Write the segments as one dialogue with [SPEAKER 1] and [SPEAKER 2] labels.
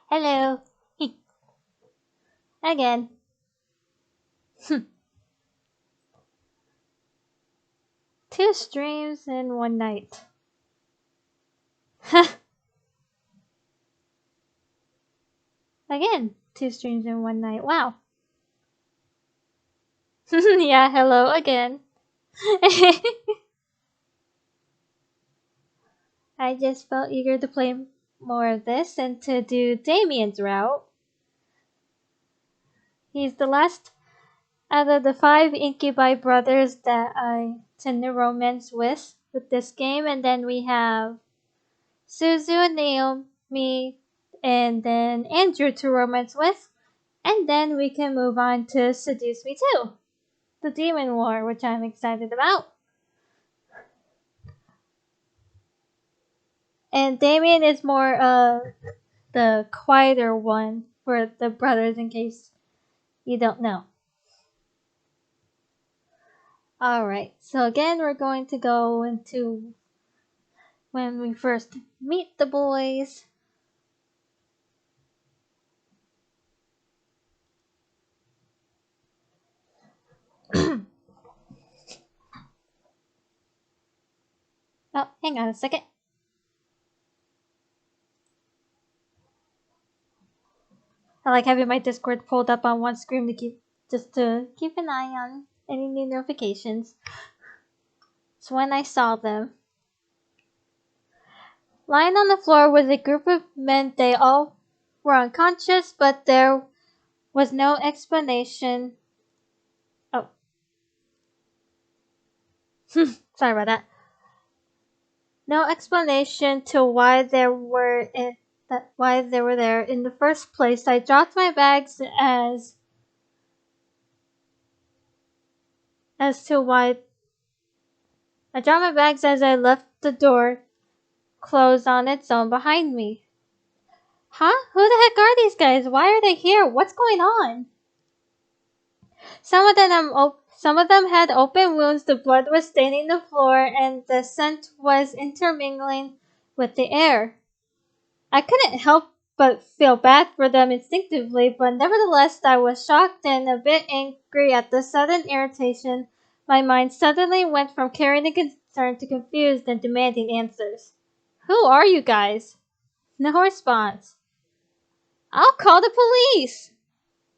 [SPEAKER 1] Hello. Again. Two streams in one night. Again, two streams in one night. Wow. Yeah, hello again. I just felt eager to play more of this and to do Damien's route. He's the last out of the five incubi brothers that I tend to romance with this game, and then we have Suzu and Naomi, and then Andrew to romance with, and then we can move on to Seduce Me Too, the Demon War, which I'm excited about. And Damien is more the quieter one for the brothers, in case you don't know. Alright, so again, we're going to go into when we first meet the boys. Oh, hang on a second. I like having my Discord pulled up on one screen to keep an eye on any new notifications. So when I saw them, lying on the floor was a group of men. They all were unconscious, but there was no explanation. Oh, sorry about that. No explanation to why they were there in the first place. I dropped my bags as to why. I dropped my bags as I left the door closed on its own behind me. Huh? Who the heck are these guys? Why are they here? What's going on? Some of them had open wounds, the blood was staining the floor, and the scent was intermingling with the air. I couldn't help but feel bad for them instinctively, but nevertheless I was shocked and a bit angry at the sudden irritation. My mind suddenly went from caring and concern to confused and demanding answers. Who are you guys? No response. I'll call the police!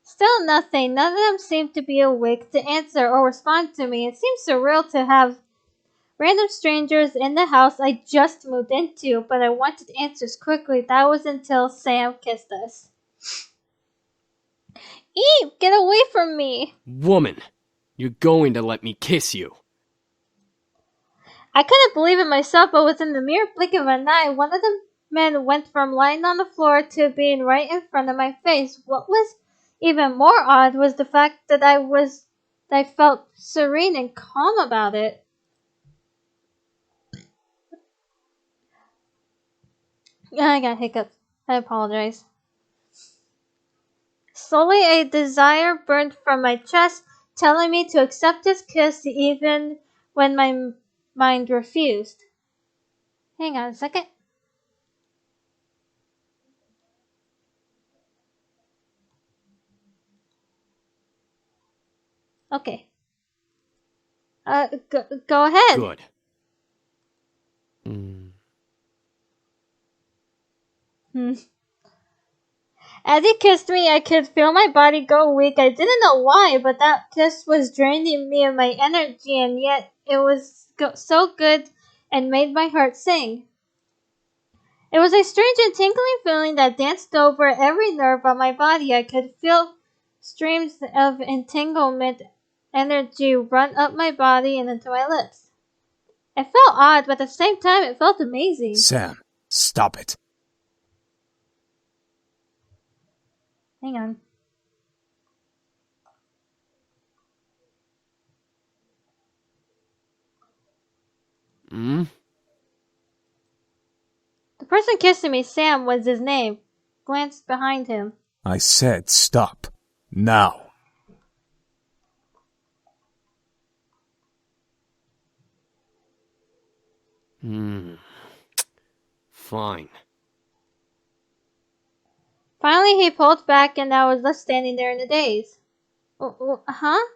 [SPEAKER 1] Still nothing. None of them seemed to be awake to answer or respond to me. It seemed surreal to have random strangers in the house I just moved into, but I wanted answers quickly. That was until Sam kissed us. Eve, get away from me!
[SPEAKER 2] Woman, you're going to let me kiss you.
[SPEAKER 1] I couldn't believe it myself, but within the mere blink of an eye, one of the men went from lying on the floor to being right in front of my face. What was even more odd was the fact that I felt serene and calm about it. I got hiccups. I apologize. Slowly a desire burned from my chest, telling me to accept his kiss even when my mind refused. Hang on a second. Okay. Go ahead.
[SPEAKER 2] Good.
[SPEAKER 1] As he kissed me, I could feel my body go weak. I didn't know why, but that kiss was draining me of my energy, and yet it was so good and made my heart sing. It was a strange and tingling feeling that danced over every nerve on my body. I could feel streams of entanglement energy run up my body and into my lips. It felt odd, but at the same time, it felt amazing.
[SPEAKER 3] Sam, stop it.
[SPEAKER 1] Hang on. The person kissing me, Sam, was his name. Glanced behind him.
[SPEAKER 3] I said stop. Now.
[SPEAKER 2] Fine.
[SPEAKER 1] Finally, he pulled back and I was left standing there in a daze. Huh?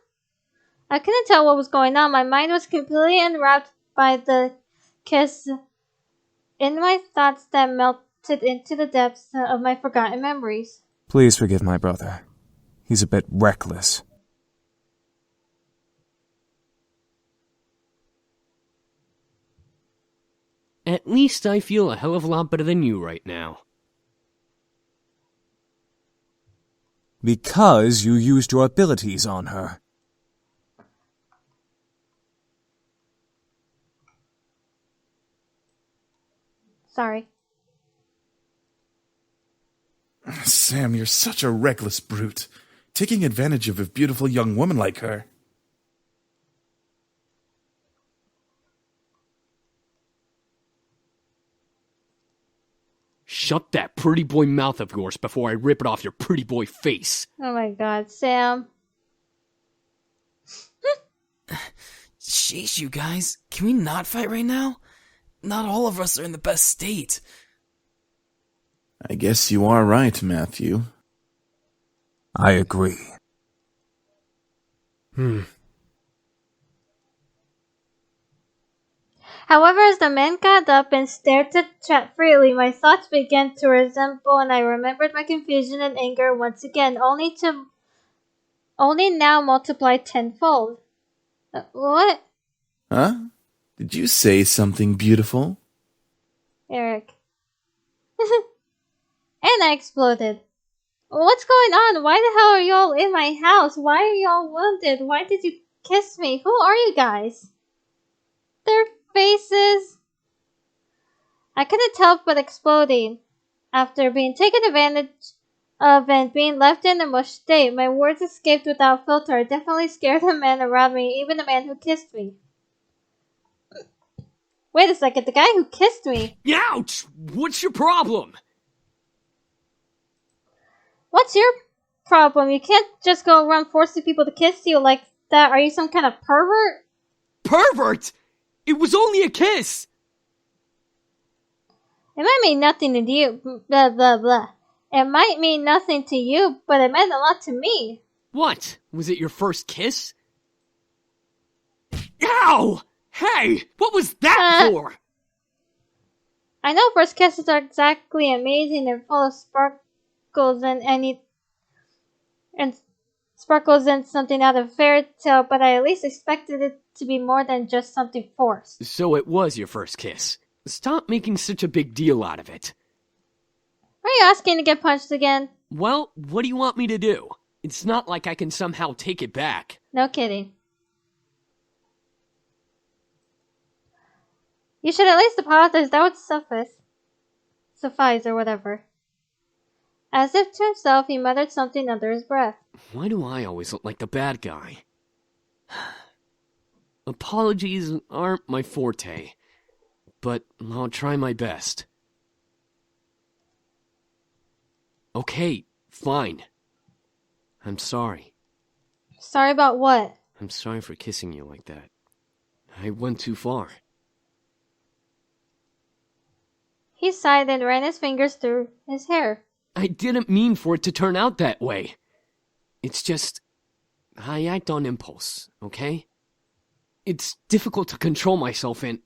[SPEAKER 1] I couldn't tell what was going on. My mind was completely enwrapped by the kiss in my thoughts that melted into the depths of my forgotten memories.
[SPEAKER 3] Please forgive my brother. He's a bit reckless.
[SPEAKER 2] At least I feel a hell of a lot better than you right now.
[SPEAKER 3] Because you used your abilities on her.
[SPEAKER 1] Sorry.
[SPEAKER 4] Sam, you're such a reckless brute. Taking advantage of a beautiful young woman like her.
[SPEAKER 2] Shut that pretty boy mouth of yours before I rip it off your pretty boy face.
[SPEAKER 1] Oh my god, Sam.
[SPEAKER 5] Sheesh, you guys. Can we not fight right now? Not all of us are in the best state.
[SPEAKER 4] I guess you are right, Matthew.
[SPEAKER 3] I agree.
[SPEAKER 1] However, as the man got up and stared to chat freely, my thoughts began to resemble, and I remembered my confusion and anger once again, only now multiplied tenfold. What?
[SPEAKER 4] Huh? Did you say something beautiful?
[SPEAKER 1] Eric. And I exploded. What's going on? Why the hell are y'all in my house? Why are y'all wounded? Why did you kiss me? Who are you guys? Their faces. I couldn't help but exploding. After being taken advantage of and being left in a mush state, my words escaped without filter. I definitely scared the man around me, even the man who kissed me. Wait a second, the guy who kissed me.
[SPEAKER 2] Ouch! What's your problem?
[SPEAKER 1] What's your problem? You can't just go around forcing people to kiss you like that. Are you some kind of pervert?
[SPEAKER 2] Pervert! It was only a kiss!
[SPEAKER 1] It might mean nothing to you, blah blah blah. It might mean nothing to you, but it meant a lot to me.
[SPEAKER 2] What? Was it your first kiss? Ow! Hey! What was that for?
[SPEAKER 1] I know first kisses are exactly amazing and full of sparkles sparkles and something out of a fairy tale, but I at least expected it to be more than just something forced.
[SPEAKER 2] So it was your first kiss. Stop making such a big deal out of it.
[SPEAKER 1] Are you asking to get punched again?
[SPEAKER 2] Well, what do you want me to do? It's not like I can somehow take it back.
[SPEAKER 1] No kidding. You should at least apologize. That would suffice or whatever. As if to himself, he muttered something under his breath.
[SPEAKER 2] Why do I always look like the bad guy? Apologies aren't my forte, but I'll try my best. Okay, fine. I'm sorry.
[SPEAKER 1] Sorry about what?
[SPEAKER 2] I'm sorry for kissing you like that. I went too far.
[SPEAKER 1] He sighed and ran his fingers through his hair.
[SPEAKER 2] I didn't mean for it to turn out that way. It's just, I act on impulse, okay? It's difficult to control myself and...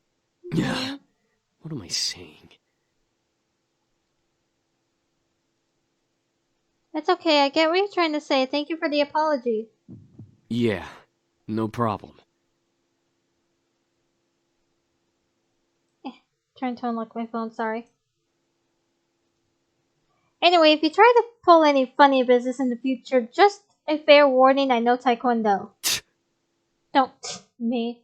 [SPEAKER 2] What am I saying?
[SPEAKER 1] It's okay, I get what you're trying to say. Thank you for the apology.
[SPEAKER 2] Yeah, no problem.
[SPEAKER 1] Trying to unlock my phone, sorry. Anyway, if you try to pull any funny business in the future, just a fair warning, I know Taekwondo. Don't me.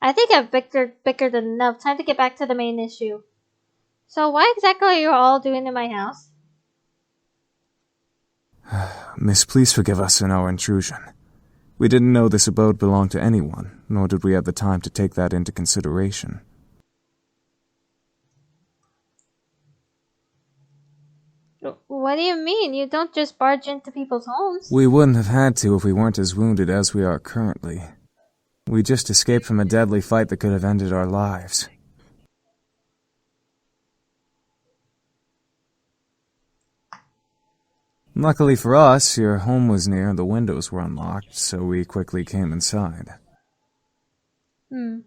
[SPEAKER 1] I think I've bickered enough. Time to get back to the main issue. So what exactly are you all doing in my house?
[SPEAKER 3] Miss, please forgive us in our intrusion. We didn't know this abode belonged to anyone, nor did we have the time to take that into consideration.
[SPEAKER 1] What do you mean? You don't just barge into people's homes.
[SPEAKER 3] We wouldn't have had to if we weren't as wounded as we are currently. We just escaped from a deadly fight that could have ended our lives. Luckily for us, your home was near and the windows were unlocked, so we quickly came inside.
[SPEAKER 1] The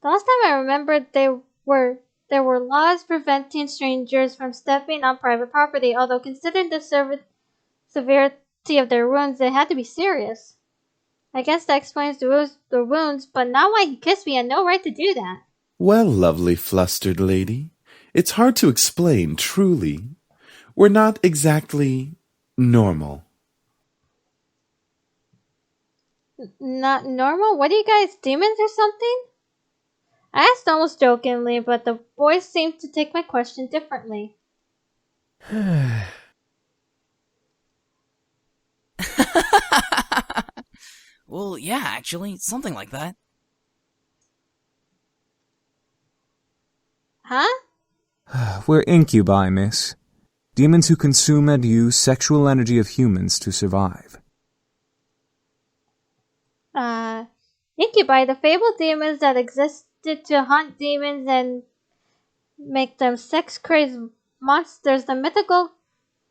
[SPEAKER 1] last time I remembered there were laws preventing strangers from stepping on private property, although considering the severity of their wounds, it had to be serious. I guess that explains the wounds, but not why he kissed me. He had no right to do that.
[SPEAKER 4] Well, lovely flustered lady, it's hard to explain, truly. We're not exactly normal.
[SPEAKER 1] Not normal? What are you guys, demons or something? I asked almost jokingly, but the boys seemed to take my question differently.
[SPEAKER 5] Well, yeah, actually, something like that.
[SPEAKER 1] Huh?
[SPEAKER 3] We're incubi, miss. Demons who consume and use sexual energy of humans to survive.
[SPEAKER 1] Incubi, the fabled demons that existed to hunt demons and make them sex-crazed monsters, the mythical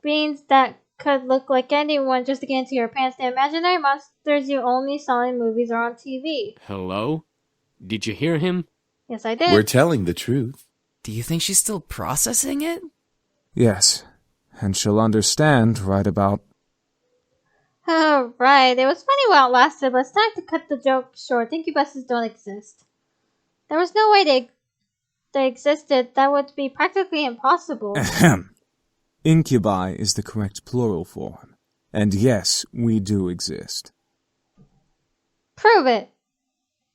[SPEAKER 1] beings that could look like anyone just to get into your pants, the imaginary monsters you only saw in movies or on TV.
[SPEAKER 2] Hello? Did you hear him?
[SPEAKER 1] Yes, I did.
[SPEAKER 4] We're telling the truth.
[SPEAKER 5] Do you think she's still processing it?
[SPEAKER 3] Yes, and she'll understand right about...
[SPEAKER 1] Oh, right. It was funny while it lasted, but it's time to cut the joke short. Incubuses don't exist. There was no way they existed. That would be practically impossible.
[SPEAKER 3] Ahem. Incubi is the correct plural form. And yes, we do exist.
[SPEAKER 1] Prove it!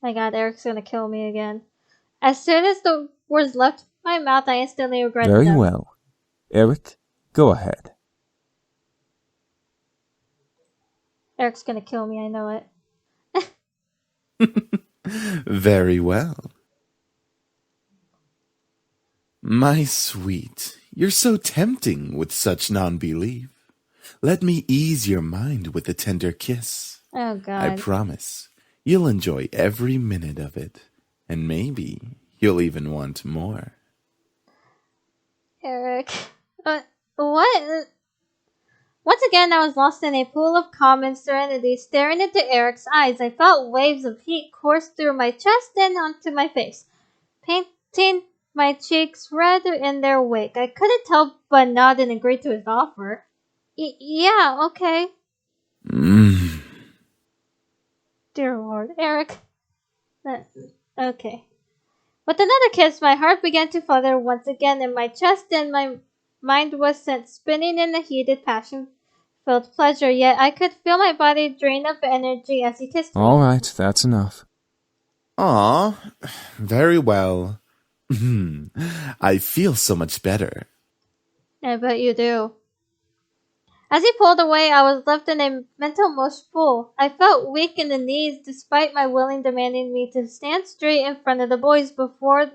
[SPEAKER 1] My god, Eric's gonna kill me again. As soon as the words left my mouth, I instantly regretted them.
[SPEAKER 3] Very well. Eric, go ahead.
[SPEAKER 1] Eric's gonna kill me, I know it.
[SPEAKER 4] Very well. My sweet, you're so tempting with such non-belief. Let me ease your mind with a tender kiss.
[SPEAKER 1] Oh god.
[SPEAKER 4] I promise you'll enjoy every minute of it, and maybe you'll even want more.
[SPEAKER 1] Eric. What? Once again, I was lost in a pool of calm and serenity, staring into Eric's eyes. I felt waves of heat course through my chest and onto my face, painting my cheeks red in their wake. I couldn't tell but nodded and agreed to his offer. Yeah, okay. Dear Lord, Eric. Okay. With another kiss, my heart began to flutter once again in my chest, and my mind was sent spinning in a heated, passion-filled pleasure. Yet I could feel my body drain of energy as he kissed me.
[SPEAKER 3] All right, that's enough.
[SPEAKER 4] Ah, very well. I feel so much better.
[SPEAKER 1] I bet you do. As he pulled away, I was left in a mental mush pool. I felt weak in the knees, despite my willing demanding me to stand straight in front of the boys before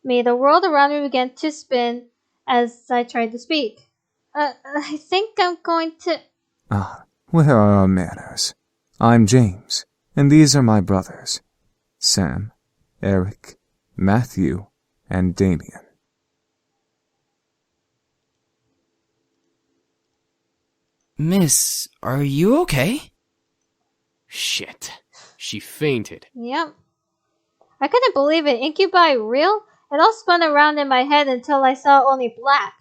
[SPEAKER 1] me. The world around me began to spin as I tried to speak. I think I'm going to...
[SPEAKER 3] Where are our manners? I'm James, and these are my brothers. Sam, Eric, Matthew, and Damien.
[SPEAKER 5] Miss, are you okay?
[SPEAKER 2] Shit. She fainted.
[SPEAKER 1] Yep. I couldn't believe it. Incubi real? It all spun around in my head until I saw only black.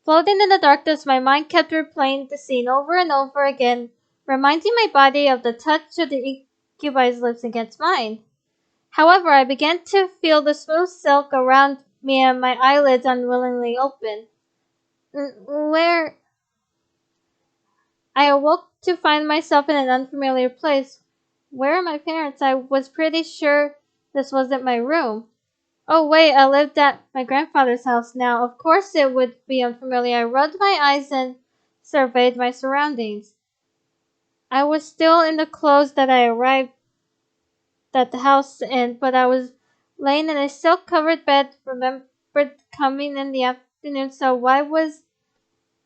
[SPEAKER 1] Floating in the darkness, my mind kept replaying the scene over and over again, reminding my body of the touch of the incubi's lips against mine. However, I began to feel the smooth silk around me and my eyelids unwillingly open. Where... I awoke to find myself in an unfamiliar place. Where are my parents? I was pretty sure this wasn't my room. Oh wait, I lived at my grandfather's house now. Of course it would be unfamiliar. I rubbed my eyes and surveyed my surroundings. I was still in the clothes that I arrived at the house in, but I was laying in a silk-covered bed. Remembered coming in the afternoon, so why was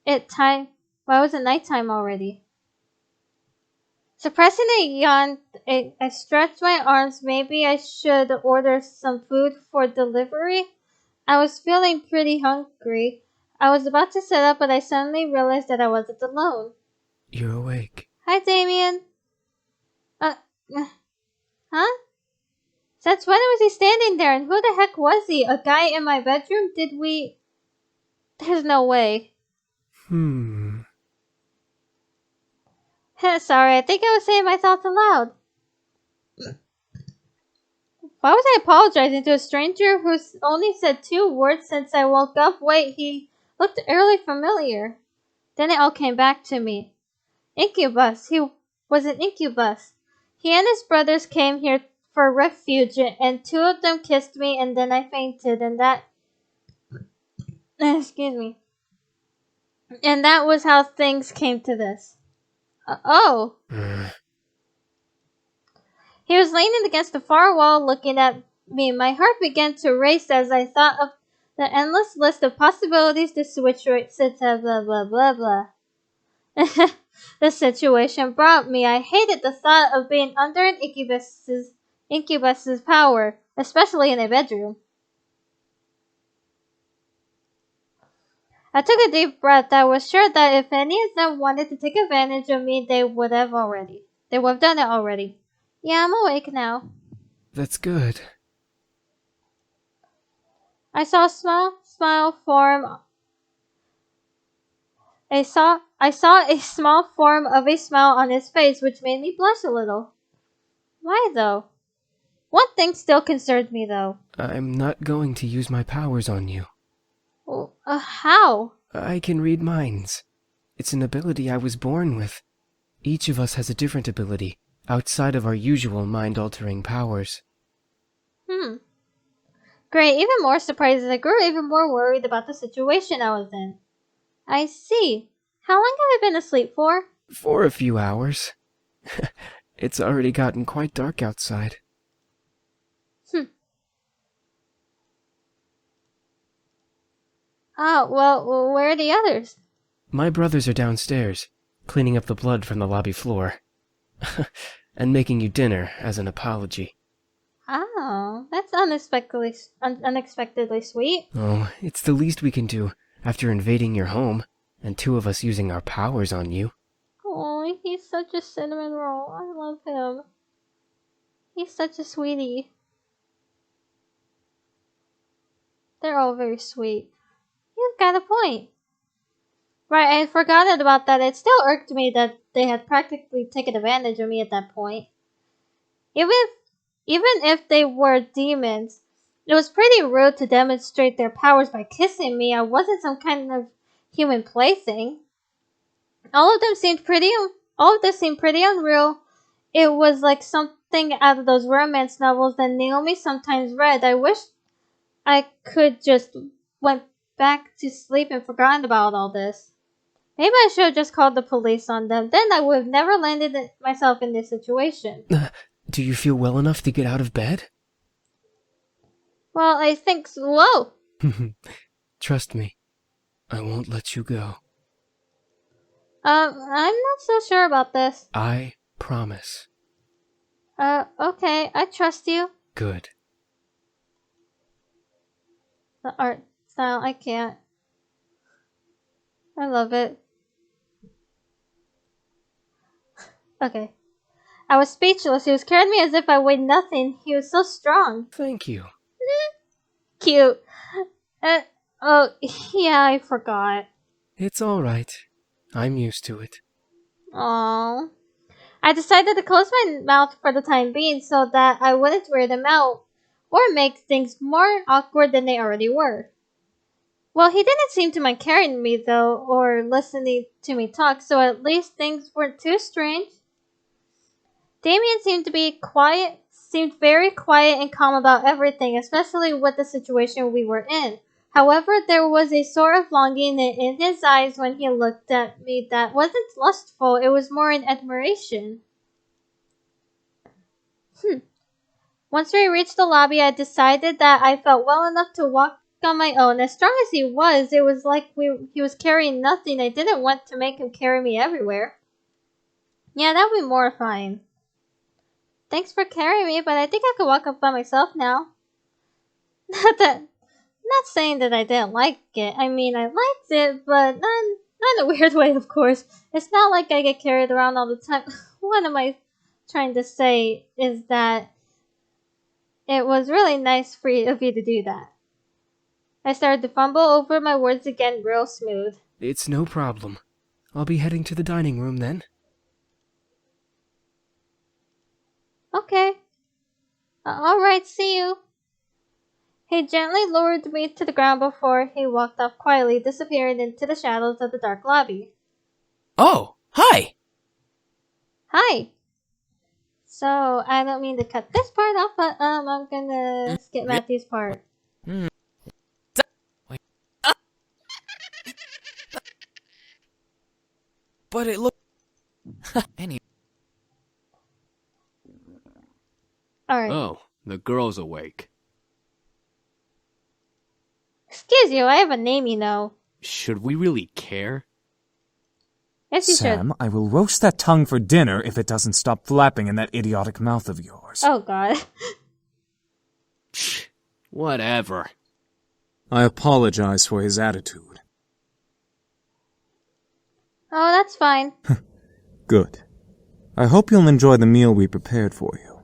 [SPEAKER 1] it nighttime already? Suppressing a yawn, I stretched my arms. Maybe I should order some food for delivery. I was feeling pretty hungry. I was about to sit up, but I suddenly realized that I wasn't alone.
[SPEAKER 2] You're awake.
[SPEAKER 1] Hi, Damien. Uh, huh? Since when was he standing there, and who the heck was he? A guy in my bedroom? There's no way. Sorry, I think I was saying my thoughts aloud. Why was I apologizing to a stranger who's only said 2 words since I woke up? Wait, he looked eerily familiar. Then it all came back to me. Incubus. He was an incubus. He and his brothers came here for refuge, and 2 of them kissed me, and then I fainted, and that... Excuse me. And that was how things came to this. Oh. He was leaning against the far wall looking at me. My heart began to race as I thought of the endless list of possibilities the blah blah blah blah. The situation brought me. I hated the thought of being under an incubus's power, especially in a bedroom. I took a deep breath. I was sure that if any of them wanted to take advantage of me, they would have done it already. Yeah, I'm awake now.
[SPEAKER 2] That's good.
[SPEAKER 1] I saw a small form. I saw a small form of a smile on his face, which made me blush a little. Why though? One thing still concerned me though.
[SPEAKER 2] I'm not going to use my powers on you.
[SPEAKER 1] How?
[SPEAKER 2] I can read minds. It's an ability I was born with. Each of us has a different ability, outside of our usual mind-altering powers.
[SPEAKER 1] Great, even more surprised as I grew even more worried about the situation I was in. I see. How long have I been asleep for?
[SPEAKER 2] For a few hours. It's already gotten quite dark outside.
[SPEAKER 1] Oh, well, where are the others?
[SPEAKER 2] My brothers are downstairs, cleaning up the blood from the lobby floor. And making you dinner as an apology.
[SPEAKER 1] Oh, that's unexpectedly sweet.
[SPEAKER 2] Oh, it's the least we can do after invading your home, and 2 of us using our powers on you.
[SPEAKER 1] Oh, he's such a cinnamon roll. I love him. He's such a sweetie. They're all very sweet. You've got a point. Right, I had forgotten about that. It still irked me that they had practically taken advantage of me at that point. Even if they were demons, it was pretty rude to demonstrate their powers by kissing me. I wasn't some kind of human plaything. All of this seemed pretty unreal. It was like something out of those romance novels that Naomi sometimes read. I wish I could just went back to sleep and forgotten about all this. Maybe I should have just called the police on them. Then I would have never landed myself in this situation.
[SPEAKER 2] Do you feel well enough to get out of bed?
[SPEAKER 1] Well, I think so. Whoa!
[SPEAKER 2] Trust me, I won't let you go.
[SPEAKER 1] I'm not so sure about this.
[SPEAKER 2] I promise.
[SPEAKER 1] Okay, I trust you.
[SPEAKER 2] Good.
[SPEAKER 1] The art style, I can't. I love it. Okay. I was speechless. He was carrying me as if I weighed nothing. He was so strong.
[SPEAKER 2] Thank you.
[SPEAKER 1] Cute. Oh, yeah, I forgot.
[SPEAKER 2] It's all right. I'm used to it.
[SPEAKER 1] Aww. I decided to close my mouth for the time being so that I wouldn't wear them out or make things more awkward than they already were. Well, he didn't seem to mind carrying me though, or listening to me talk, so at least things weren't too strange. Damien seemed very quiet and calm about everything, especially with the situation we were in. However, there was a sort of longing in his eyes when he looked at me that wasn't lustful, it was more an admiration. Once we reached the lobby, I decided that I felt well enough to walk on my own. As strong as he was, it was like he was carrying nothing. I didn't want to make him carry me everywhere. Yeah, that would be mortifying. Thanks for carrying me, but I think I could walk up by myself now. Not saying that I didn't like it. I mean, I liked it, but not in a weird way, of course. It's not like I get carried around all the time. What am I trying to say is that it was really nice of you to do that. I started to fumble over my words again real smooth.
[SPEAKER 2] It's no problem. I'll be heading to the dining room then.
[SPEAKER 1] Okay. Alright, see you. He gently lowered me to the ground before he walked off quietly, disappearing into the shadows of the dark lobby.
[SPEAKER 5] Oh, hi!
[SPEAKER 1] Hi! So, I don't mean to cut this part off, but I'm gonna skip Matthew's part.
[SPEAKER 5] But it looked... Anyway.
[SPEAKER 1] Alright.
[SPEAKER 2] Oh, the girl's awake.
[SPEAKER 1] Excuse you, I have a name, you know.
[SPEAKER 2] Should we really care?
[SPEAKER 1] Yes, you
[SPEAKER 3] Sam,
[SPEAKER 1] should.
[SPEAKER 3] I will roast that tongue for dinner if it doesn't stop flapping in that idiotic mouth of yours.
[SPEAKER 1] Oh, God.
[SPEAKER 2] Whatever.
[SPEAKER 3] I apologize for his attitude.
[SPEAKER 1] Oh, that's fine.
[SPEAKER 3] Good. I hope you'll enjoy the meal we prepared for you.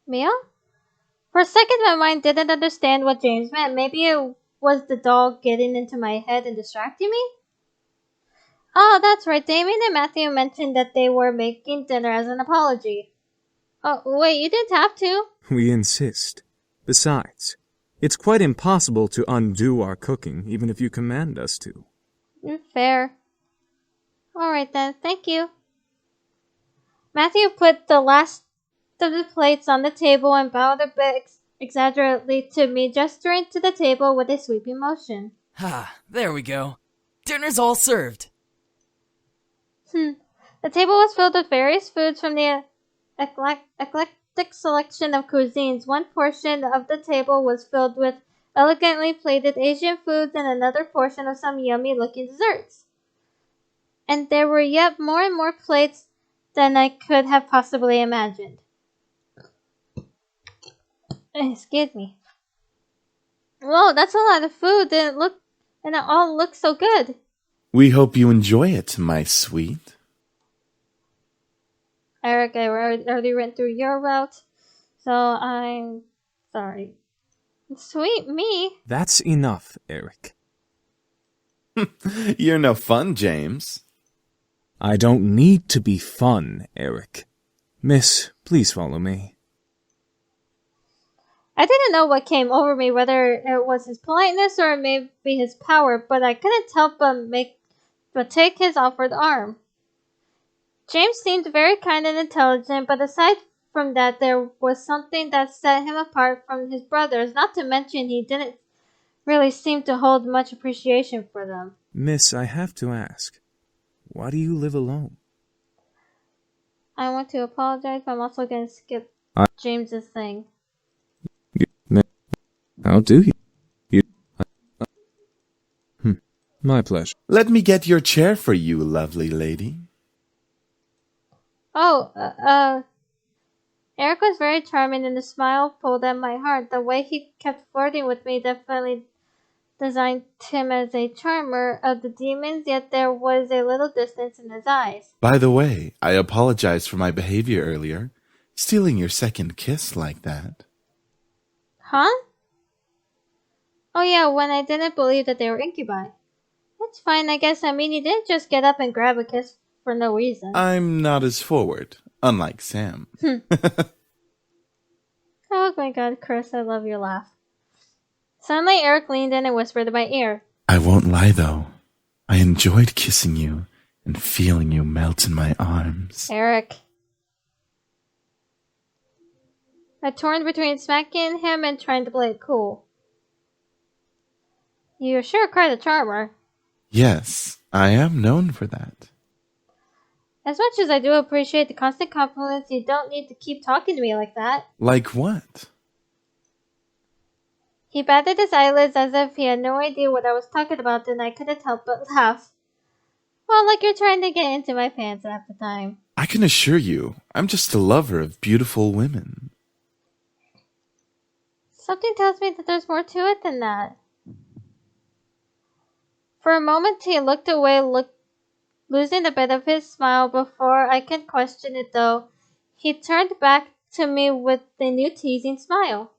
[SPEAKER 1] Meal? For a second, my mind didn't understand what James meant. Maybe it was the dog getting into my head and distracting me? Oh, that's right. Damien and Matthew mentioned that they were making dinner as an apology. Oh, wait, you didn't have to.
[SPEAKER 3] We insist. Besides, it's quite impossible to undo our cooking, even if you command us to.
[SPEAKER 1] Fair. Alright then, thank you. Matthew put the last of the plates on the table and bowed a bit exaggeratedly to me, gesturing to the table with a sweeping motion.
[SPEAKER 5] Ah, there we go. Dinner's all served.
[SPEAKER 1] The table was filled with various foods from the eclectic selection of cuisines. One portion of the table was filled with elegantly plated Asian foods and another portion of some yummy-looking desserts. And there were yet more and more plates than I could have possibly imagined. Excuse me. Whoa, that's a lot of food, and it all looks so good.
[SPEAKER 4] We hope you enjoy it, my sweet.
[SPEAKER 1] Eric, I already went through your route, so I'm sorry. Sweet me.
[SPEAKER 3] That's enough, Eric.
[SPEAKER 4] You're no fun, James.
[SPEAKER 3] I don't need to be fun, Eric. Miss, please follow me.
[SPEAKER 1] I didn't know what came over me, whether it was his politeness or maybe his power, but I couldn't help but take his offered arm. James seemed very kind and intelligent, but aside from that, there was something that set him apart from his brothers, not to mention he didn't really seem to hold much appreciation for them.
[SPEAKER 3] Miss, I have to ask, why do you live alone?
[SPEAKER 1] I want to apologize, but I'm also going to skip James's thing.
[SPEAKER 3] How do you? My pleasure.
[SPEAKER 4] Let me get your chair for you, lovely lady.
[SPEAKER 1] Oh, Eric was very charming and the smile pulled at my heart. The way he kept flirting with me definitely designed him as a charmer of the demons, yet there was a little distance in his eyes.
[SPEAKER 4] By the way, I apologize for my behavior earlier. Stealing your second kiss like that.
[SPEAKER 1] Huh? Oh yeah, when I didn't believe that they were incubi. That's fine, I guess. I mean, you didn't just get up and grab a kiss for no reason.
[SPEAKER 4] I'm not as forward, unlike Sam.
[SPEAKER 1] Oh my god, Chris, I love your laugh. Suddenly, Eric leaned in and whispered in my ear.
[SPEAKER 4] I won't lie, though. I enjoyed kissing you and feeling you melt in my arms.
[SPEAKER 1] Eric. I torn between smacking him and trying to play it cool. You're sure quite a charmer.
[SPEAKER 4] Yes, I am known for that.
[SPEAKER 1] As much as I do appreciate the constant compliments, you don't need to keep talking to me like that.
[SPEAKER 4] Like what?
[SPEAKER 1] He batted his eyelids as if he had no idea what I was talking about, and I couldn't help but laugh. Well, like you're trying to get into my pants half the time.
[SPEAKER 4] I can assure you, I'm just a lover of beautiful women.
[SPEAKER 1] Something tells me that there's more to it than that. For a moment he looked away, losing a bit of his smile. Before I could question it though, he turned back to me with a new teasing smile.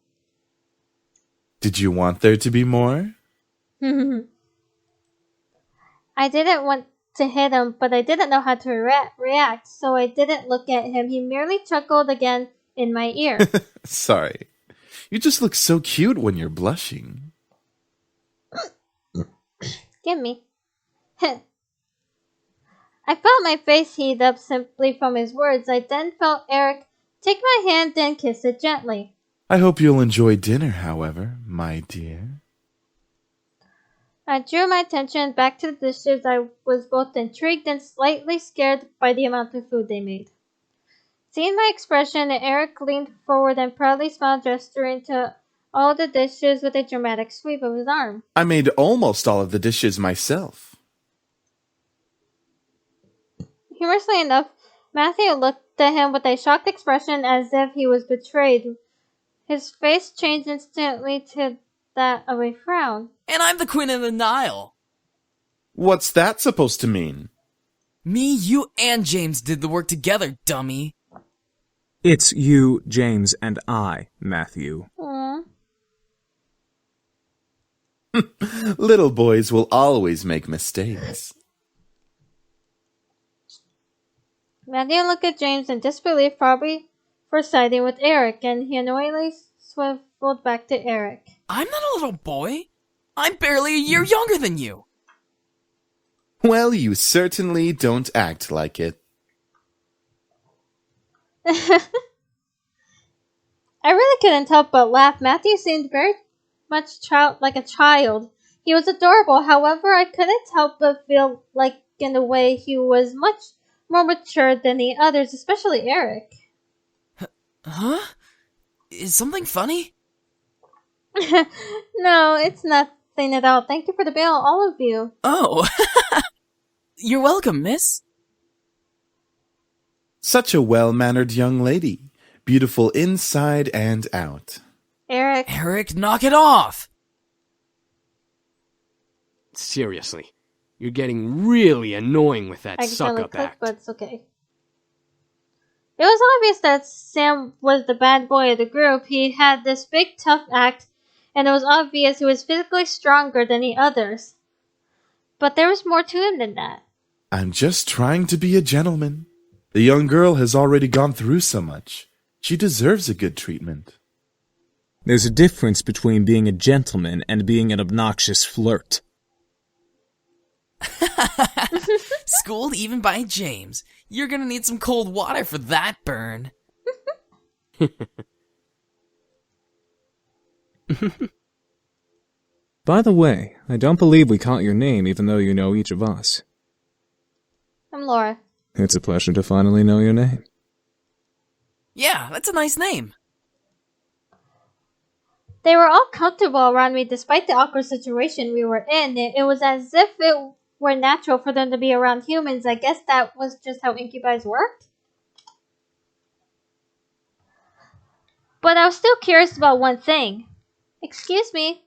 [SPEAKER 4] Did you want there to be more?
[SPEAKER 1] I didn't want to hit him, but I didn't know how to react, so I didn't look at him. He merely chuckled again in my ear.
[SPEAKER 4] Sorry. You just look so cute when you're blushing.
[SPEAKER 1] Give me. I felt my face heat up simply from his words. I then felt Eric take my hand and kiss it gently.
[SPEAKER 4] I hope you'll enjoy dinner, however, my dear.
[SPEAKER 1] I drew my attention back to the dishes. I was both intrigued and slightly scared by the amount of food they made. Seeing my expression, Eric leaned forward and proudly smiled, gesturing to all the dishes with a dramatic sweep of his arm.
[SPEAKER 4] I made almost all of the dishes myself.
[SPEAKER 1] Humorously enough, Matthew looked at him with a shocked expression as if he was betrayed. His face changed instantly to that of a frown.
[SPEAKER 5] And I'm the Queen of the Nile.
[SPEAKER 4] What's that supposed to mean?
[SPEAKER 5] Me, you, and James did the work together, dummy.
[SPEAKER 3] It's you, James, and I, Matthew.
[SPEAKER 1] Aww.
[SPEAKER 4] Little boys will always make mistakes.
[SPEAKER 1] Matthew looked at James in disbelief, probably for siding with Eric, and he annoyingly swiveled back to Eric.
[SPEAKER 5] I'm not a little boy. I'm barely a year younger than you.
[SPEAKER 4] Well, you certainly don't act like it.
[SPEAKER 1] I really couldn't help but laugh. Matthew seemed very much like a child. He was adorable. However, I couldn't help but feel like in a way he was much more mature than the others, especially Eric.
[SPEAKER 5] Huh? Is something funny?
[SPEAKER 1] No, it's nothing at all. Thank you for the bail, all of you.
[SPEAKER 5] Oh. You're welcome, miss.
[SPEAKER 4] Such a well-mannered young lady. Beautiful inside and out.
[SPEAKER 5] Eric, knock it off!
[SPEAKER 2] Seriously, you're getting really annoying with that
[SPEAKER 1] I can totally
[SPEAKER 2] suck-up
[SPEAKER 1] cook,
[SPEAKER 2] act.
[SPEAKER 1] but it's okay. It was obvious that Sam was the bad boy of the group. He had this big tough act, and it was obvious he was physically stronger than the others. But there was more to him than that.
[SPEAKER 4] I'm just trying to be a gentleman. The young girl has already gone through so much. She deserves a good treatment.
[SPEAKER 3] There's a difference between being a gentleman and being an obnoxious flirt.
[SPEAKER 5] Schooled even by James. You're gonna need some cold water for that burn.
[SPEAKER 3] By the way, I don't believe we caught your name even though you know each of us.
[SPEAKER 1] I'm Laura.
[SPEAKER 3] It's a pleasure to finally know your name.
[SPEAKER 5] Yeah, that's a nice name.
[SPEAKER 1] They were all comfortable around me despite the awkward situation we were in. It was as if it were natural for them to be around humans. I guess that was just how incubis worked. But I was still curious about one thing. Excuse me.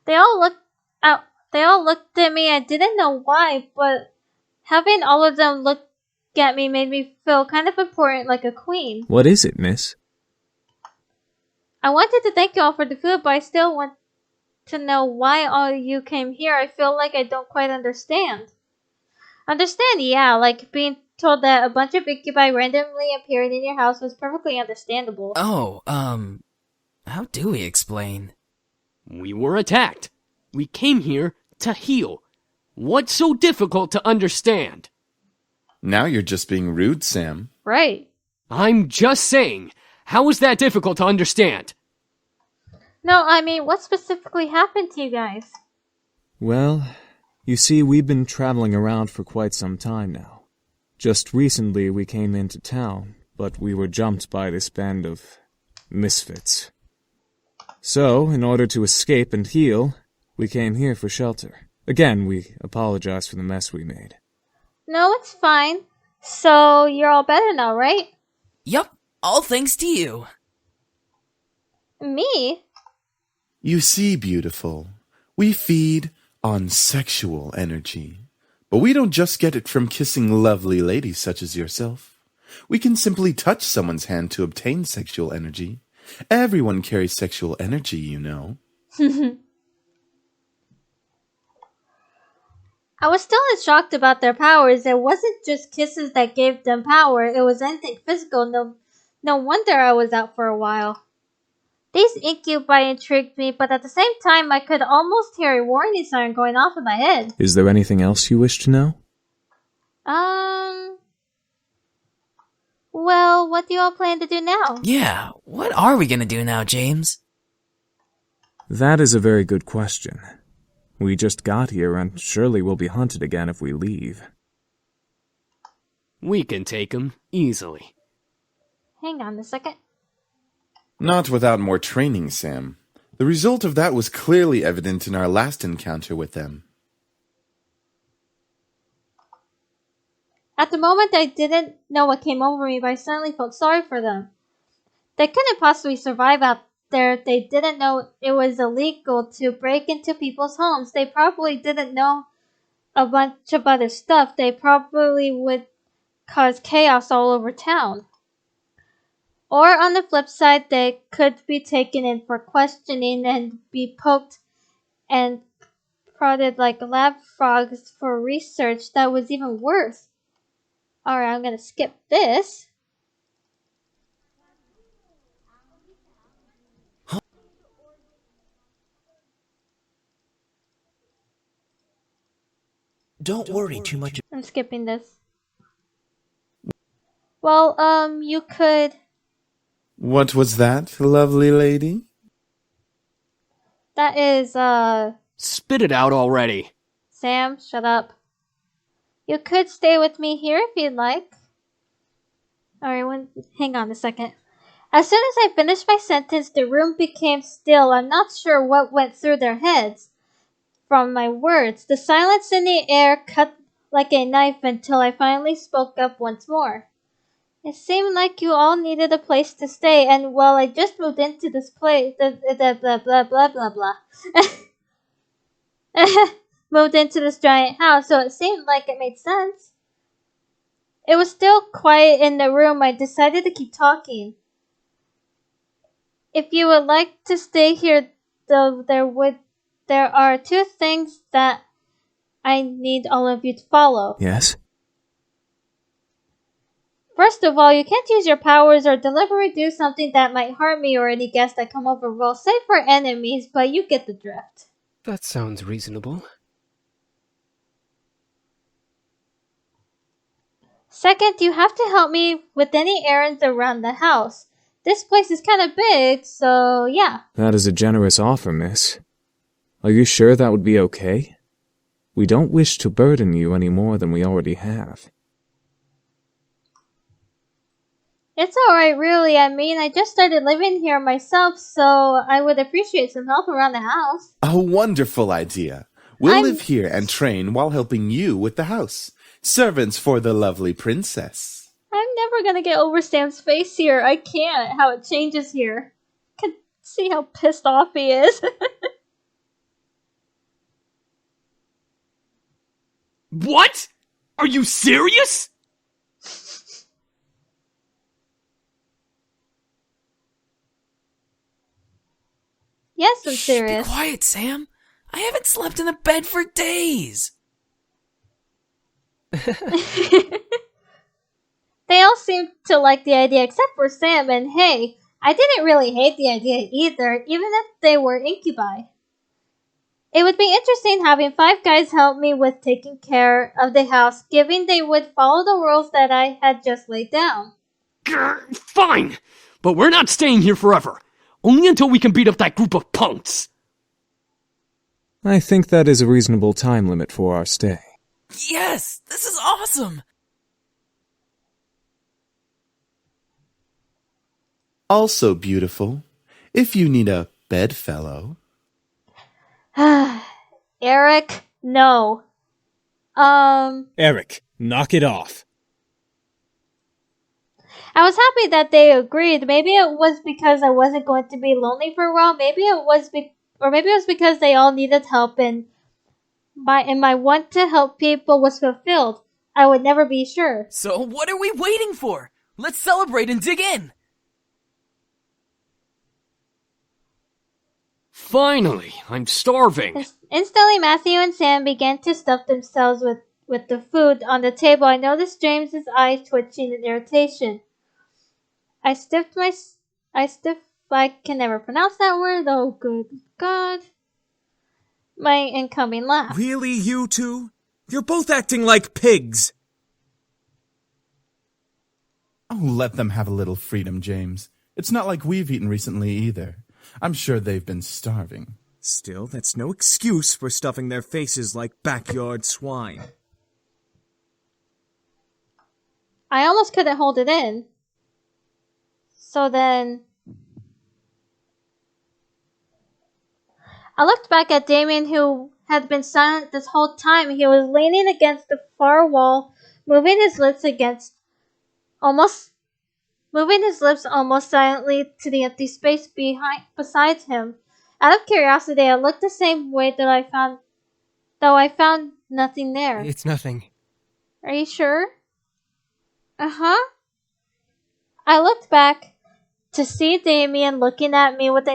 [SPEAKER 1] They all looked at me. I didn't know why, but having all of them look at me made me feel kind of important, like a queen.
[SPEAKER 3] What is it, miss?
[SPEAKER 1] I wanted to thank you all for the food, but I still want to know why all you came here. I feel like I don't quite understand. Understand, yeah, like being told that a bunch of incubi randomly appeared in your house was perfectly understandable.
[SPEAKER 5] Oh, how do we explain?
[SPEAKER 2] We were attacked. We came here to heal. What's so difficult to understand?
[SPEAKER 4] Now you're just being rude, Sam.
[SPEAKER 1] Right.
[SPEAKER 2] I'm just saying, how is that difficult to understand?
[SPEAKER 1] No, I mean, what specifically happened to you guys?
[SPEAKER 3] Well, you see, we've been traveling around for quite some time now. Just recently we came into town, but we were jumped by this band of misfits. So, in order to escape and heal, we came here for shelter. Again, we apologize for the mess we made.
[SPEAKER 1] No, it's fine. So, you're all better now, right?
[SPEAKER 5] Yup, all thanks to you.
[SPEAKER 1] Me?
[SPEAKER 4] You see, beautiful, we feed on sexual energy. But we don't just get it from kissing lovely ladies such as yourself. We can simply touch someone's hand to obtain sexual energy. Everyone carries sexual energy, you know.
[SPEAKER 1] I was still shocked about their powers. It wasn't just kisses that gave them power, it was anything physical. No wonder I was out for a while. These incubi intrigued me, but at the same time I could almost hear a warning siren going off in my head.
[SPEAKER 3] Is there anything else you wish to know?
[SPEAKER 1] Well, what do you all plan to do now?
[SPEAKER 5] Yeah, what are we gonna do now, James?
[SPEAKER 3] That is a very good question. We just got here and surely we'll be hunted again if we leave.
[SPEAKER 2] We can take him easily.
[SPEAKER 1] Hang on a second.
[SPEAKER 4] Not without more training, Sam. The result of that was clearly evident in our last encounter with them.
[SPEAKER 1] At the moment I didn't know what came over me, but I suddenly felt sorry for them. They couldn't possibly survive out there. They didn't know it was illegal to break into people's homes. They probably didn't know a bunch of other stuff. They probably would cause chaos all over town. Or on the flip side, they could be taken in for questioning and be poked and prodded like lab frogs for research that was even worse. Alright, I'm gonna skip this.
[SPEAKER 6] Don't worry too much.
[SPEAKER 1] I'm skipping this. Well, you could...
[SPEAKER 4] What was that, lovely lady?
[SPEAKER 1] That is,
[SPEAKER 2] Spit it out already.
[SPEAKER 1] Sam, shut up. You could stay with me here if you'd like. Alright, hang on a second. As soon as I finished my sentence, the room became still. I'm not sure what went through their heads from my words. The silence in the air cut like a knife until I finally spoke up once more. It seemed like you all needed a place to stay, and well, I just moved into this place. Blah blah blah blah blah. Moved into this giant house, so it seemed like it made sense. It was still quiet in the room. I decided to keep talking. If you would like to stay here, though, there are two things that I need all of you to follow.
[SPEAKER 3] Yes?
[SPEAKER 1] First of all, you can't use your powers or deliberately do something that might harm me or any guests that come over. Well, save for enemies, but you get the drift.
[SPEAKER 2] That sounds reasonable.
[SPEAKER 1] Second, you have to help me with any errands around the house. This place is kind of big, so yeah.
[SPEAKER 3] That is a generous offer, miss. Are you sure that would be okay? We don't wish to burden you any more than we already have.
[SPEAKER 1] It's alright, really. I mean, I just started living here myself, so I would appreciate some help around the house.
[SPEAKER 4] A wonderful idea. We'll live here and train while helping you with the house. Servants for the lovely princess.
[SPEAKER 1] I'm never gonna get over Sam's face here. I can't. How it changes here. Can see how pissed off he is.
[SPEAKER 2] What? Are you serious?
[SPEAKER 1] Yes, I'm
[SPEAKER 5] Shh,
[SPEAKER 1] serious.
[SPEAKER 5] be quiet, Sam. I haven't slept in a bed for days.
[SPEAKER 1] They all seemed to like the idea except for Sam, and hey, I didn't really hate the idea either, even if they were incubi. It would be interesting having 5 guys help me with taking care of the house, given they would follow the rules that I had just laid down.
[SPEAKER 2] Grr, fine, but we're not staying here forever. Only until we can beat up that group of punks.
[SPEAKER 3] I think that is a reasonable time limit for our stay.
[SPEAKER 5] Yes, this is awesome.
[SPEAKER 4] Also beautiful, if you need a bedfellow.
[SPEAKER 1] Eric, no.
[SPEAKER 3] Eric, knock it off.
[SPEAKER 1] I was happy that they agreed. Maybe it was because I wasn't going to be lonely for a while. Maybe it was because they all needed help and my want to help people was fulfilled. I would never be sure.
[SPEAKER 5] So what are we waiting for? Let's celebrate and dig in!
[SPEAKER 2] Finally, I'm starving.
[SPEAKER 1] Instantly, Matthew and Sam began to stuff themselves with the food on the table. I noticed James's eyes twitching in irritation. I can never pronounce that word. Oh, good God. My incoming laugh.
[SPEAKER 7] Really, you two? You're both acting like pigs.
[SPEAKER 4] Oh, let them have a little freedom, James. It's not like we've eaten recently either. I'm sure they've been starving.
[SPEAKER 7] Still, that's no excuse for stuffing their faces like backyard swine.
[SPEAKER 1] I almost couldn't hold it in. So then I looked back at Damien, who had been silent this whole time. He was leaning against the far wall, moving his lips almost silently to the empty space beside him. Out of curiosity, I looked the same way though I found nothing there.
[SPEAKER 8] It's nothing.
[SPEAKER 1] Are you sure? Uh-huh. I looked back to see Damien looking at me with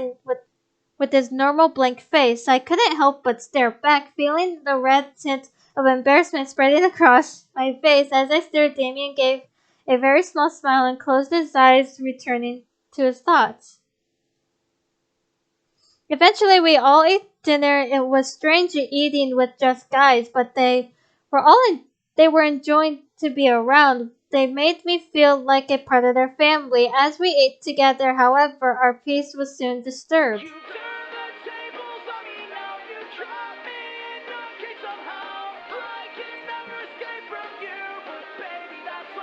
[SPEAKER 1] his normal blank face. I couldn't help but stare back, feeling the red tint of embarrassment spreading across my face. As I stared, Damien gave a very small smile and closed his eyes, returning to his thoughts. Eventually, we all ate dinner. It was strange eating with just guys, but they were enjoying to be around. They made me feel like a part of their family. As we ate together, however, our peace was soon disturbed.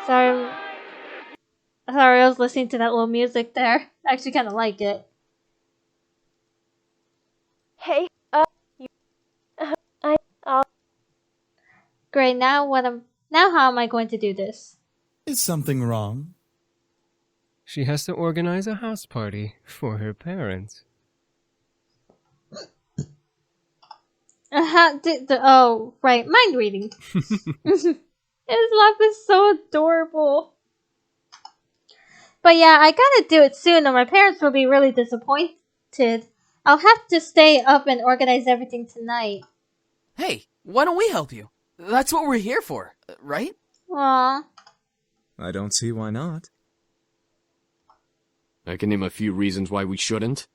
[SPEAKER 1] Sorry, I was listening to that little music there. I actually kind of like it.
[SPEAKER 9] Hey,
[SPEAKER 1] Great, now how am I going to do this?
[SPEAKER 4] Is something wrong?
[SPEAKER 8] She has to organize a house party for her parents.
[SPEAKER 1] Oh, right, mind reading. His laugh is so adorable. But yeah, I gotta do it soon or my parents will be really disappointed. I'll have to stay up and organize everything tonight.
[SPEAKER 5] Hey, why don't we help you? That's what we're here for, right?
[SPEAKER 1] Aw.
[SPEAKER 7] I don't see why not.
[SPEAKER 2] I can name a few reasons why we shouldn't.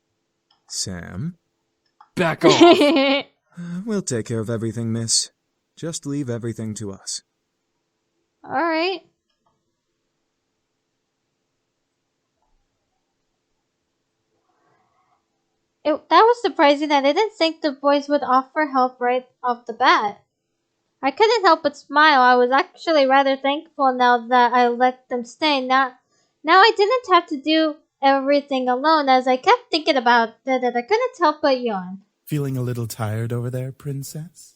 [SPEAKER 7] Sam?
[SPEAKER 2] Back off!
[SPEAKER 7] We'll take care of everything, miss. Just leave everything to us.
[SPEAKER 1] Alright. That was surprising. I didn't think the boys would offer help right off the bat. I couldn't help but smile. I was actually rather thankful now that I let them stay. Now I didn't have to do everything alone. As I kept thinking about it, I couldn't help but yawn.
[SPEAKER 4] Feeling a little tired over there, princess?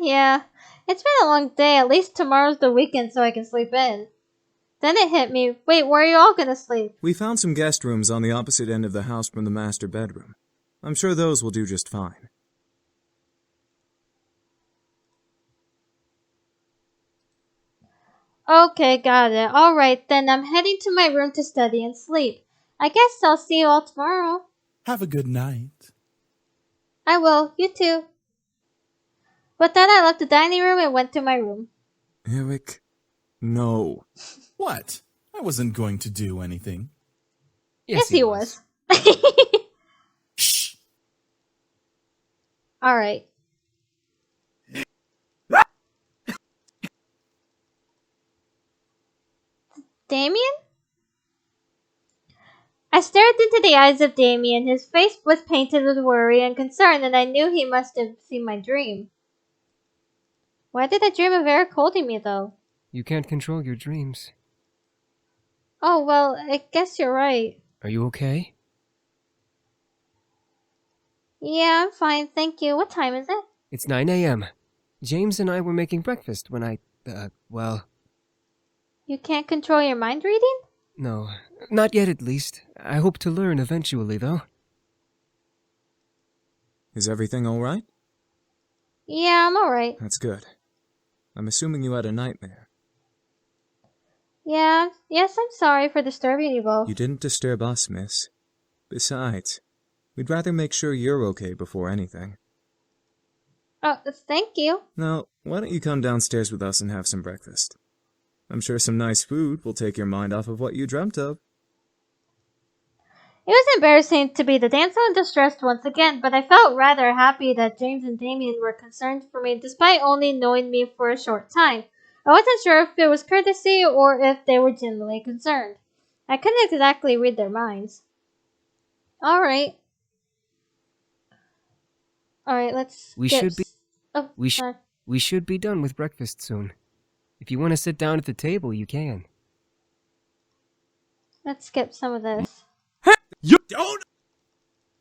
[SPEAKER 1] Yeah, it's been a long day. At least tomorrow's the weekend so I can sleep in. Then it hit me. Wait, where are you all gonna sleep?
[SPEAKER 3] We found some guest rooms on the opposite end of the house from the master bedroom. I'm sure those will do just fine.
[SPEAKER 1] Okay, got it. Alright, then I'm heading to my room to study and sleep. I guess I'll see you all tomorrow.
[SPEAKER 4] Have a good night.
[SPEAKER 1] I will. You too. With that, I left the dining room and went to my room.
[SPEAKER 3] Eric, no.
[SPEAKER 4] What? I wasn't going to do anything.
[SPEAKER 1] Yes, he was.
[SPEAKER 4] Shh.
[SPEAKER 1] Alright. Damien? I stared into the eyes of Damien. His face was painted with worry and concern, and I knew he must have seen my dream. Why did I dream of Eric holding me, though?
[SPEAKER 8] You can't control your dreams.
[SPEAKER 1] Oh, well, I guess you're right.
[SPEAKER 8] Are you okay?
[SPEAKER 1] Yeah, I'm fine, thank you. What time is it?
[SPEAKER 8] It's 9 a.m. James and I were making breakfast when I, well...
[SPEAKER 1] You can't control your mind reading?
[SPEAKER 8] No, not yet at least. I hope to learn eventually, though.
[SPEAKER 3] Is everything alright?
[SPEAKER 1] Yeah, I'm alright.
[SPEAKER 3] That's good. I'm assuming you had a nightmare.
[SPEAKER 1] Yeah, yes, I'm sorry for disturbing you both.
[SPEAKER 3] You didn't disturb us, miss. Besides, we'd rather make sure you're okay before anything.
[SPEAKER 1] Oh, thank you.
[SPEAKER 3] Now, why don't you come downstairs with us and have some breakfast? I'm sure some nice food will take your mind off of what you dreamt of.
[SPEAKER 1] It was embarrassing to be the damsel in distress once again, but I felt rather happy that James and Damien were concerned for me despite only knowing me for a short time. I wasn't sure if it was courtesy or if they were genuinely concerned. I couldn't exactly read their minds. Alright, let's
[SPEAKER 8] We
[SPEAKER 1] get...
[SPEAKER 8] should be-
[SPEAKER 1] Oh,
[SPEAKER 8] We should be done with breakfast soon. If you want to sit down at the table, you can.
[SPEAKER 1] let's skip some of this.
[SPEAKER 7] You don't.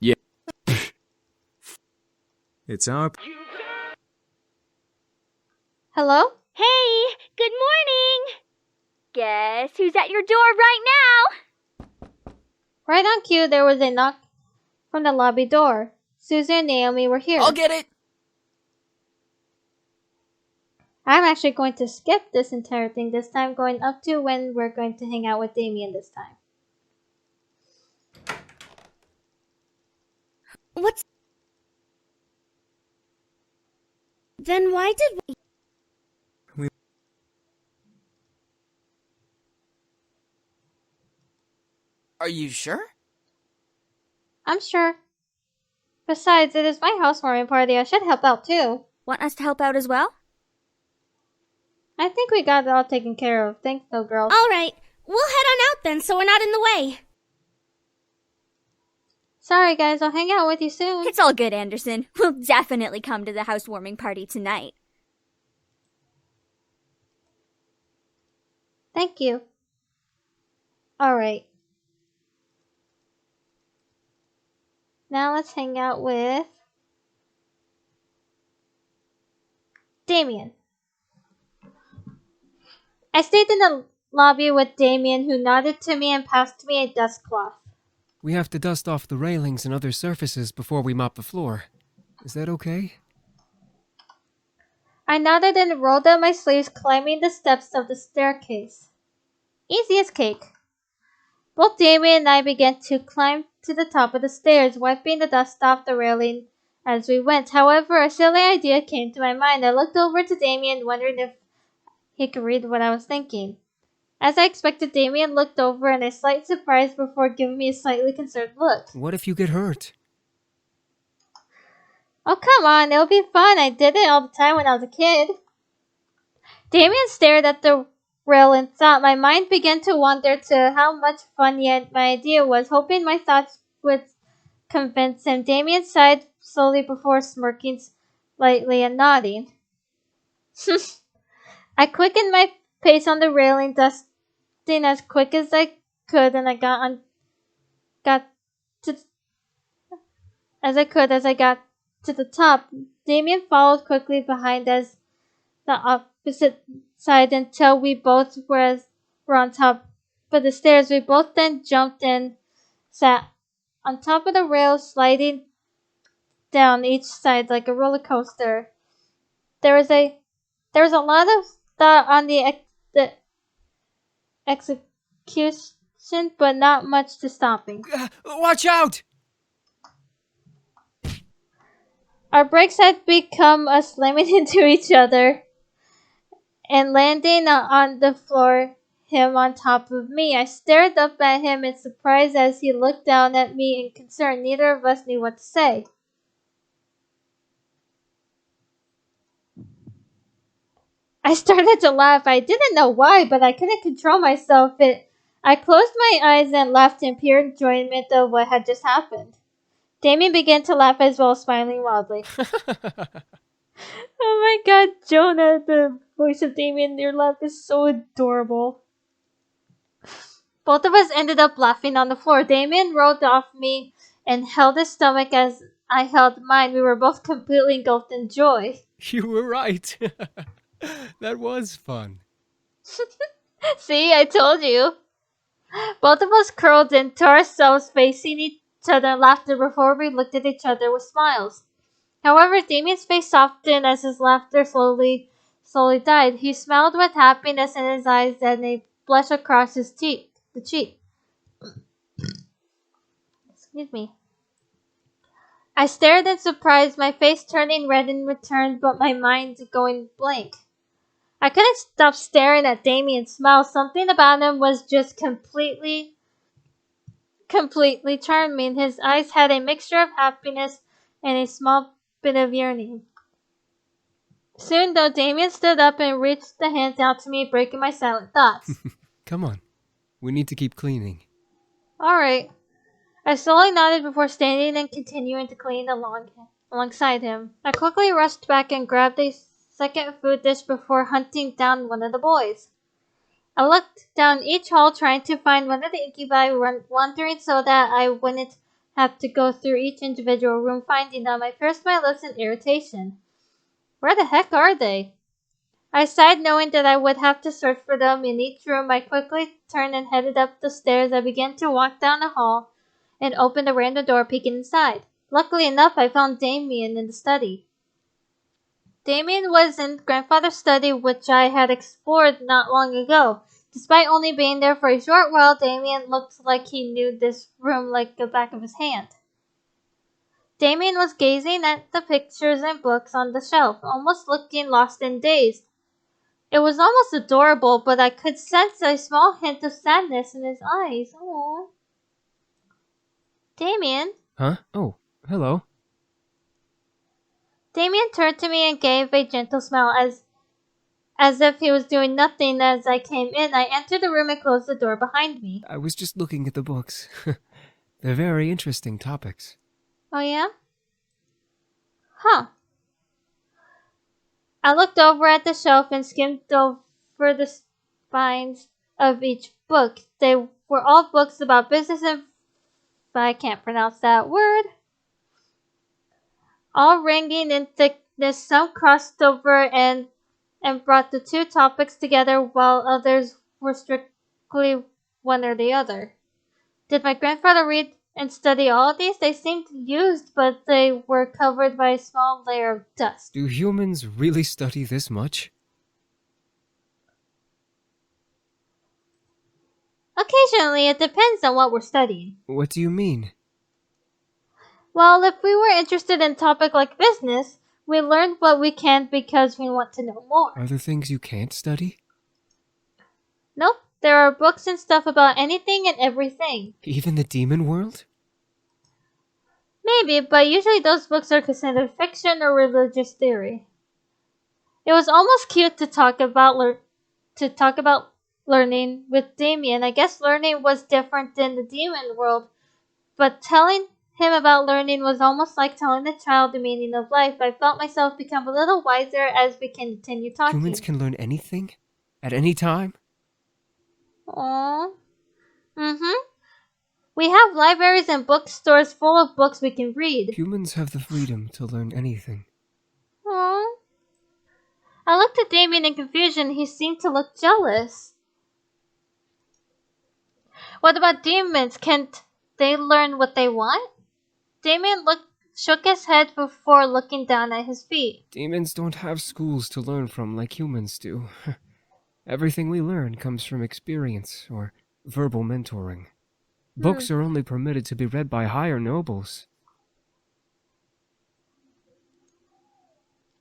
[SPEAKER 2] Yeah.
[SPEAKER 3] It's our...
[SPEAKER 1] Hello?
[SPEAKER 9] Hey, good morning! Guess who's at your door right now?
[SPEAKER 1] Right on cue, there was a knock from the lobby door. Susan and Naomi were here.
[SPEAKER 5] I'll get it.
[SPEAKER 1] I'm actually going to skip this entire thing this time, going up to when we're going to hang out with Damien this time.
[SPEAKER 9] What's... Then why did we...
[SPEAKER 5] Are you sure?
[SPEAKER 1] I'm sure. Besides, it is my housewarming party. I should help out too.
[SPEAKER 9] Want us to help out as well?
[SPEAKER 1] I think we got it all taken care of. Thanks, though, girls.
[SPEAKER 9] Alright, we'll head on out then so we're not in the way.
[SPEAKER 1] Sorry, guys. I'll hang out with you soon.
[SPEAKER 9] It's all good, Anderson. We'll definitely come to the housewarming party tonight.
[SPEAKER 1] Thank you. Alright. Now let's hang out with Damien. I stayed in the lobby with Damien, who nodded to me and passed me a dust cloth.
[SPEAKER 8] We have to dust off the railings and other surfaces before we mop the floor. Is that okay?
[SPEAKER 1] I nodded and rolled up my sleeves, climbing the steps of the staircase. Easy as cake. Both Damien and I began to climb to the top of the stairs, wiping the dust off the railing as we went. However, a silly idea came to my mind. I looked over to Damien, wondering if he could read what I was thinking. As I expected, Damien looked over in a slight surprise before giving me a slightly concerned look.
[SPEAKER 8] What if you get hurt?
[SPEAKER 1] Oh, come on, it'll be fun. I did it all the time when I was a kid. Damien stared at the rail and thought. My mind began to wander to how much fun yet my idea was, hoping my thoughts would convince him. Damien sighed slowly before smirking slightly and nodding. I quickened my pace on the railing, dusting as quick as I could, and I got to the top. Damien followed quickly behind as the opposite side until we both were on top of the stairs. We both then jumped and sat on top of the rail, sliding down each side like a roller coaster. There was a lot of thought on the execution, but not much to stopping.
[SPEAKER 8] Watch out!
[SPEAKER 1] Our brakes had become us slamming into each other and landing on the floor, him on top of me. I stared up at him in surprise as he looked down at me in concern. Neither of us knew what to say. I started to laugh. I didn't know why, but I couldn't control myself. I closed my eyes and laughed in pure enjoyment of what had just happened. Damien began to laugh as well, smiling wildly. Oh my god, Jonah, the voice of Damien, your laugh is so adorable. Both of us ended up laughing on the floor. Damien rolled off me and held his stomach as I held mine. We were both completely engulfed in joy.
[SPEAKER 8] You were right. That was fun.
[SPEAKER 1] See, I told you. Both of us curled into ourselves, facing each other in laughter before we looked at each other with smiles. However, Damien's face softened as his laughter slowly died. He smiled with happiness in his eyes and a blush across his cheek. Excuse me. I stared in surprise, my face turning red in return, but my mind going blank. I couldn't stop staring at Damien's smile. Something about him was just completely charming. His eyes had a mixture of happiness and a small bit of yearning. Soon, though, Damien stood up and reached the hands out to me, breaking my silent thoughts.
[SPEAKER 8] Come on. We need to keep cleaning.
[SPEAKER 1] Alright. I slowly nodded before standing and continuing to clean alongside him. I quickly rushed back and grabbed a second food dish before hunting down one of the boys. I looked down each hall trying to find one of the incubi wandering so that I wouldn't have to go through each individual room finding them. I pursed my lips in irritation. Where the heck are they? I sighed knowing that I would have to search for them in each room. I quickly turned and headed up the stairs. I began to walk down the hall and opened a random door peeking inside. Luckily enough, I found Damien in the study. Damien was in grandfather's study, which I had explored not long ago. Despite only being there for a short while, Damien looked like he knew this room like the back of his hand. Damien was gazing at the pictures and books on the shelf, almost looking lost and dazed. It was almost adorable, but I could sense a small hint of sadness in his eyes. Aww. Damien?
[SPEAKER 8] Huh? Oh, hello.
[SPEAKER 1] Damien turned to me and gave a gentle smile as if he was doing nothing as I came in. I entered the room and closed the door behind me.
[SPEAKER 8] I was just looking at the books. They're very interesting topics.
[SPEAKER 1] Oh yeah? Huh. I looked over at the shelf and skimmed over the spines of each book. They were all books about business and I can't pronounce that word. All ranging in thickness, some crossed over and brought the two topics together while others were strictly one or the other. Did my grandfather read and study all of these? They seemed used, but they were covered by a small layer of dust.
[SPEAKER 8] Do humans really study this much?
[SPEAKER 1] Occasionally, it depends on what we're studying.
[SPEAKER 8] What do you mean?
[SPEAKER 1] Well, if we were interested in a topic like business, we learn what we can because we want to know more.
[SPEAKER 8] Are there things you can't study?
[SPEAKER 1] Nope, there are books and stuff about anything and everything.
[SPEAKER 8] Even the demon world?
[SPEAKER 1] Maybe, but usually those books are considered fiction or religious theory. It was almost cute to talk about learning with Damien. I guess learning was different in the demon world, but telling him about learning was almost like telling a child the meaning of life. I felt myself become a little wiser as we continued talking.
[SPEAKER 8] Humans can learn anything? At any time?
[SPEAKER 1] Aww. We have libraries and bookstores full of books we can read.
[SPEAKER 8] Humans have the freedom to learn anything.
[SPEAKER 1] Aww. I looked at Damien in confusion. He seemed to look jealous. What about demons? Can't they learn what they want? Damien shook his head before looking down at his feet.
[SPEAKER 8] Demons don't have schools to learn from like humans do. Everything we learn comes from experience or verbal mentoring. Books are only permitted to be read by higher nobles.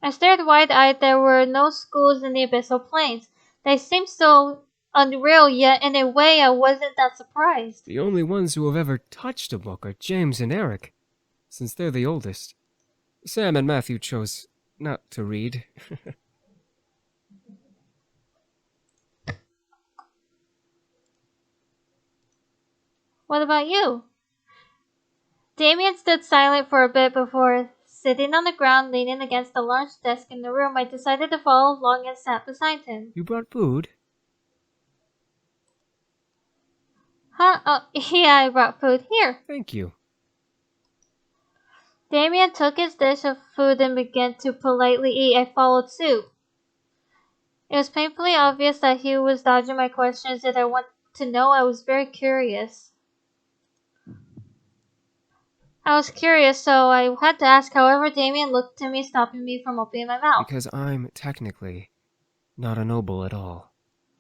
[SPEAKER 1] I stared wide-eyed. There were no schools in the Abyssal Plains. They seemed so unreal, yet in a way I wasn't that surprised.
[SPEAKER 8] The only ones who have ever touched a book are James and Eric, since they're the oldest. Sam and Matthew chose not to read.
[SPEAKER 1] What about you? Damien stood silent for a bit before sitting on the ground, leaning against the large desk in the room. I decided to follow along and sat beside him.
[SPEAKER 8] You brought food?
[SPEAKER 1] Huh? Oh, yeah, I brought food. Here.
[SPEAKER 8] Thank you.
[SPEAKER 1] Damien took his dish of food and began to politely eat. I followed suit. It was painfully obvious that he was dodging my questions. Did I want to know? I was very curious. So I had to ask. However, Damien looked at me, stopping me from opening my mouth.
[SPEAKER 8] Because I'm technically not a noble at all.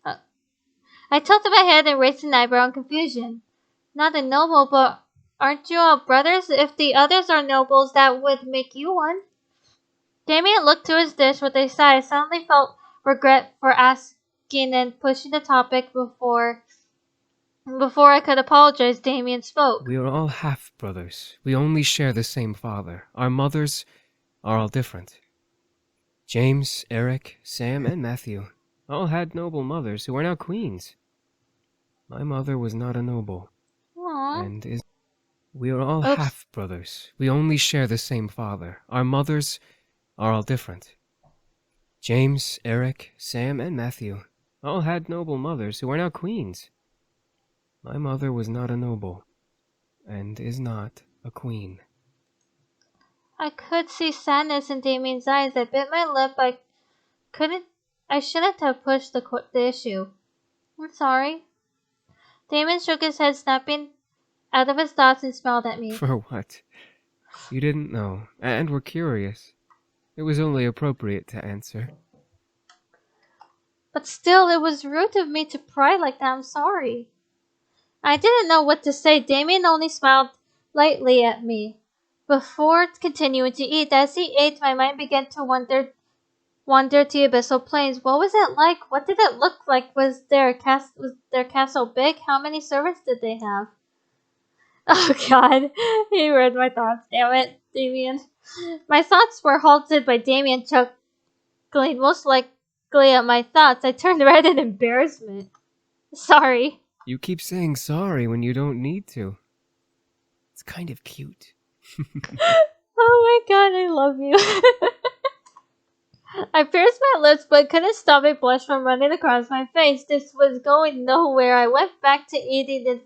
[SPEAKER 1] I tilted my head and raised an eyebrow in confusion. Not a noble, but aren't you all brothers? If the others are nobles, that would make you one. Damien looked to his dish with a sigh. I suddenly felt regret for asking and pushing the topic before I could apologize. Damien spoke.
[SPEAKER 8] We are all half-brothers. We only share the same father. Our mothers are all different. James, Eric, Sam, and Matthew all had noble mothers who are now queens. My mother was not a noble.
[SPEAKER 1] Aww.
[SPEAKER 8] We are all half-brothers. We only share the same father. Our mothers are all different. James, Eric, Sam, and Matthew all had noble mothers who are now queens. My mother was not a noble, and is not a queen.
[SPEAKER 1] I could see sadness in Damien's eyes. I bit my lip. I shouldn't have pushed the issue. I'm sorry. Damien shook his head, snapping out of his thoughts, and smiled at me.
[SPEAKER 8] For what? You didn't know, and were curious. It was only appropriate to answer.
[SPEAKER 1] But still, it was rude of me to pry like that. I'm sorry. I didn't know what to say. Damien only smiled lightly at me before continuing to eat. As he ate, my mind began to wander to abyssal plains. What was it like? What did it look like? Was their castle big? How many servants did they have? Oh God, he read my thoughts. Damn it, Damien. My thoughts were halted by Damien chuckling most likely at my thoughts. I turned red in embarrassment. Sorry.
[SPEAKER 8] You keep saying sorry when you don't need to. It's kind of cute.
[SPEAKER 1] Oh my God, I love you. I pierced my lips but couldn't stop a blush from running across my face. This was going nowhere. I went back to eating in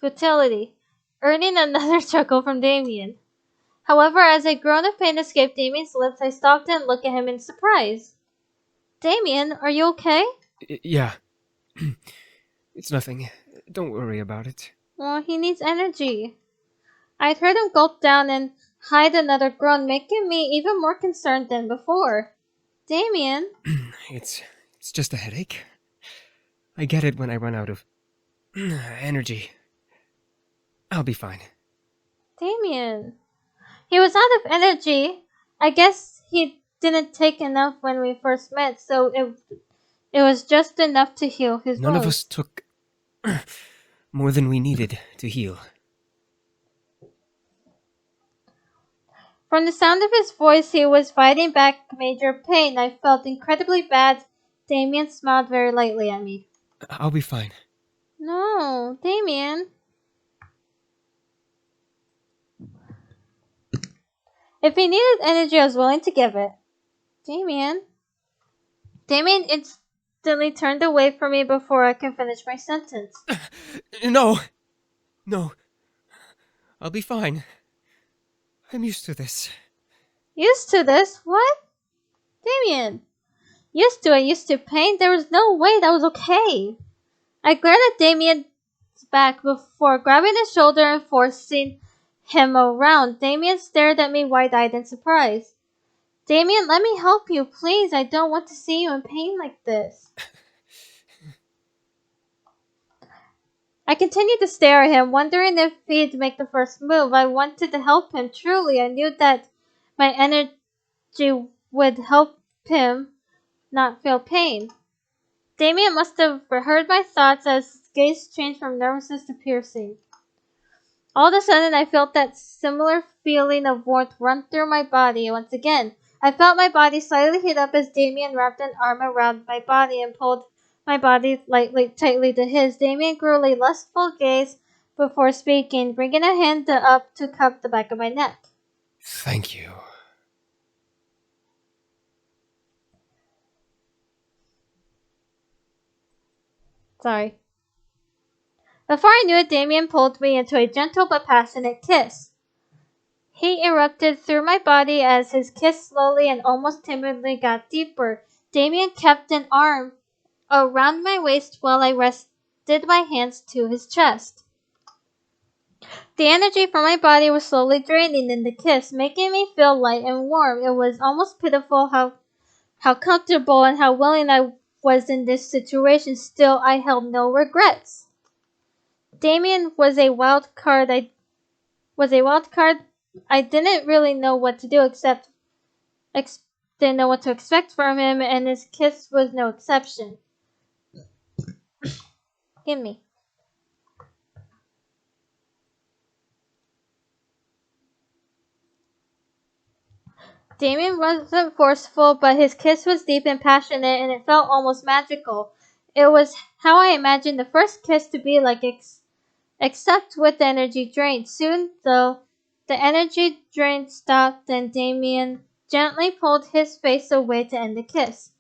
[SPEAKER 1] futility, earning another chuckle from Damien. However, as a groan of pain escaped Damien's lips, I stopped and looked at him in surprise. Damien, are you okay?
[SPEAKER 8] Yeah. It's nothing. Don't worry about it.
[SPEAKER 1] Well, he needs energy. I'd heard him gulp down and hide another groan, making me even more concerned than before. Damien?
[SPEAKER 8] It's just a headache. I get it when I run out of energy. I'll be fine.
[SPEAKER 1] Damien. He was out of energy. I guess he didn't take enough when we first met, so it was just enough to heal his wounds.
[SPEAKER 8] None of us took more than we needed to heal.
[SPEAKER 1] From the sound of his voice, he was fighting back major pain. I felt incredibly bad. Damien smiled very lightly at me.
[SPEAKER 8] I'll be fine.
[SPEAKER 1] No, Damien. If he needed energy, I was willing to give it. Damien. Damien instantly turned away from me before I could finish my sentence.
[SPEAKER 8] No. I'll be fine. I'm used to this.
[SPEAKER 1] Used to this? What? Damien. Used to it, used to pain? There was no way that was okay. I glared at Damien's back before grabbing his shoulder and forcing him around. Damien stared at me wide-eyed in surprise. Damien, let me help you, please. I don't want to see you in pain like this. I continued to stare at him, wondering if he'd make the first move. I wanted to help him, truly. I knew that my energy would help him not feel pain. Damien must have heard my thoughts as his gaze changed from nervousness to piercing. All of a sudden, I felt that similar feeling of warmth run through my body once again. I felt my body slightly heat up as Damien wrapped an arm around my body and pulled my body tightly to his. Damien grew a lustful gaze before speaking, bringing a hand up to cup the back of my neck.
[SPEAKER 8] Thank you.
[SPEAKER 1] Sorry. Before I knew it, Damien pulled me into a gentle but passionate kiss. He erupted through my body as his kiss slowly and almost timidly got deeper. Damien kept an arm around my waist while I rested my hands to his chest. The energy from my body was slowly draining in the kiss, making me feel light and warm. It was almost pitiful how comfortable and how willing I was in this situation. Still, I held no regrets. Damien was a wild card. I didn't really know what to do didn't know what to expect from him, and his kiss was no exception. Give me. Damien wasn't forceful, but his kiss was deep and passionate, and it felt almost magical. It was how I imagined the first kiss to be like, except with the energy drained. Soon, though, the energy drain stopped, and Damien gently pulled his face away to end the kiss.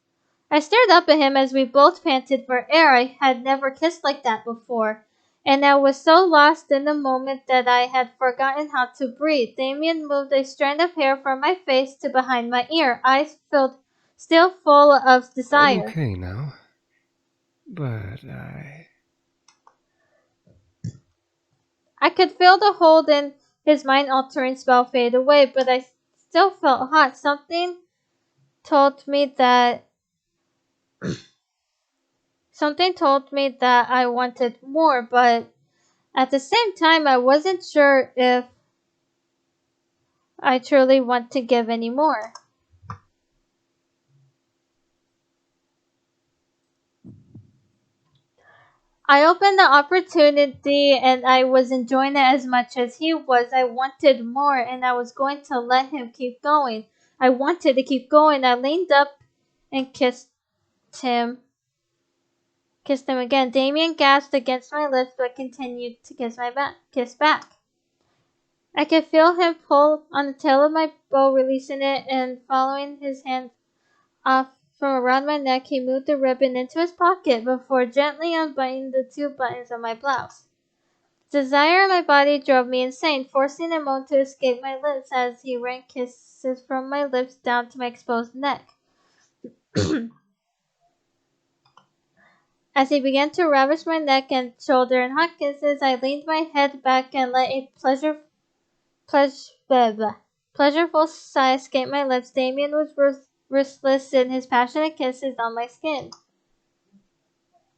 [SPEAKER 1] I stared up at him as we both panted for air. I had never kissed like that before, and I was so lost in the moment that I had forgotten how to breathe. Damien moved a strand of hair from my face to behind my ear, eyes still full of desire.
[SPEAKER 8] I'm okay now, but
[SPEAKER 1] I could feel the hold in his mind-altering spell fade away, but I still felt hot. Something told me that I wanted more, but at the same time I wasn't sure if I truly want to give any more. I opened the opportunity and I was enjoying it as much as he was. I wanted more and I was going to let him keep going. I wanted to keep going. I leaned up and kissed him again. Damien gasped against my lips but continued to kiss back. I could feel him pull on the tail of my bow, releasing it, and following his hand off from around my neck, he moved the ribbon into his pocket before gently unbuttoning the 2 buttons of my blouse. Desire in my body drove me insane, forcing a moan to escape my lips as he rained kisses from my lips down to my exposed neck. As he began to ravish my neck and shoulder in hot kisses, I leaned my head back and let a pleasureful sigh escape my lips. Damien was ruthless in his passionate kisses on my skin.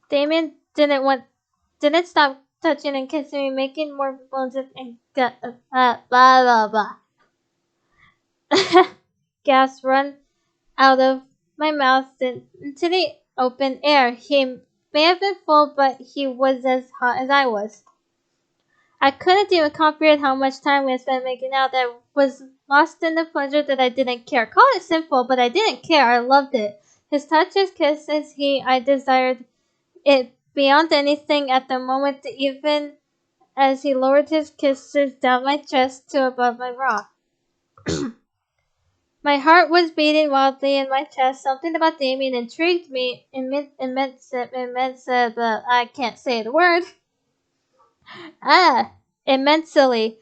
[SPEAKER 1] Damien didn't stop touching and kissing me, making more moans and blah blah blah. Gas run out of my mouth into the open air. He may have been full, but he was as hot as I was. I couldn't even comprehend how much time we had spent making out. I was lost in the pleasure that I didn't care. Call it simple, but I didn't care. I loved it. His touch, his kisses, I desired it beyond anything at the moment, even as he lowered his kisses down my chest to above my bra. My heart was beating wildly in my chest. Something about Damien intrigued me immensely, but I can't say the word. Immensely.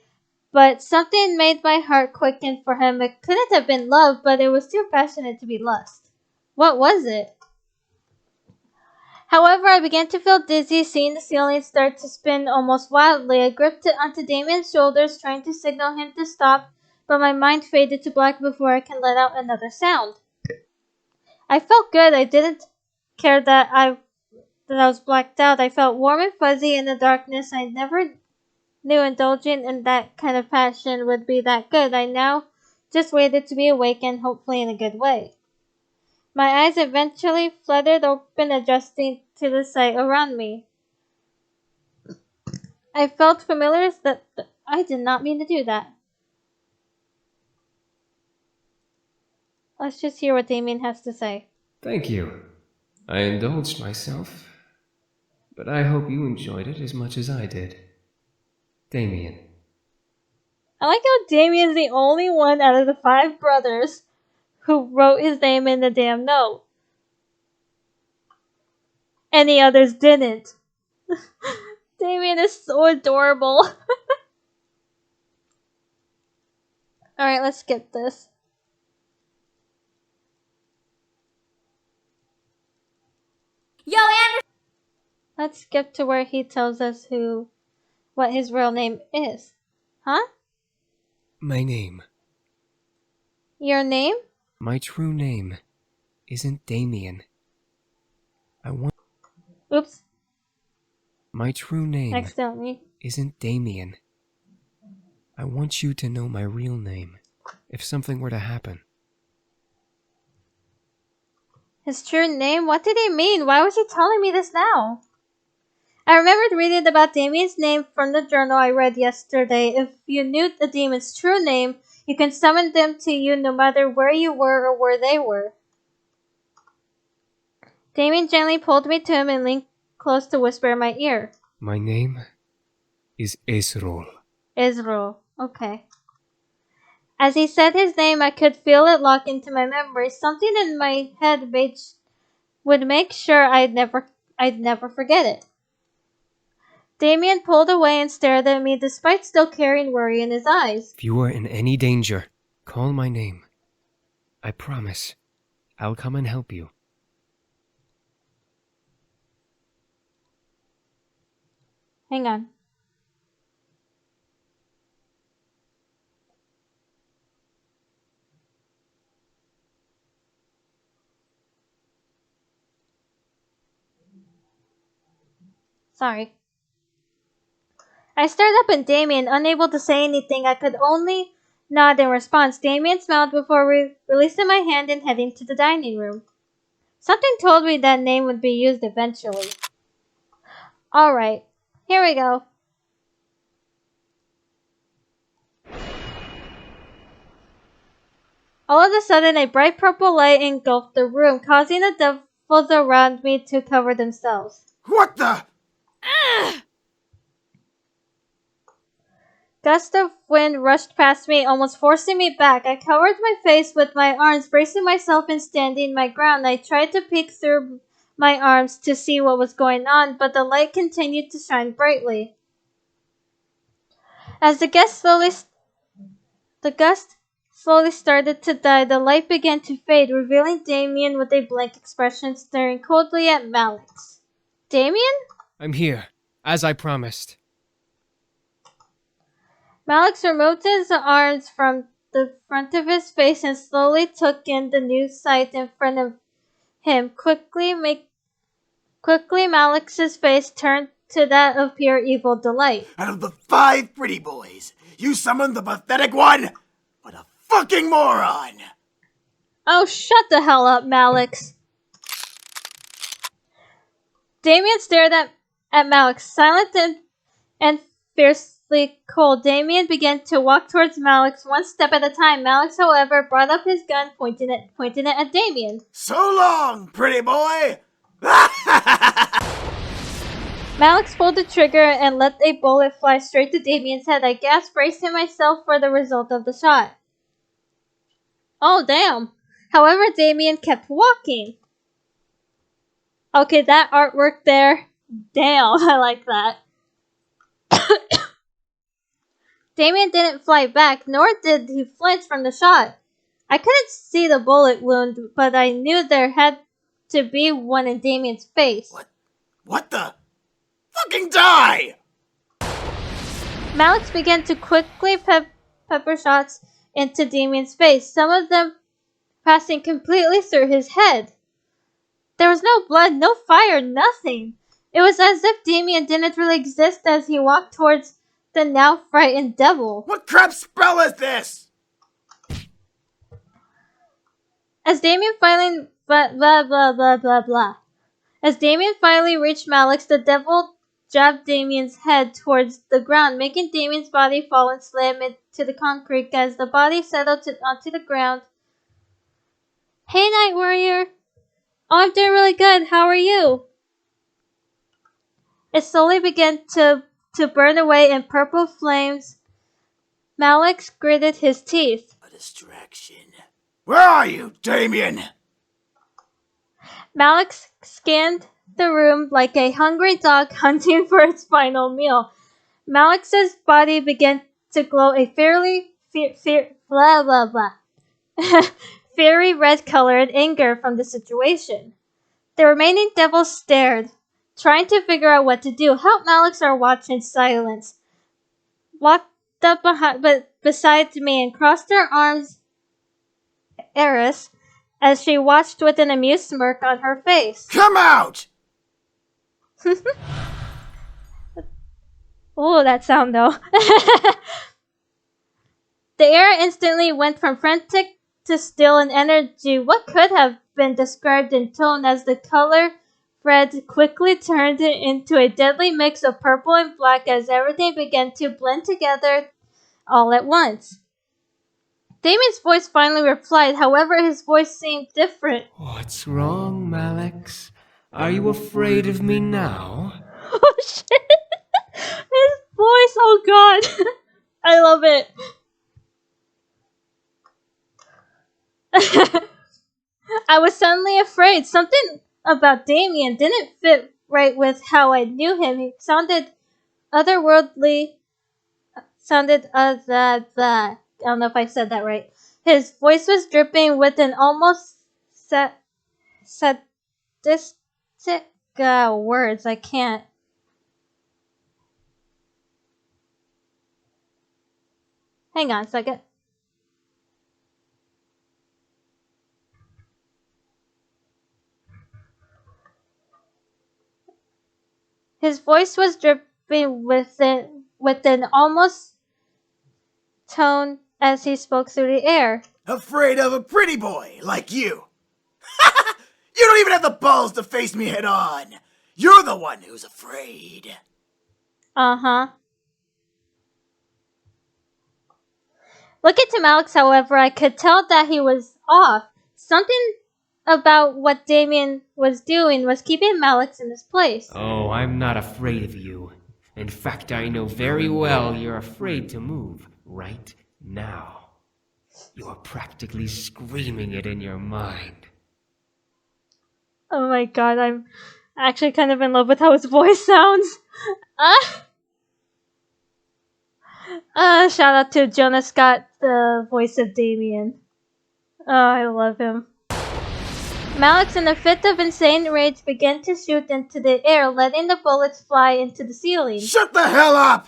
[SPEAKER 1] But something made my heart quicken for him. It couldn't have been love, but it was too passionate to be lust. What was it? However, I began to feel dizzy, seeing the ceiling start to spin almost wildly. I gripped onto Damien's shoulders, trying to signal him to stop, but my mind faded to black before I can let out another sound. I felt good. I didn't care that I was blacked out. I felt warm and fuzzy in the darkness. I never knew indulging in that kind of passion would be that good. I now just waited to be awakened, hopefully in a good way. My eyes eventually fluttered open, adjusting to the sight around me. I felt familiar that I did not mean to do that. Let's just hear what Damien has to say.
[SPEAKER 8] Thank you. I indulged myself, but I hope you enjoyed it as much as I did. Damien.
[SPEAKER 1] I like how Damien's the only one out of the 5 brothers who wrote his name in the damn note. Any others didn't. Damien is so adorable. Alright, let's skip this. Let's skip to where he tells us what his real name is. Huh?
[SPEAKER 8] My name.
[SPEAKER 1] Your name?
[SPEAKER 8] My true name isn't Damien.
[SPEAKER 1] Oops.
[SPEAKER 8] My true name
[SPEAKER 1] Accidentally.
[SPEAKER 8] isn't Damien. I want you to know my real name, if something were to happen.
[SPEAKER 1] His true name? What did he mean? Why was he telling me this now? I remembered reading about Damien's name from the journal I read yesterday. If you knew a demon's true name, you can summon them to you no matter where you were or where they were. Damien gently pulled me to him and leaned close to whisper in my ear.
[SPEAKER 8] My name is Ezrol.
[SPEAKER 1] Israel. Okay. As he said his name, I could feel it lock into my memory. Something in my head would make sure I'd never forget it. Damien pulled away and stared at me despite still carrying worry in his eyes.
[SPEAKER 8] If you are in any danger, call my name. I promise, I'll come and help you.
[SPEAKER 1] Hang on. Sorry. I stared up at Damien, unable to say anything. I could only nod in response. Damien smiled before releasing my hand and heading to the dining room. Something told me that name would be used eventually. Alright, here we go. All of a sudden, a bright purple light engulfed the room, causing the devils around me to cover themselves.
[SPEAKER 10] What the?
[SPEAKER 1] Gusts of wind rushed past me, almost forcing me back. I covered my face with my arms, bracing myself and standing my ground. I tried to peek through my arms to see what was going on, but the light continued to shine brightly. As the gust slowly started to die, the light began to fade, revealing Damien with a blank expression staring coldly at Malix. Damien?
[SPEAKER 8] I'm here, as I promised.
[SPEAKER 1] Malix removed his arms from the front of his face and slowly took in the new sight in front of him. Quickly, Malix's face turned to that of pure evil delight.
[SPEAKER 10] Out of the 5 pretty boys, you summoned the pathetic one? What a fucking moron!
[SPEAKER 1] Oh, shut the hell up, Malix. Damien stared at Malix, silent and fiercely cold. Damien began to walk towards Malix one step at a time. Malix, however, brought up his gun, pointing it at Damien.
[SPEAKER 10] So long, pretty boy!
[SPEAKER 1] Malix pulled the trigger and let a bullet fly straight to Damien's head. I gasped, bracing myself for the result of the shot. Oh, damn. However, Damien kept walking. Okay, that artwork there. Damn, I like that. Damien didn't fly back, nor did he flinch from the shot. I couldn't see the bullet wound, but I knew there had to be one in Damien's face.
[SPEAKER 10] What the? Fucking die!
[SPEAKER 1] Malix began to quickly pepper shots into Damien's face, some of them passing completely through his head. There was no blood, no fire, nothing. It was as if Damien didn't really exist as he walked towards the now frightened devil.
[SPEAKER 10] What crap spell is this?
[SPEAKER 1] As Damien finally As Damien finally reached Malix, the devil jabbed Damien's head towards the ground, making Damien's body fall and slam into the concrete as the body settled onto the ground. Hey, Night Warrior. Oh, I'm doing really good. How are you? It slowly began to burn away in purple flames. Malix gritted his teeth.
[SPEAKER 10] A distraction. Where are you, Damien?
[SPEAKER 1] Malix scanned the room like a hungry dog hunting for its final meal. Malix's body began to glow a fiery red color in anger from the situation. The remaining devils stared. trying to figure out what to do. Help Alex or watch in silence. Walked up beside me and crossed her arms, Eris, as she watched with an amused smirk on her face.
[SPEAKER 10] Come out!
[SPEAKER 1] Oh, that sound though. The air instantly went from frantic to still in energy. What could have been described in tone as the color red quickly turned into a deadly mix of purple and black as everything began to blend together all at once. Damien's voice finally replied, however his voice seemed different.
[SPEAKER 8] What's wrong, Malix? Are you afraid of me now?
[SPEAKER 1] Oh shit! His voice, oh god! I love it. I was suddenly afraid. Something about Damien didn't fit right with how I knew him. He sounded otherworldly. I don't know if I said that right. His voice was dripping with an almost sadistic words. I can't. Hang on a second. His voice was dripping with an almost tone as he spoke through the air.
[SPEAKER 10] Afraid of a pretty boy like you. You don't even have the balls to face me head on. You're the one who's afraid.
[SPEAKER 1] Uh-huh. Looking to Alex, however, I could tell that he was off. Something about what Damien was doing was keeping Alex in his place.
[SPEAKER 8] Oh, I'm not afraid of you. In fact, I know very well you're afraid to move right now. You're practically screaming it in your mind.
[SPEAKER 1] Oh my god, I'm actually kind of in love with how his voice sounds. Shout out to Jonah Scott, the voice of Damien. Oh, I love him. Malix, in a fit of insane rage, began to shoot into the air, letting the bullets fly into the ceiling.
[SPEAKER 10] Shut the hell up!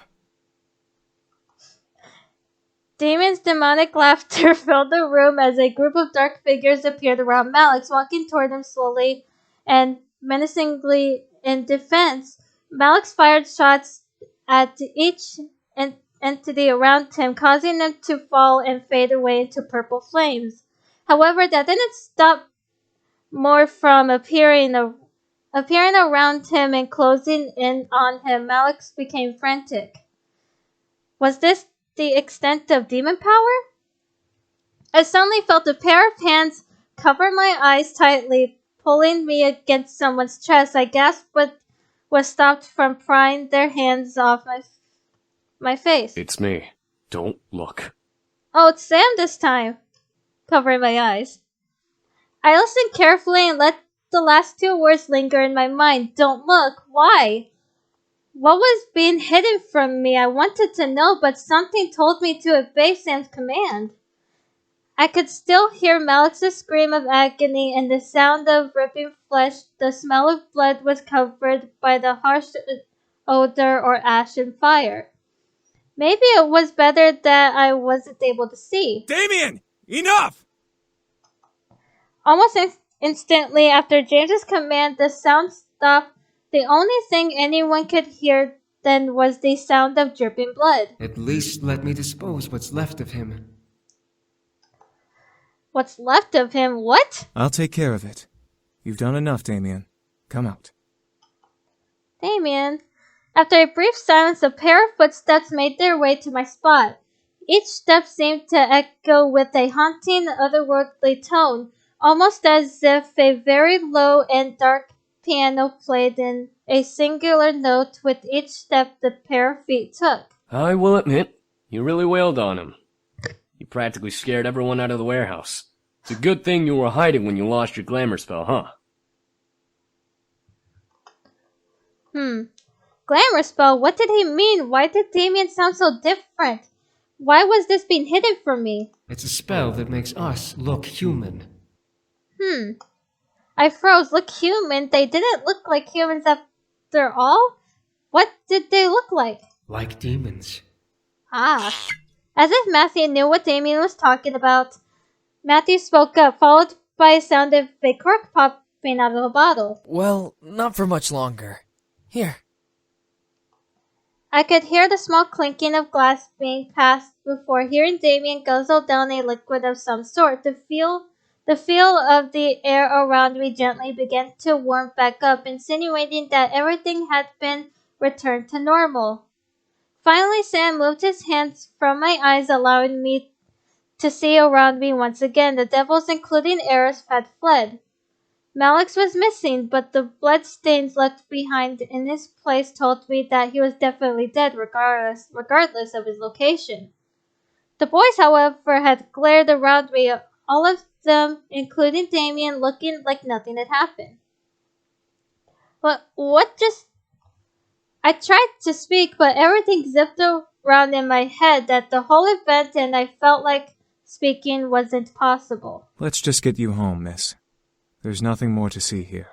[SPEAKER 1] Damien's demonic laughter filled the room as a group of dark figures appeared around Malix, walking toward him slowly and menacingly in defense. Malix fired shots at each entity around him, causing them to fall and fade away into purple flames. However, that didn't stop more from appearing around him and closing in on him. Malix became frantic. Was this the extent of demon power? I suddenly felt a pair of hands cover my eyes tightly, pulling me against someone's chest. I gasped but was stopped from prying their hands off my face.
[SPEAKER 2] It's me. Don't look.
[SPEAKER 1] Oh, it's Sam this time. Covering my eyes. I listened carefully and let the last two words linger in my mind. Don't look. Why? What was being hidden from me? I wanted to know, but something told me to obey Sam's command. I could still hear Malix's scream of agony and the sound of ripping flesh. The smell of blood was covered by the harsh odor or ash and fire. Maybe it was better that I wasn't able to see.
[SPEAKER 7] Damien! Enough!
[SPEAKER 1] Almost instantly after James's command, the sound stopped. The only thing anyone could hear then was the sound of dripping blood.
[SPEAKER 8] At least let me dispose what's left of him.
[SPEAKER 1] What's left of him? What?
[SPEAKER 3] I'll take care of it. You've done enough, Damien. Come out.
[SPEAKER 1] Damien. After a brief silence, a pair of footsteps made their way to my spot. Each step seemed to echo with a haunting, otherworldly tone, almost as if a very low and dark piano played in a singular note with each step the pair of feet took.
[SPEAKER 2] I will admit, you really wailed on him. You practically scared everyone out of the warehouse. It's a good thing you were hiding when you lost your glamour spell, huh?
[SPEAKER 1] Glamour spell? What did he mean? Why did Damien sound so different? Why was this being hidden from me?
[SPEAKER 8] It's a spell that makes us look human.
[SPEAKER 1] I froze. Look human? They didn't look like humans at after all? What did they look like?
[SPEAKER 8] Like demons.
[SPEAKER 1] Ah. As if Matthew knew what Damien was talking about, Matthew spoke up, followed by a sound of a cork popping out of a bottle.
[SPEAKER 6] Well, not for much longer. Here.
[SPEAKER 1] I could hear the small clinking of glass being passed before hearing Damien guzzle down a liquid of some sort. The feel of the air around me gently began to warm back up, insinuating that everything had been returned to normal. Finally, Sam moved his hands from my eyes, allowing me to see around me once again. The devils, including Eris, had fled. Malix was missing, but the bloodstains left behind in his place told me that he was definitely dead regardless of his location. The boys, however, had glared around me, all of them, including Damien, looking like nothing had happened. What just... I tried to speak, but everything zipped around in my head at the whole event, and I felt like speaking wasn't possible.
[SPEAKER 3] Let's just get you home, miss. There's nothing more to see here.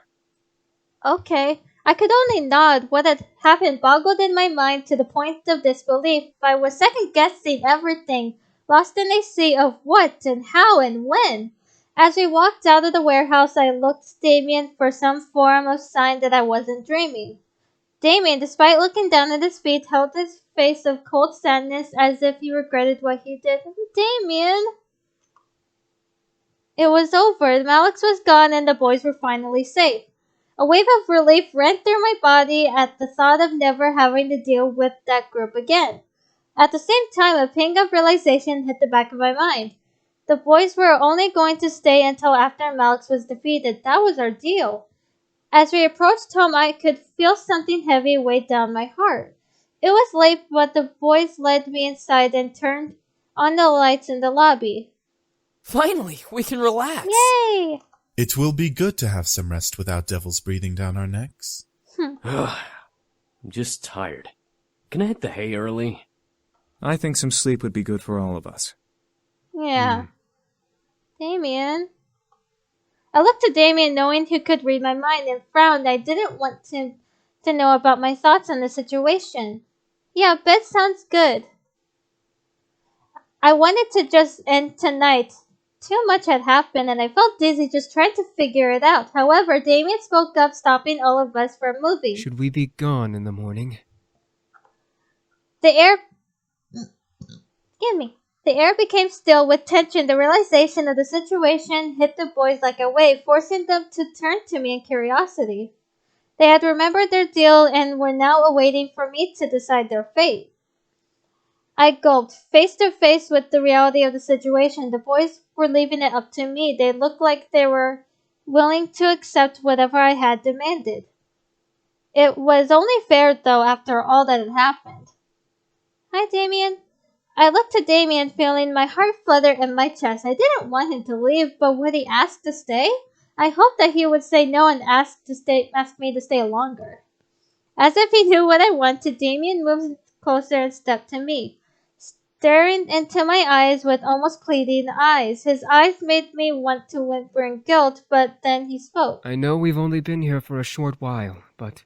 [SPEAKER 1] Okay. I could only nod. What had happened boggled in my mind to the point of disbelief. I was second-guessing everything, lost in a sea of what and how and when. As we walked out of the warehouse, I looked at Damien for some form of sign that I wasn't dreaming. Damien, despite looking down at his feet, held his face of cold sadness as if he regretted what he did. Damien! It was over. Malix was gone and the boys were finally safe. A wave of relief ran through my body at the thought of never having to deal with that group again. At the same time, a ping of realization hit the back of my mind. The boys were only going to stay until after Malix was defeated. That was our deal. As we approached home, I could feel something heavy weigh down my heart. It was late, but the boys led me inside and turned on the lights in the lobby.
[SPEAKER 6] Finally, we can relax.
[SPEAKER 1] Yay!
[SPEAKER 4] It will be good to have some rest without devils breathing down our necks.
[SPEAKER 2] I'm just tired. Can I hit the hay early?
[SPEAKER 3] I think some sleep would be good for all of us.
[SPEAKER 1] Yeah. Damien. I looked at Damien knowing he could read my mind and frowned. I didn't want him to know about my thoughts on the situation. Yeah, bed sounds good. I wanted to just end tonight. Too much had happened and I felt dizzy just trying to figure it out. However, Damien spoke up, stopping all of us from moving.
[SPEAKER 8] Should we be gone in the morning?
[SPEAKER 1] The air became still with tension. The realization of the situation hit the boys like a wave, forcing them to turn to me in curiosity. They had remembered their deal and were now awaiting for me to decide their fate. I gulped, face to face with the reality of the situation. The boys were leaving it up to me. They looked like they were willing to accept whatever I had demanded. It was only fair, though, after all that had happened. Hi, Damien. I looked at Damien, feeling my heart flutter in my chest. I didn't want him to leave, but would he ask to stay? I hoped that he would say no and ask me to stay longer. As if he knew what I wanted, Damien moved closer and stepped to me, staring into my eyes with almost pleading eyes. His eyes made me want to whimper in guilt, but then he spoke.
[SPEAKER 8] I know we've only been here for a short while, but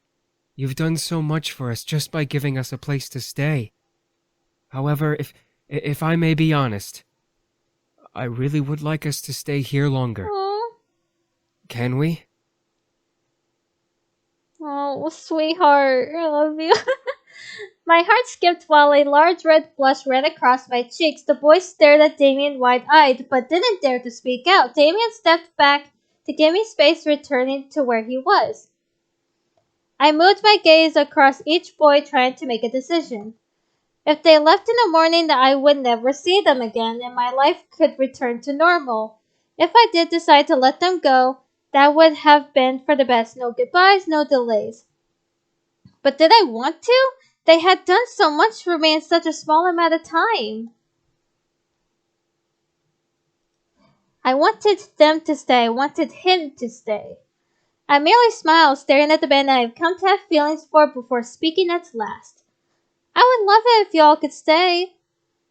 [SPEAKER 8] you've done so much for us just by giving us a place to stay. However, if I may be honest, I really would like us to stay here longer.
[SPEAKER 1] Aww.
[SPEAKER 8] Can we?
[SPEAKER 1] Oh, sweetheart, I love you. My heart skipped while a large red blush ran across my cheeks. The boy stared at Damien wide-eyed, but didn't dare to speak out. Damien stepped back to give me space, returning to where he was. I moved my gaze across each boy, trying to make a decision. If they left in the morning, I would never see them again, and my life could return to normal. If I did decide to let them go, that would have been for the best. No goodbyes, no delays. But did I want to? They had done so much for me in such a small amount of time. I wanted them to stay. I wanted him to stay. I merely smiled, staring at the man I have come to have feelings for before speaking at last. I would love it if y'all could stay.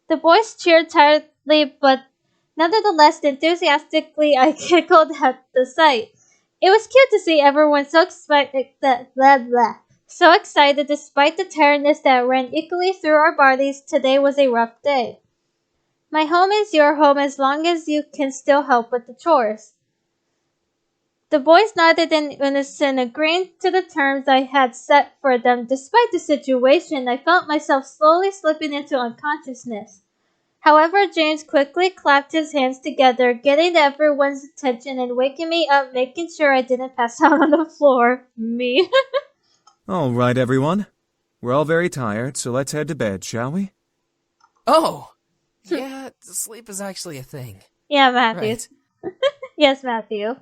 [SPEAKER 1] The boys cheered tiredly, but nevertheless enthusiastically. I giggled at the sight. It was cute to see everyone so excited that So excited despite the tiredness that ran equally through our bodies, today was a rough day. My home is your home as long as you can still help with the chores. The boys nodded in unison, agreeing to the terms I had set for them. Despite the situation, I felt myself slowly slipping into unconsciousness. However, James quickly clapped his hands together, getting everyone's attention and waking me up, making sure I didn't pass out on the floor. Me.
[SPEAKER 7] All right, everyone. We're all very tired, so let's head to bed, shall we?
[SPEAKER 6] Oh! Yeah, sleep is actually a thing.
[SPEAKER 1] Yeah, Matthew.
[SPEAKER 6] Right.
[SPEAKER 1] Yes, Matthew.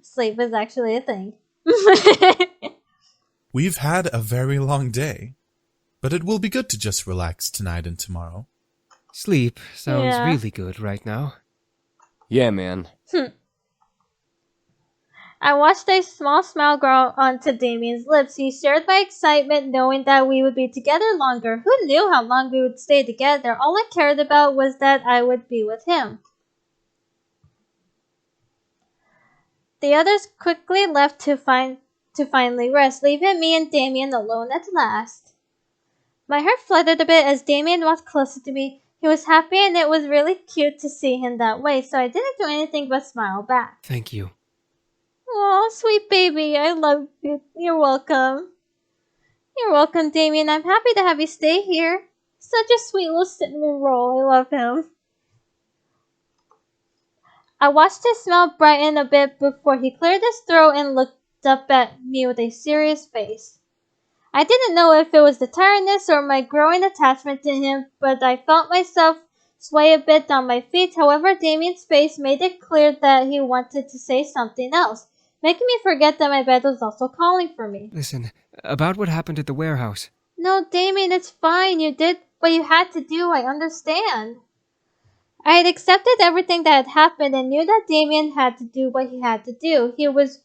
[SPEAKER 1] Sleep is actually a thing.
[SPEAKER 4] We've had a very long day, but it will be good to just relax tonight and tomorrow.
[SPEAKER 8] Sleep sounds
[SPEAKER 1] Yeah.
[SPEAKER 8] really good right now.
[SPEAKER 2] Yeah, man.
[SPEAKER 1] I watched a small smile grow onto Damien's lips. He shared my excitement knowing that we would be together longer. Who knew how long we would stay together? All I cared about was that I would be with him. The others quickly left to finally rest, leaving me and Damien alone at last. My heart fluttered a bit as Damien walked closer to me. He was happy and it was really cute to see him that way, so I didn't do anything but smile back.
[SPEAKER 8] Thank you.
[SPEAKER 1] Aw, sweet baby, I love you. You're welcome. You're welcome, Damien. I'm happy to have you stay here. Such a sweet little cinnamon roll. I love him. I watched his smile brighten a bit before he cleared his throat and looked up at me with a serious face. I didn't know if it was the tiredness or my growing attachment to him, but I felt myself sway a bit on my feet. However, Damien's face made it clear that he wanted to say something else, making me forget that my bed was also calling for me.
[SPEAKER 8] Listen, about what happened at the warehouse.
[SPEAKER 1] No, Damien, it's fine. You did what you had to do. I understand. I had accepted everything that had happened and knew that Damien had to do what he had to do. He was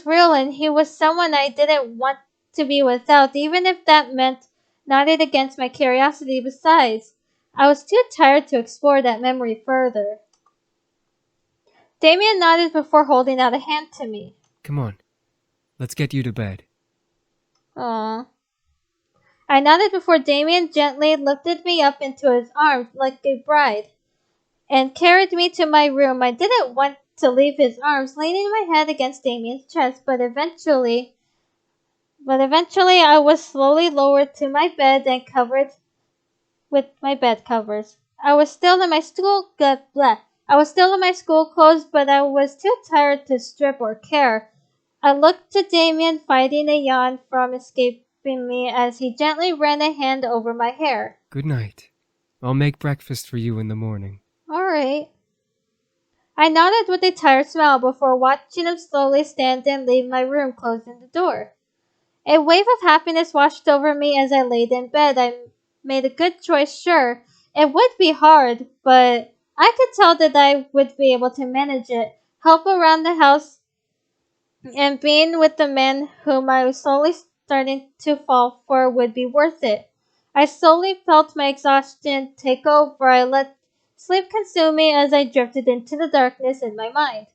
[SPEAKER 1] real and he was someone I didn't want to be without, even if that meant nodding against my curiosity. Besides, I was too tired to explore that memory further. Damien nodded before holding out a hand to me.
[SPEAKER 8] Come on. Let's get you to bed.
[SPEAKER 1] Aww. I nodded before Damien gently lifted me up into his arms like a bride and carried me to my room. I didn't want to leave his arms, leaning my head against Damien's chest, but eventually I was slowly lowered to my bed and covered with my bed covers. I was still in my school clothes, but I was too tired to strip or care. I looked to Damien, fighting a yawn from escaping me as he gently ran a hand over my hair.
[SPEAKER 8] Good night. I'll make breakfast for you in the morning.
[SPEAKER 1] All right. I nodded with a tired smile before watching him slowly stand and leave my room, closing the door. A wave of happiness washed over me as I laid in bed. I made a good choice, sure. It would be hard, but I could tell that I would be able to manage it. Help around the house and being with the man whom I was slowly starting to fall for would be worth it. I slowly felt my exhaustion take over. I let sleep consume me as I drifted into the darkness in my mind.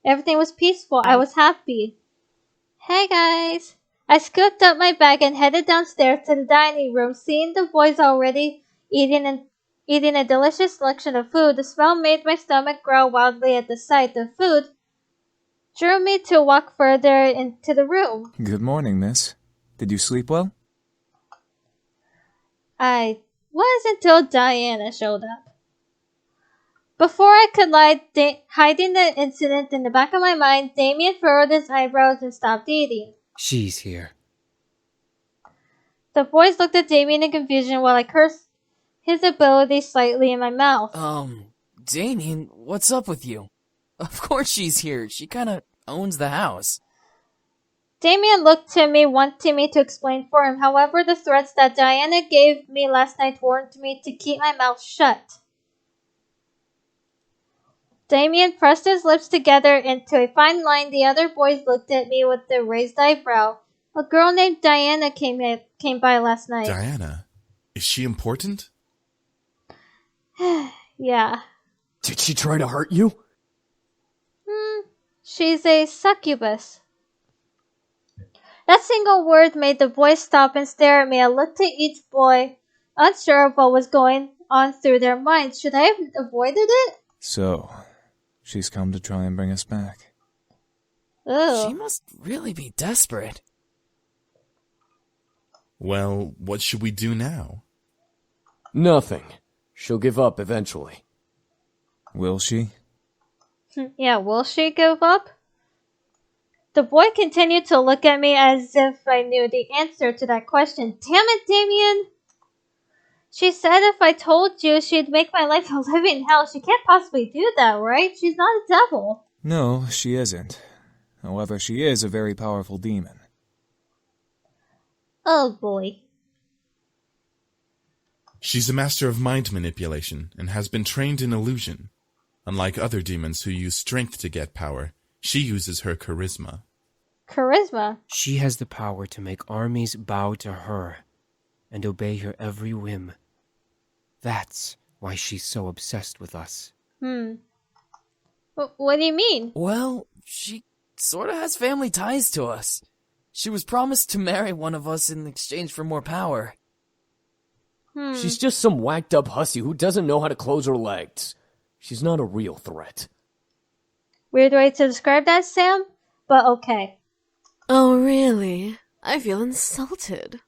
[SPEAKER 1] Everything was peaceful. I was happy. Hey guys! I scooped up my bag and headed downstairs to the dining room. Seeing the boys already eating a delicious selection of food, the smell made my stomach growl wildly at the sight. The food drew me to walk further into the room.
[SPEAKER 3] Good morning, miss. Did you sleep well?
[SPEAKER 1] I was until Diana showed up. Before I could lie, hiding the incident in the back of my mind, Damien furrowed his eyebrows and stopped eating.
[SPEAKER 8] She's here.
[SPEAKER 1] The boys looked at Damien in confusion while I cursed his ability slightly in my mouth.
[SPEAKER 5] Damien, what's up with you? Of course she's here. She kinda owns the house.
[SPEAKER 1] Damien looked to me, wanting me to explain for him. However, the threats that Diana gave me last night warned me to keep my mouth shut. Damien pressed his lips together into a fine line. The other boys looked at me with a raised eyebrow. A girl named Diana came by last night.
[SPEAKER 4] Diana? Is she important?
[SPEAKER 1] Yeah.
[SPEAKER 2] Did she try to hurt you?
[SPEAKER 1] She's a succubus. That single word made the boys stop and stare at me. I looked at each boy, unsure of what was going on through their minds. Should I have avoided it?
[SPEAKER 3] So, she's come to try and bring us back.
[SPEAKER 5] She
[SPEAKER 1] Ugh.
[SPEAKER 5] must really be desperate.
[SPEAKER 4] Well, what should we do now?
[SPEAKER 2] Nothing. She'll give up eventually.
[SPEAKER 3] Will she?
[SPEAKER 1] Yeah, will she give up? The boy continued to look at me as if I knew the answer to that question. Damn it, Damien! She said if I told you, she'd make my life a living hell. She can't possibly do that, right? She's not a devil.
[SPEAKER 3] No, she isn't. However, she is a very powerful demon.
[SPEAKER 1] Oh boy.
[SPEAKER 4] She's a master of mind manipulation and has been trained in illusion. Unlike other demons who use strength to get power, she uses her charisma.
[SPEAKER 1] Charisma?
[SPEAKER 8] She has the power to make armies bow to her and obey her every whim. That's why she's so obsessed with us.
[SPEAKER 1] What do you mean?
[SPEAKER 5] Well, she sort of has family ties to us. She was promised to marry one of us in exchange for more power.
[SPEAKER 2] She's just some whacked up hussy who doesn't know how to close her legs. She's not a real threat.
[SPEAKER 1] Weird way to describe that, Sam, but okay.
[SPEAKER 11] Oh, really? I feel insulted.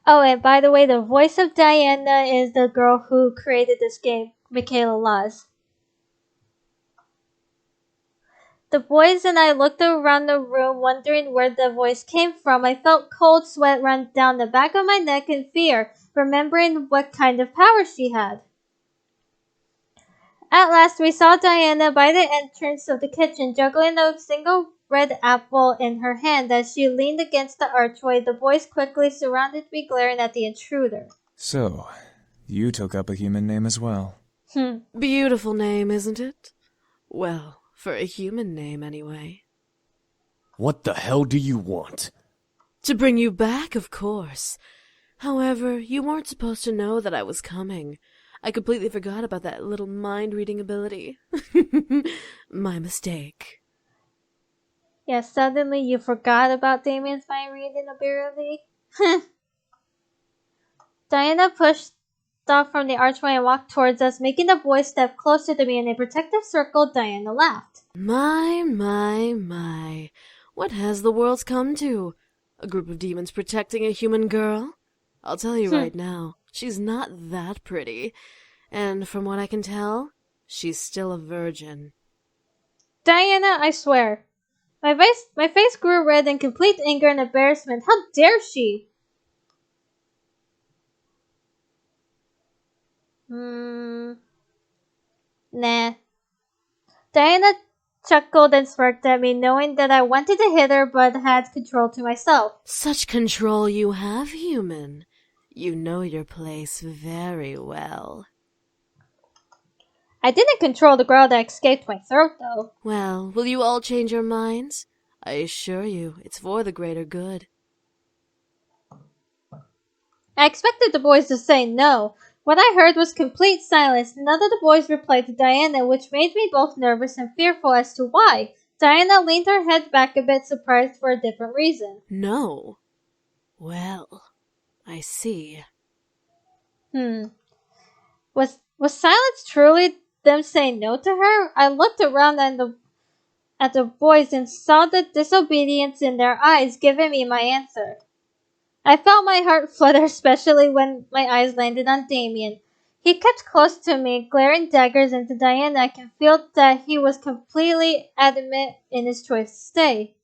[SPEAKER 1] Oh, and by the way, the voice of Diana is the girl who created this game, Michaela Laws. The boys and I looked around the room, wondering where the voice came from. I felt cold sweat run down the back of my neck in fear, remembering what kind of power she had. At last, we saw Diana by the entrance of the kitchen, juggling a single red apple in her hand. As she leaned against the archway, the boys quickly surrounded me, glaring at the intruder.
[SPEAKER 3] So, you took up a human name as well.
[SPEAKER 11] Beautiful name, isn't it? Well, for a human name, anyway.
[SPEAKER 2] What the hell do you want?
[SPEAKER 11] To bring you back, of course. However, you weren't supposed to know that I was coming. I completely forgot about that little mind-reading ability. My mistake.
[SPEAKER 1] Yeah, suddenly you forgot about Damien's mind-reading ability? Diana pushed off from the archway and walked towards us, making the boys step closer to me in a protective circle. Diana laughed.
[SPEAKER 11] My. What has the world come to? A group of demons protecting a human girl? I'll tell you right now, she's not that pretty. And from what I can tell, she's still a virgin.
[SPEAKER 1] Diana, I swear. My face grew red in complete anger and embarrassment. How dare she? Nah. Diana chuckled and smirked at me, knowing that I wanted to hit her but had control to myself.
[SPEAKER 11] Such control you have, human. You know your place very well.
[SPEAKER 1] I didn't control the girl that escaped my throat, though.
[SPEAKER 11] Well, will you all change your minds? I assure you, it's for the greater good.
[SPEAKER 1] I expected the boys to say no. What I heard was complete silence. None of the boys replied to Diana, which made me both nervous and fearful as to why. Diana leaned her head back a bit, surprised for a different reason.
[SPEAKER 11] No. Well, I see.
[SPEAKER 1] Was silence truly them saying no to her? I looked around at the boys and saw the disobedience in their eyes, giving me my answer. I felt my heart flutter, especially when my eyes landed on Damien. He kept close to me, glaring daggers into Diana. I can feel that he was completely adamant in his choice to stay.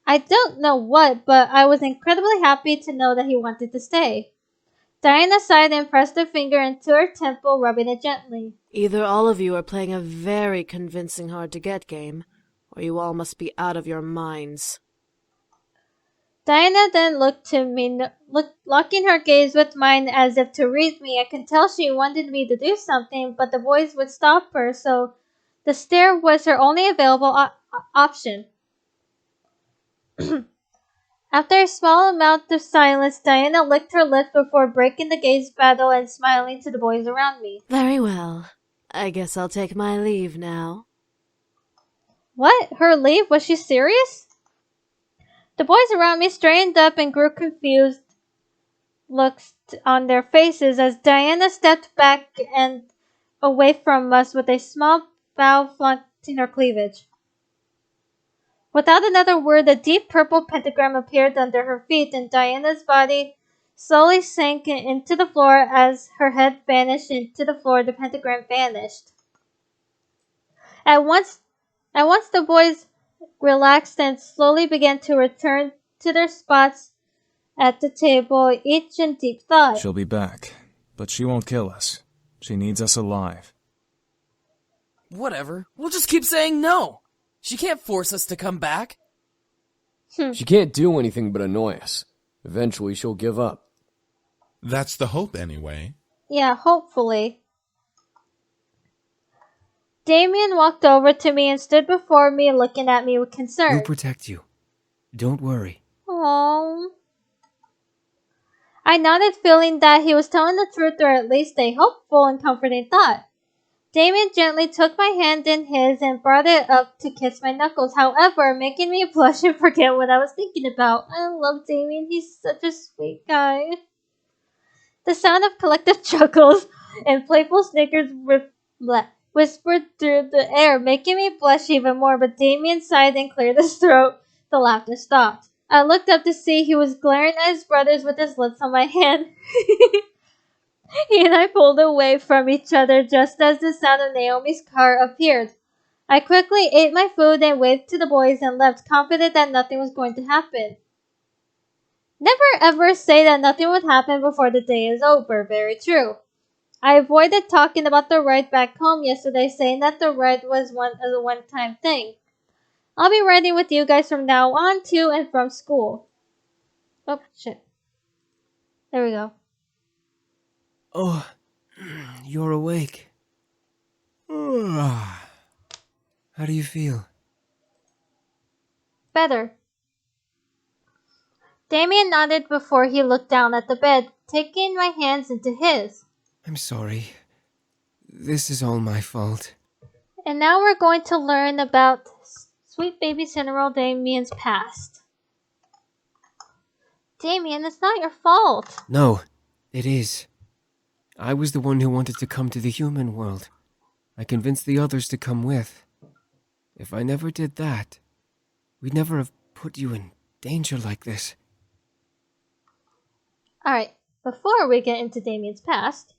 [SPEAKER 1] I don't know what, but I was incredibly happy to know that he wanted to stay. Diana sighed and pressed a finger into her temple, rubbing it gently.
[SPEAKER 11] Either all of you are playing a very convincing hard-to-get game, or you all must be out of your minds.
[SPEAKER 1] Diana then looked to me, locking her gaze with mine as if to read me. I could tell she wanted me to do something, but the boys would stop her, so the stare was her only available option. After a small amount of silence, Diana licked her lips before breaking the gaze battle and smiling to the boys around me.
[SPEAKER 11] Very well. I guess I'll take my leave now.
[SPEAKER 1] What? Her leave? Was she serious? The boys around me straightened up and grew confused looks on their faces as Diana stepped back and away from us with a small bow flaunting her cleavage. Without another word, a deep purple pentagram appeared under her feet, and Diana's body slowly sank into the floor. As her head vanished into the floor, the pentagram vanished. At once the boys relaxed and slowly began to return to their spots at the table, each in deep thought.
[SPEAKER 3] She'll be back, but she won't kill us. She needs us alive.
[SPEAKER 5] Whatever. We'll just keep saying no. She can't force us to come back.
[SPEAKER 2] She can't do anything but annoy us. Eventually she'll give up.
[SPEAKER 4] That's the hope, anyway.
[SPEAKER 1] Yeah, hopefully. Damien walked over to me and stood before me, looking at me with concern.
[SPEAKER 8] We'll protect you. Don't worry.
[SPEAKER 1] Aww. I nodded, feeling that he was telling the truth, or at least a hopeful and comforting thought. Damien gently took my hand in his and brought it up to kiss my knuckles, however, making me blush and forget what I was thinking about. I love Damien, he's such a sweet guy. The sound of collective chuckles and playful snickers whispered through the air, making me blush even more, but Damien sighed and cleared his throat. The laughter stopped. I looked up to see he was glaring at his brothers with his lips on my hand. He and I pulled away from each other just as the sound of Naomi's car appeared. I quickly ate my food and waved to the boys and left, confident that nothing was going to happen. Never ever say that nothing would happen before the day is over. Very true. I avoided talking about the ride back home yesterday, saying that the ride was a one-time thing. I'll be riding with you guys from now on to and from school. Oh, shit. There we go.
[SPEAKER 8] Oh, you're awake. How do you feel?
[SPEAKER 1] Better. Damien nodded before he looked down at the bed, taking my hands into his.
[SPEAKER 8] I'm sorry. This is all my fault.
[SPEAKER 1] And now we're going to learn about sweet baby Cinnamoroll Damien's past. Damien, it's not your fault.
[SPEAKER 8] No, it is. I was the one who wanted to come to the human world. I convinced the others to come with. If I never did that, we'd never have put you in danger like this.
[SPEAKER 1] Alright, before we get into Damien's past,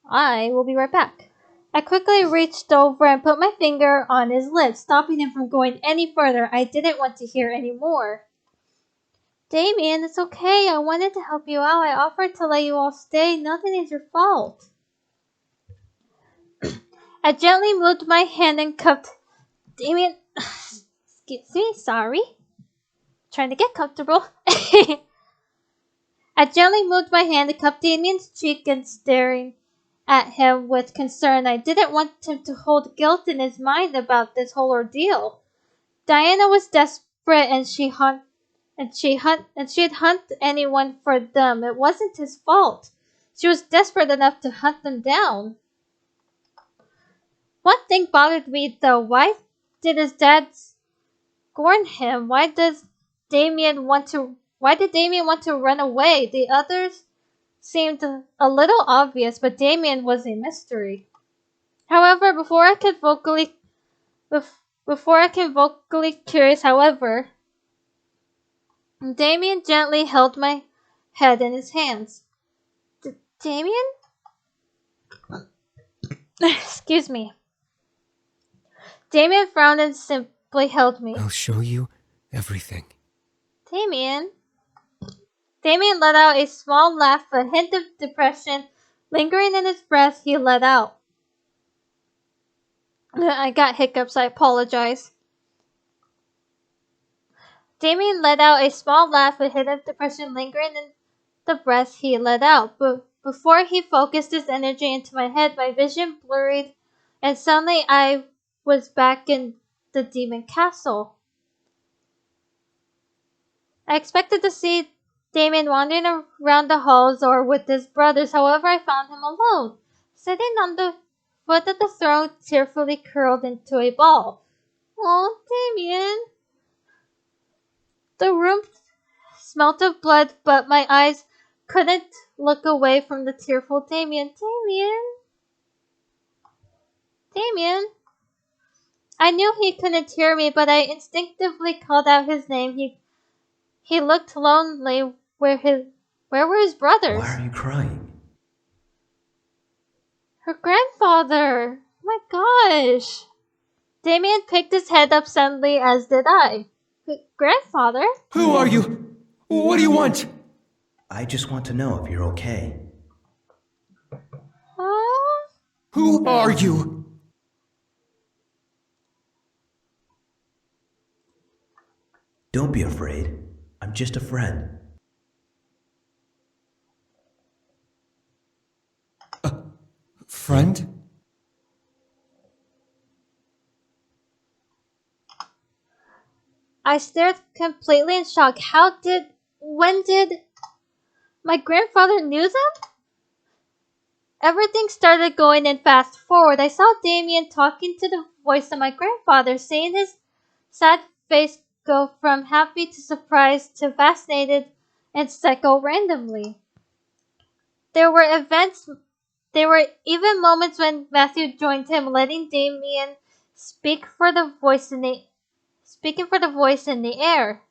[SPEAKER 1] I will be right back. I quickly reached over and put my finger on his lips, stopping him from going any further. I didn't want to hear any more. Damien, it's okay. I wanted to help you out. I offered to let you all stay. Nothing is your fault. I gently moved my hand and cupped Damien. Excuse me, sorry. Trying to get comfortable. I gently moved my hand and cupped Damien's cheek and staring at him with concern. I didn't want him to hold guilt in his mind about this whole ordeal. Diana was desperate, and she'd hunt anyone for them. It wasn't his fault. She was desperate enough to hunt them down. One thing bothered me though. Why did his dad scorn him? Why did Damien want to run away? The others seemed a little obvious, but Damien was a mystery. However, before I can vocally curious, however, Damien gently held my head in his hands. Damien? Excuse me. Damien frowned and simply held me.
[SPEAKER 8] I'll show you everything.
[SPEAKER 1] Damien let out a small laugh, a hint of depression lingering in his breath. He let out. I got hiccups, I apologize. Damien let out a small laugh, a hint of depression lingering in the breath he let out. But before he focused his energy into my head, my vision blurred, and suddenly I was back in the demon castle. I expected to see Damien wandering around the halls or with his brothers. However, I found him alone, sitting on the foot of the throne, tearfully curled into a ball. Oh, Damien. The room smelt of blood, but my eyes couldn't look away from the tearful Damien. Damien! I knew he couldn't hear me, but I instinctively called out his name. He looked lonely. Where were his brothers?
[SPEAKER 12] Why are you crying?
[SPEAKER 1] Her grandfather! My gosh! Damien picked his head up suddenly, as did I. Grandfather?
[SPEAKER 12] Who are you? What do you want? I just want to know if you're okay.
[SPEAKER 1] Huh?
[SPEAKER 12] Who are you? Don't be afraid. I'm just a friend. A friend?
[SPEAKER 1] I stared completely in shock. When did my grandfather knew them? Everything started going in fast forward. I saw Damien talking to the voice of my grandfather, seeing his sad face go from happy to surprised to fascinated and psycho randomly. There were even moments when Matthew joined him, letting Damien speaking for the voice in the air.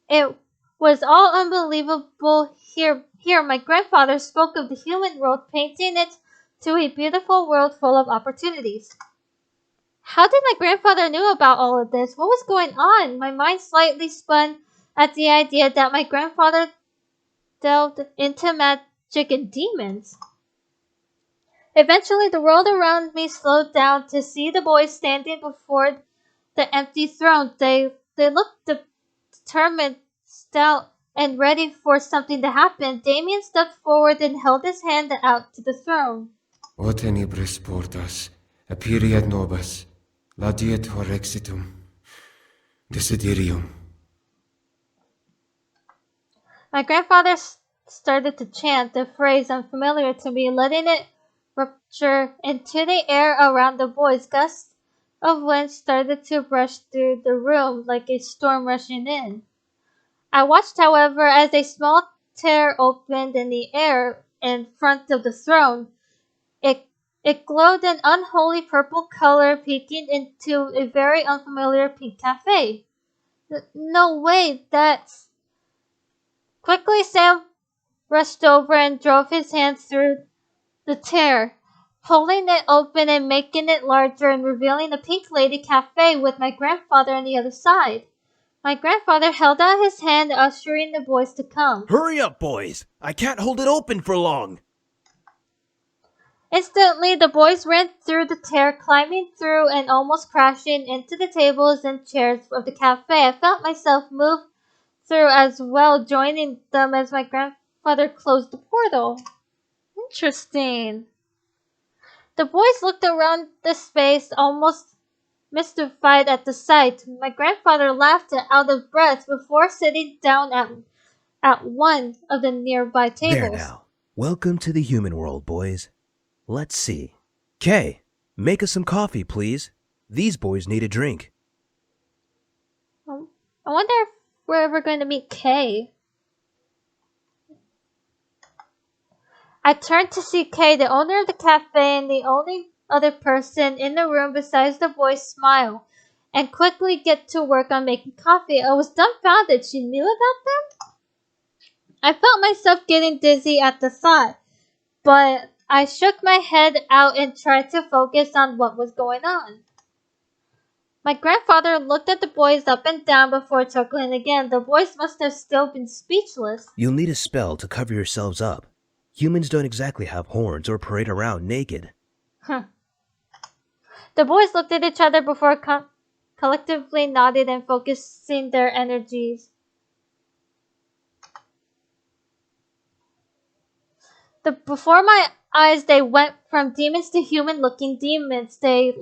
[SPEAKER 1] It was all unbelievable. Here, my grandfather spoke of the human world, painting it to a beautiful world full of opportunities. How did my grandfather know about all of this? What was going on? My mind slightly spun at the idea that my grandfather delved into magic and demons. Eventually, the world around me slowed down to see the boys standing before the empty throne. They looked determined, stout, and ready for something to happen. Damien stepped forward and held his hand out to the throne.
[SPEAKER 13] O tenebris portas, aperiat nobis, laudiet horexitum, desiderium.
[SPEAKER 1] My grandfather started to chant a phrase unfamiliar to me, letting it rupture into the air around the boys. Gusts of wind started to brush through the room like a storm rushing in. I watched, however, as a small tear opened in the air in front of the throne. It glowed an unholy purple color, peeking into a very unfamiliar pink cafe. No way, that's... Quickly, Sam rushed over and drove his hand through the tear, pulling it open and making it larger and revealing a pink lady cafe with my grandfather on the other side. My grandfather held out his hand, ushering the boys to come.
[SPEAKER 14] Hurry up, boys! I can't hold it open for long!
[SPEAKER 1] Instantly, the boys ran through the tear, climbing through and almost crashing into the tables and chairs of the cafe. I felt myself move through as well, joining them as my grandfather closed the portal. Interesting. The boys looked around the space, almost mystified at the sight. My grandfather laughed out of breath before sitting down at one of the nearby tables.
[SPEAKER 12] There now. Welcome to the human world, boys. Let's see. Kay, make us some coffee, please. These boys need a drink.
[SPEAKER 1] I wonder if we're ever going to meet Kay. I turned to see Kay, the owner of the cafe and the only other person in the room besides the boys, smile and quickly get to work on making coffee. I was dumbfounded. She knew about them? I felt myself getting dizzy at the thought, but I shook my head out and tried to focus on what was going on. My grandfather looked at the boys up and down before chuckling again. The boys must have still been speechless.
[SPEAKER 12] You'll need a spell to cover yourselves up. Humans don't exactly have horns or parade around naked.
[SPEAKER 1] The boys looked at each other before collectively nodded and focusing their energies. Before my eyes, they went from demons to human-looking demons. They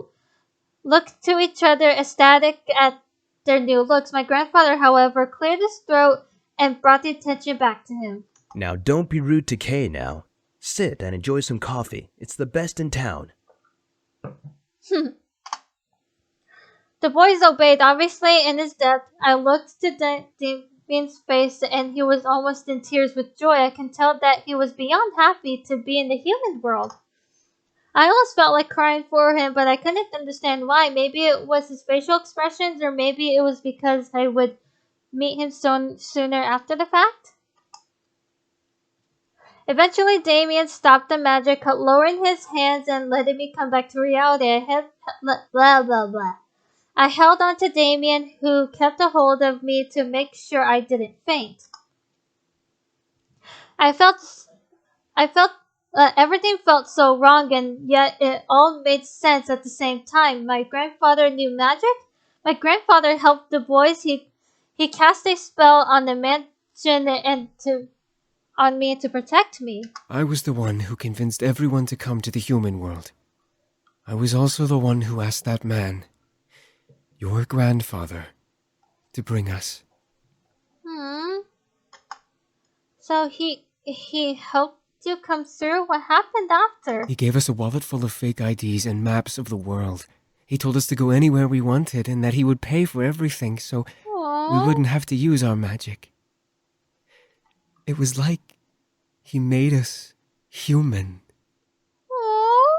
[SPEAKER 1] looked to each other, ecstatic at their new looks. My grandfather, however, cleared his throat and brought the attention back to him.
[SPEAKER 12] Now don't be rude to Kay now. Sit and enjoy some coffee. It's the best in town.
[SPEAKER 1] The boys obeyed. Obviously, in his depth, I looked to Damien's face, and he was almost in tears with joy. I can tell that he was beyond happy to be in the human world. I almost felt like crying for him, but I couldn't understand why. Maybe it was his facial expressions, or maybe it was because I would meet him sooner after the fact. Eventually, Damien stopped the magic, lowering his hands and letting me come back to reality. I held on to Damien, who kept a hold of me to make sure I didn't faint. I felt everything felt so wrong, and yet it all made sense at the same time. My grandfather knew magic. My grandfather helped the boys. He cast a spell on the mansion on me to protect me.
[SPEAKER 8] I was the one who convinced everyone to come to the human world. I was also the one who asked that man, your grandfather, to bring us.
[SPEAKER 1] So he helped you come through? What happened after?
[SPEAKER 8] He gave us a wallet full of fake IDs and maps of the world. He told us to go anywhere we wanted and that he would pay for everything so we wouldn't have to use our magic. It was like he made us human.
[SPEAKER 1] Aww,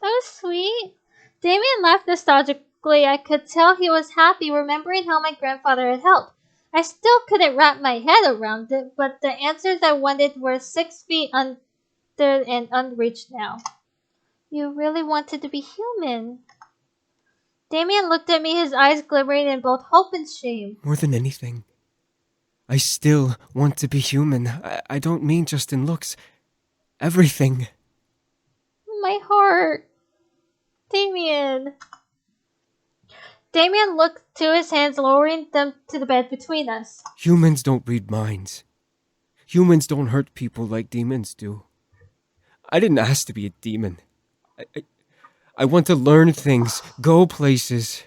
[SPEAKER 1] that was sweet. Damien laughed nostalgically. I could tell he was happy, remembering how my grandfather had helped. I still couldn't wrap my head around it, but the answers I wanted were 6 feet under and unreached now. You really wanted to be human. Damien looked at me, his eyes glimmering in both hope and shame.
[SPEAKER 8] More than anything, I still want to be human. I don't mean just in looks. Everything.
[SPEAKER 1] My heart. Damien. Damien looked to his hands, lowering them to the bed between us.
[SPEAKER 8] Humans don't read minds. Humans don't hurt people like demons do. I didn't ask to be a demon. I want to learn things, go places,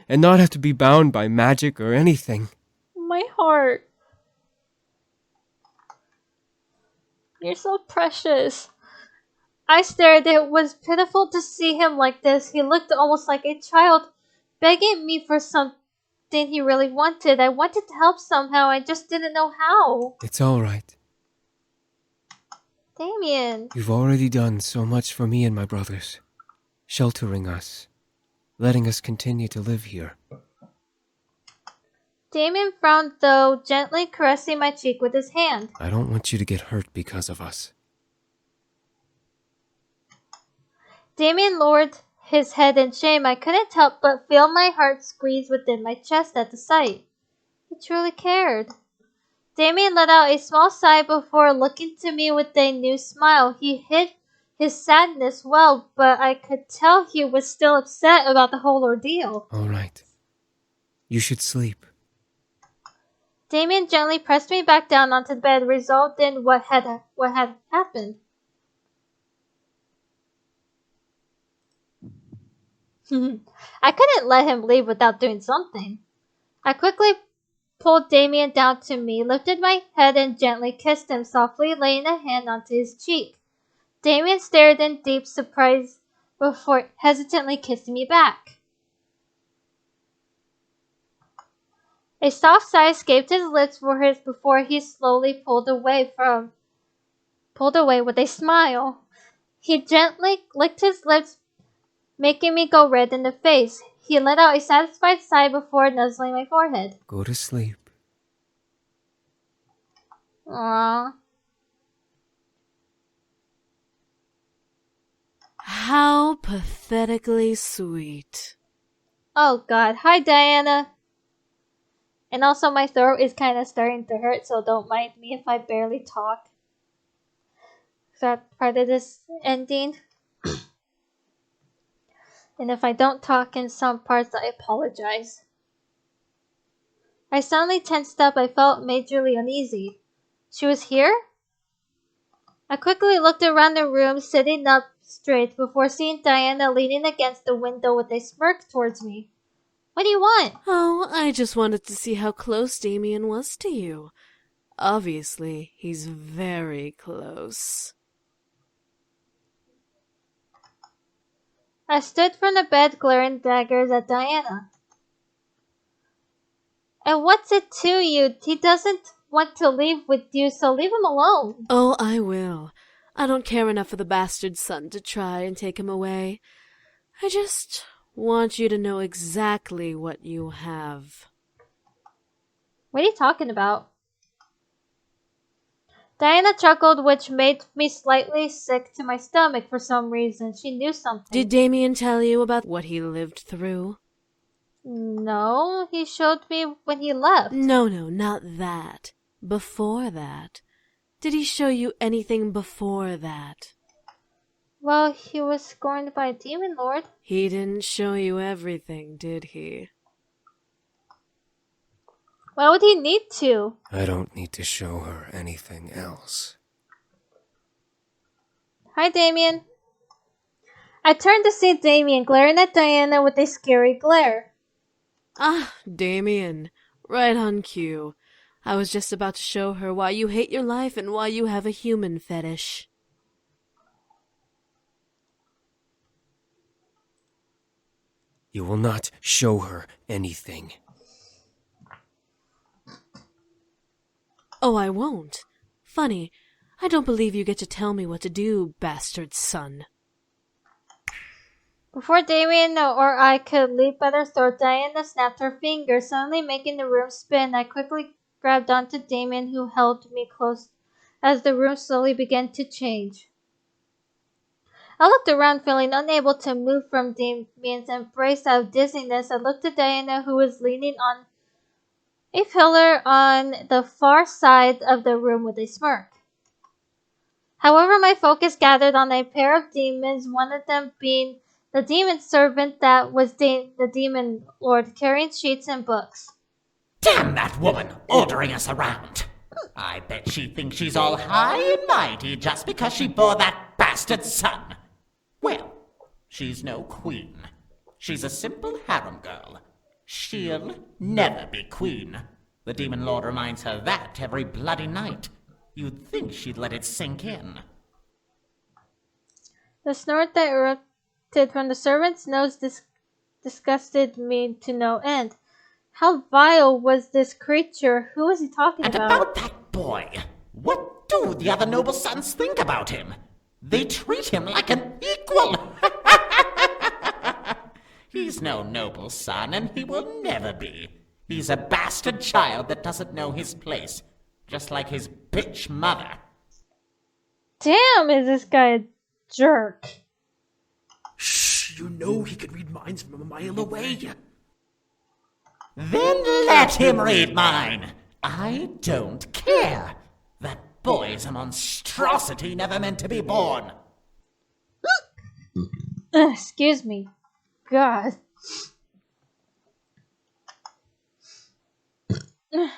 [SPEAKER 8] and not have to be bound by magic or anything.
[SPEAKER 1] My heart. You're so precious. I stared. It was pitiful to see him like this. He looked almost like a child, begging me for something he really wanted. I wanted to help somehow. I just didn't know how.
[SPEAKER 8] It's all right.
[SPEAKER 1] Damien.
[SPEAKER 8] You've already done so much for me and my brothers. Sheltering us. Letting us continue to live here.
[SPEAKER 1] Damien frowned, though, gently caressing my cheek with his hand.
[SPEAKER 8] I don't want you to get hurt because of us.
[SPEAKER 1] Damien lowered his head in shame. I couldn't help but feel my heart squeeze within my chest at the sight. He truly cared. Damien let out a small sigh before looking to me with a new smile. He hid his sadness well, but I could tell he was still upset about the whole ordeal.
[SPEAKER 8] All right. You should sleep.
[SPEAKER 1] Damien gently pressed me back down onto the bed, resolved in what had happened. I couldn't let him leave without doing something. I quickly pulled Damien down to me, lifted my head and gently kissed him, softly laying a hand onto his cheek. Damien stared in deep surprise before hesitantly kissing me back. A soft sigh escaped his lips before he slowly pulled away with a smile. He gently licked his lips, making me go red in the face. He let out a satisfied sigh before nuzzling my forehead.
[SPEAKER 8] Go to sleep.
[SPEAKER 1] Aww.
[SPEAKER 11] How pathetically sweet.
[SPEAKER 1] Oh God. Hi, Diana. And also my throat is kind of starting to hurt, so don't mind me if I barely talk. Is that part of this ending? And if I don't talk in some parts, I apologize. I suddenly tensed up. I felt majorly uneasy. She was here? I quickly looked around the room, sitting up straight, before seeing Diana leaning against the window with a smirk towards me. What do you want?
[SPEAKER 11] Oh, I just wanted to see how close Damien was to you. Obviously, he's very close.
[SPEAKER 1] I stood from the bed glaring daggers at Diana. And what's it to you? He doesn't want to leave with you, so leave him alone.
[SPEAKER 11] Oh, I will. I don't care enough for the bastard son to try and take him away. I just want you to know exactly what you have.
[SPEAKER 1] What are you talking about? Diana chuckled, which made me slightly sick to my stomach for some reason. She knew something.
[SPEAKER 11] Did Damien tell you about what he lived through?
[SPEAKER 1] No, he showed me when he left.
[SPEAKER 11] No, not that. Before that. Did he show you anything before that?
[SPEAKER 1] Well, he was scorned by a demon lord.
[SPEAKER 11] He didn't show you everything, did he?
[SPEAKER 1] Why would he need to?
[SPEAKER 13] I don't need to show her anything else.
[SPEAKER 1] Hi, Damien. I turned to see Damien glaring at Diana with a scary glare.
[SPEAKER 11] Ah, Damien. Right on cue. I was just about to show her why you hate your life and why you have a human fetish.
[SPEAKER 13] You will not show her anything.
[SPEAKER 11] Oh, I won't. Funny, I don't believe you get to tell me what to do, bastard son.
[SPEAKER 1] Before Damien or I could leap at her throat, Diana snapped her fingers, suddenly making the room spin. I quickly grabbed onto Damien, who held me close as the room slowly began to change. I looked around, feeling unable to move from Damien's embrace out of dizziness. I looked at Diana, who was leaning on a pillar on the far side of the room with a smirk. However, my focus gathered on a pair of demons, one of them being the demon servant that was the demon lord, carrying sheets and books.
[SPEAKER 15] Damn that woman, ordering us around. I bet she thinks she's all high and mighty just because she bore that bastard son. Well, she's no queen. She's a simple harem girl. She'll never be queen. The demon lord reminds her that every bloody night. You'd think she'd let it sink in.
[SPEAKER 1] The snort that erupted from the servant's nose disgusted me to no end. How vile was this creature? Who was he talking about?
[SPEAKER 15] And about that boy, what do the other noble sons think about him? They treat him like an equal. He's no noble son, and he will never be. He's a bastard child that doesn't know his place, just like his bitch mother.
[SPEAKER 1] Damn, is this guy a jerk?
[SPEAKER 10] Shh, you know he could read minds from a mile away.
[SPEAKER 15] Then let him read mine. I don't care. That boy's a monstrosity never meant to be born.
[SPEAKER 1] Excuse me. God. Oh,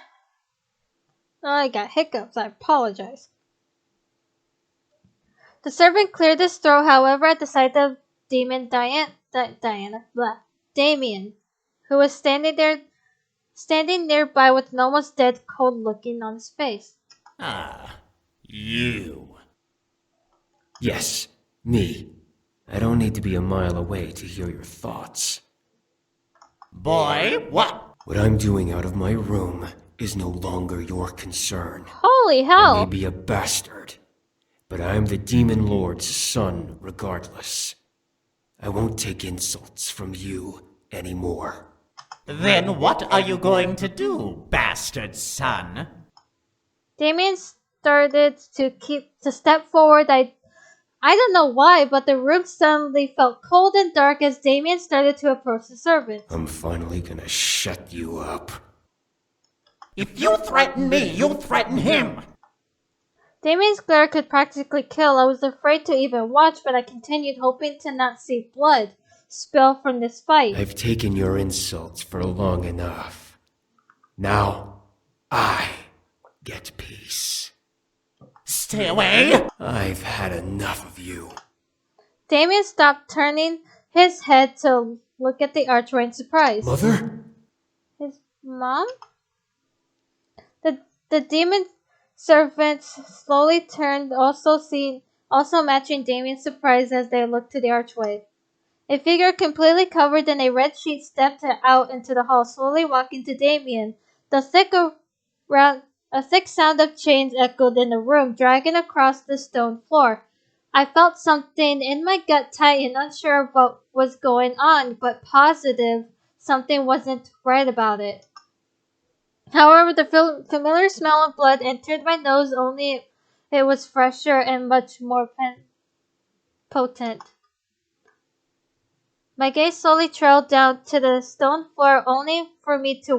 [SPEAKER 1] I got hiccups. I apologize. The servant cleared his throat, however, at the sight of Damien, who was standing nearby with an almost dead cold looking on his face.
[SPEAKER 15] Ah, you.
[SPEAKER 13] Yes, me. I don't need to be a mile away to hear your thoughts.
[SPEAKER 15] Boy, what?
[SPEAKER 13] What I'm doing out of my room is no longer your concern.
[SPEAKER 1] Holy hell!
[SPEAKER 13] I may be a bastard, but I'm the Demon Lord's son regardless. I won't take insults from you anymore.
[SPEAKER 15] Then what are you going to do, bastard son?
[SPEAKER 1] Damien started to step forward. I don't know why, but the room suddenly felt cold and dark as Damien started to approach the servant.
[SPEAKER 13] I'm finally gonna shut you up.
[SPEAKER 15] If you threaten me, you threaten him.
[SPEAKER 1] Damien's glare could practically kill. I was afraid to even watch, but I continued, hoping to not see blood spill from this fight.
[SPEAKER 13] I've taken your insults for long enough. Now, I get peace.
[SPEAKER 15] Stay away!
[SPEAKER 13] I've had enough of you.
[SPEAKER 1] Damien stopped, turning his head to look at the archway in surprise.
[SPEAKER 13] Mother?
[SPEAKER 1] His mom? The demon servant slowly turned, also matching Damien's surprise as they looked to the archway. A figure completely covered in a red sheet stepped out into the hall, slowly walking to Damien. The a thick sound of chains echoed in the room, dragging across the stone floor. I felt something in my gut tighten, unsure of what was going on, but positive something wasn't right about it. However, the familiar smell of blood entered my nose, only it was fresher and much more potent. My gaze slowly trailed down to the stone floor, only for me to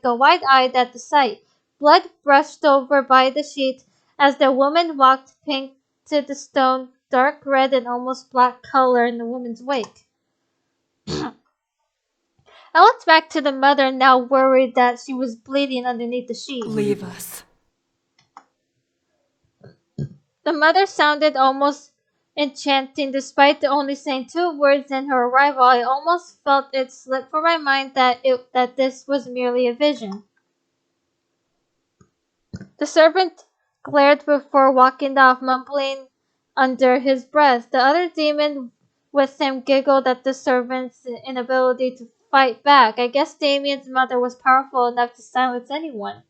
[SPEAKER 1] go wide-eyed at the sight. Blood brushed over by the sheet as the woman walked, pink to the stone, dark red and almost black color in the woman's wake. I looked back to the mother, now worried that she was bleeding underneath the sheet.
[SPEAKER 16] Leave us.
[SPEAKER 1] The mother sounded almost enchanting, despite the only saying 2 words in her arrival. I almost felt it slip from my mind that this was merely a vision. The servant glared before walking off, mumbling under his breath. The other demon with him giggled at the servant's inability to fight back. I guess Damien's mother was powerful enough to silence anyone.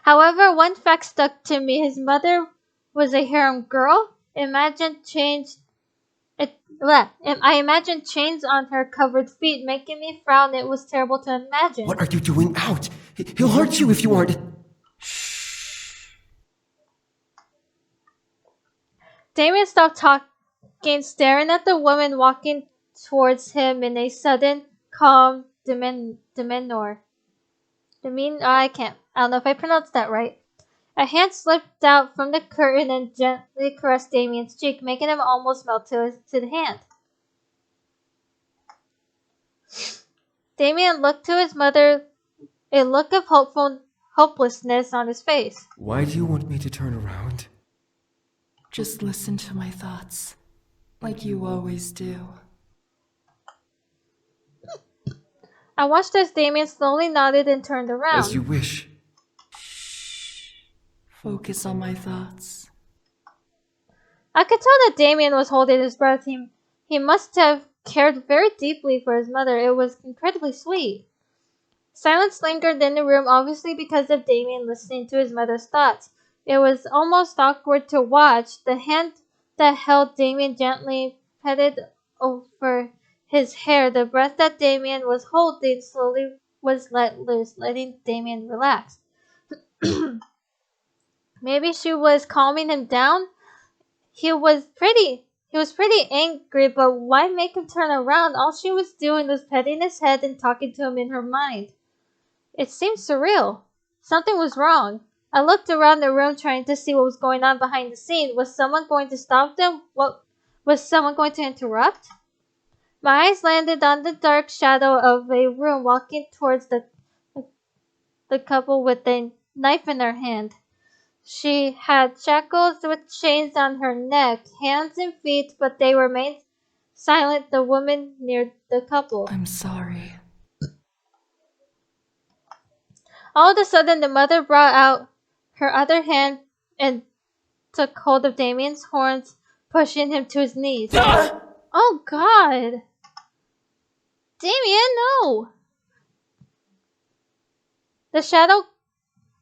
[SPEAKER 1] However, one fact stuck to me. His mother was a harem girl. I imagined chains on her covered feet, making me frown. It was terrible to imagine.
[SPEAKER 13] What are you doing out? He'll hurt you if you aren't.
[SPEAKER 1] Damien stopped talking, staring at the woman walking towards him in a sudden, calm demeanor. I don't know if I pronounced that right. A hand slipped out from the curtain and gently caressed Damien's cheek, making him almost melt to the hand. Damien looked to his mother, a look of hopelessness on his face.
[SPEAKER 8] Why do you want me to turn around?
[SPEAKER 16] Just listen to my thoughts, like you always do.
[SPEAKER 1] I watched as Damien slowly nodded and turned around.
[SPEAKER 8] As you wish.
[SPEAKER 16] Focus on my thoughts.
[SPEAKER 1] I could tell that Damien was holding his breath. He must have cared very deeply for his mother. It was incredibly sweet. Silence lingered in the room, obviously because of Damien listening to his mother's thoughts. It was almost awkward to watch. The hand that held Damien gently petted over his hair. The breath that Damien was holding slowly was let loose, letting Damien relax. Maybe she was calming him down. He was pretty angry, but why make him turn around? All she was doing was petting his head and talking to him in her mind. It seemed surreal. Something was wrong. I looked around the room trying to see what was going on behind the scene. Was someone going to stop them? Was someone going to interrupt? My eyes landed on the dark shadow of a room walking towards the couple with a knife in her hand. She had shackles with chains on her neck, hands and feet, but they remained silent. The woman near the couple.
[SPEAKER 16] I'm sorry.
[SPEAKER 1] All of a sudden, the mother brought out her other hand and took hold of Damien's horns, pushing him to his knees. Oh, God! Damien, no! The shadow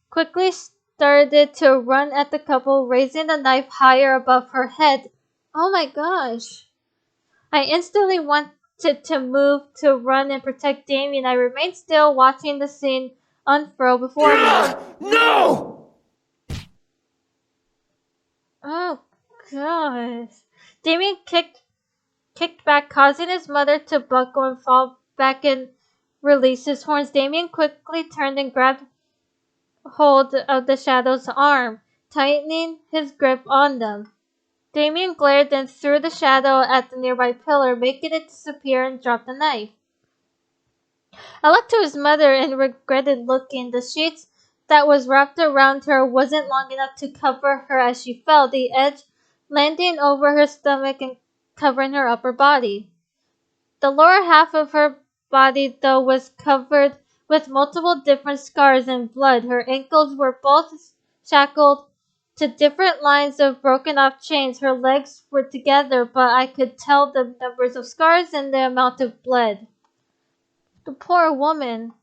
[SPEAKER 1] quickly started to run at the couple, raising the knife higher above her head. Oh my gosh! I instantly wanted to move, to run and protect Damien. I remained still, watching the scene unfurl before me.
[SPEAKER 13] No!
[SPEAKER 1] Oh gosh. Damien kicked back, causing his mother to buckle and fall back and release his horns. Damien quickly turned and grabbed hold of the shadow's arm, tightening his grip on them. Damien glared and threw the shadow at the nearby pillar, making it disappear, and dropped the knife. I looked to his mother and regretted looking. The sheets that was wrapped around her wasn't long enough to cover her as she fell, the edge landing over her stomach and covering her upper body. The lower half of her body, though, was covered with multiple different scars and blood. Her ankles were both shackled to different lines of broken off chains. Her legs were together, but I could tell the numbers of scars and the amount of blood. The poor woman.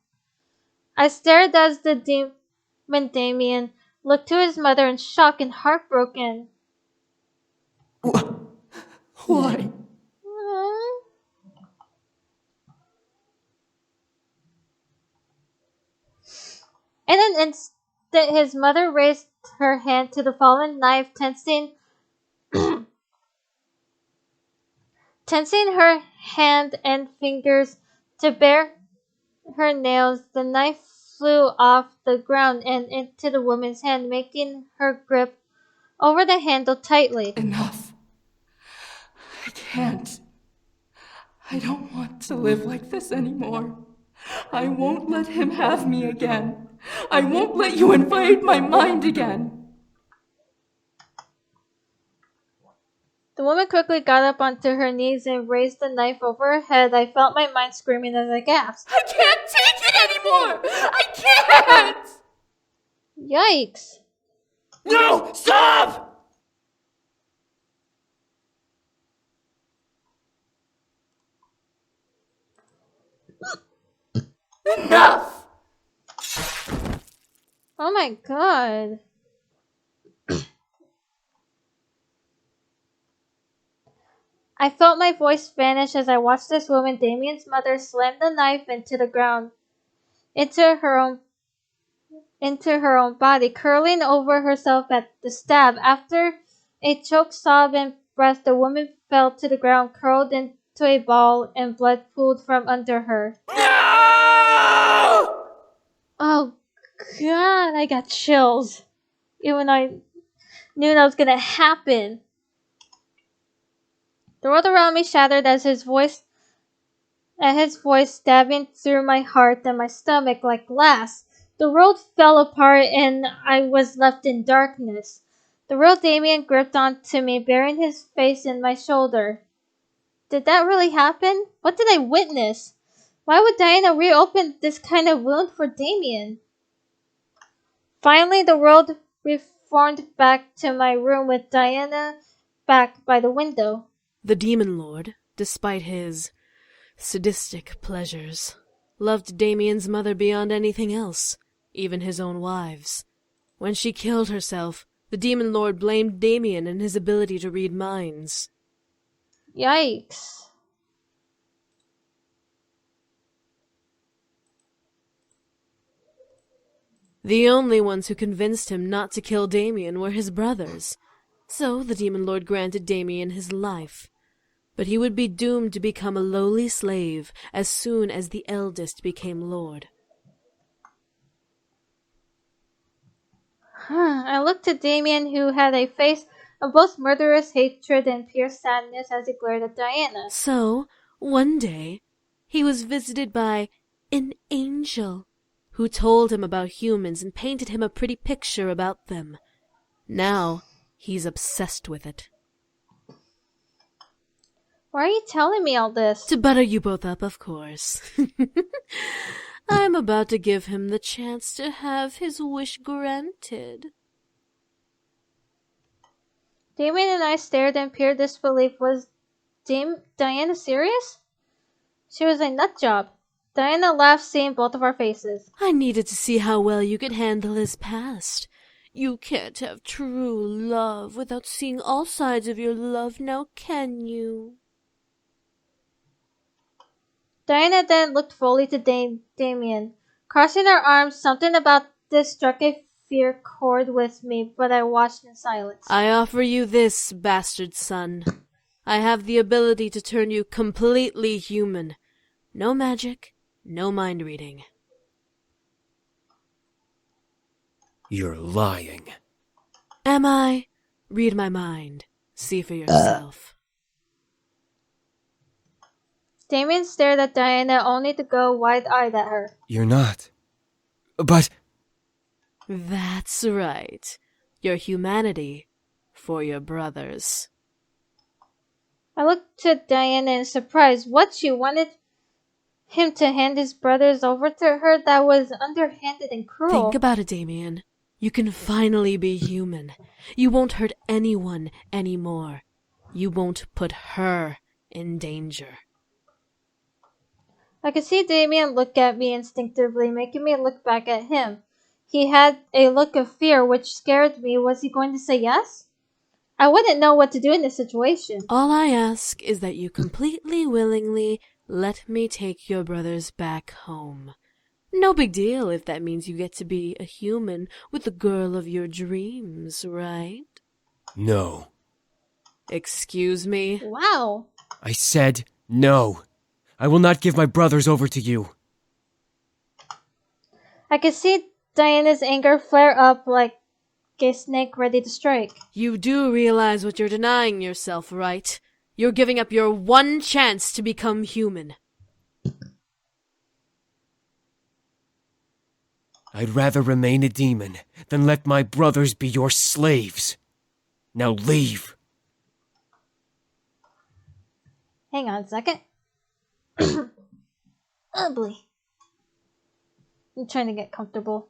[SPEAKER 1] I stared as the demon Damien looked to his mother in shock and heartbroken.
[SPEAKER 16] Why?
[SPEAKER 1] In an instant, his mother raised her hand to the fallen knife, tensing her hand and fingers to bare her nails. The knife flew off the ground and into the woman's hand, making her grip over the handle tightly.
[SPEAKER 16] Enough. I can't. I don't want to live like this anymore. I won't let him have me again. I won't let you invade my mind again.
[SPEAKER 1] The woman quickly got up onto her knees and raised the knife over her head. I felt my mind screaming as I gasped.
[SPEAKER 16] I can't take it anymore! I can't!
[SPEAKER 1] Yikes.
[SPEAKER 13] No! Stop!
[SPEAKER 16] Enough!
[SPEAKER 1] Oh my god. I felt my voice vanish as I watched this woman, Damien's mother, slam the knife into the ground, into her own body, curling over herself at the stab. After a choked sob and breath, the woman fell to the ground, curled into a ball, and blood pooled from under her.
[SPEAKER 13] No!
[SPEAKER 1] Oh god, I got chills. Even though I knew that was gonna happen. The world around me shattered at his voice stabbing through my heart and my stomach like glass. The world fell apart and I was left in darkness. The real Damien gripped onto me, burying his face in my shoulder. Did that really happen? What did I witness? Why would Diana reopen this kind of wound for Damien? Finally, the world reformed back to my room with Diana back by the window.
[SPEAKER 11] The Demon Lord, despite his sadistic pleasures, loved Damien's mother beyond anything else, even his own wives. When she killed herself, the Demon Lord blamed Damien and his ability to read minds.
[SPEAKER 1] Yikes.
[SPEAKER 11] The only ones who convinced him not to kill Damien were his brothers. So the Demon Lord granted Damien his life. But he would be doomed to become a lowly slave as soon as the eldest became Lord.
[SPEAKER 1] I looked at Damien, who had a face of both murderous hatred and pure sadness as he glared at Diana.
[SPEAKER 11] So, one day, he was visited by an angel who told him about humans and painted him a pretty picture about them. Now, he's obsessed with it.
[SPEAKER 1] Why are you telling me all this?
[SPEAKER 11] To butter you both up, of course. I'm about to give him the chance to have his wish granted.
[SPEAKER 1] Damien and I stared in pure disbelief. Was Diana serious? She was a nut job. Diana laughed, seeing both of our faces.
[SPEAKER 11] I needed to see how well you could handle his past. You can't have true love without seeing all sides of your love, now can you?
[SPEAKER 1] Diana then looked fully to Damien. Crossing her arms, something about this struck a fear chord with me, but I watched in silence.
[SPEAKER 11] I offer you this, bastard son. I have the ability to turn you completely human. No magic, no mind reading.
[SPEAKER 13] You're lying.
[SPEAKER 11] Am I? Read my mind. See for yourself.
[SPEAKER 1] Damien stared at Diana, only to go wide-eyed at her.
[SPEAKER 8] You're not. But...
[SPEAKER 11] That's right. Your humanity for your brothers.
[SPEAKER 1] I looked at Diana in surprise. What, you wanted him to hand his brothers over to her? That was underhanded and cruel.
[SPEAKER 11] Think about it, Damien. You can finally be human. You won't hurt anyone anymore. You won't put her in danger.
[SPEAKER 1] I could see Damien look at me instinctively, making me look back at him. He had a look of fear which scared me. Was he going to say yes? I wouldn't know what to do in this situation.
[SPEAKER 11] All I ask is that you completely willingly let me take your brothers back home. No big deal if that means you get to be a human with the girl of your dreams, right?
[SPEAKER 13] No.
[SPEAKER 11] Excuse me?
[SPEAKER 1] Wow.
[SPEAKER 13] I said no. I will not give my brothers over to you.
[SPEAKER 1] I could see Diana's anger flare up like a snake ready to strike.
[SPEAKER 11] You do realize what you're denying yourself, right? You're giving up your one chance to become human.
[SPEAKER 13] I'd rather remain a demon than let my brothers be your slaves. Now leave.
[SPEAKER 1] Hang on a second. Ugly. I'm trying to get comfortable.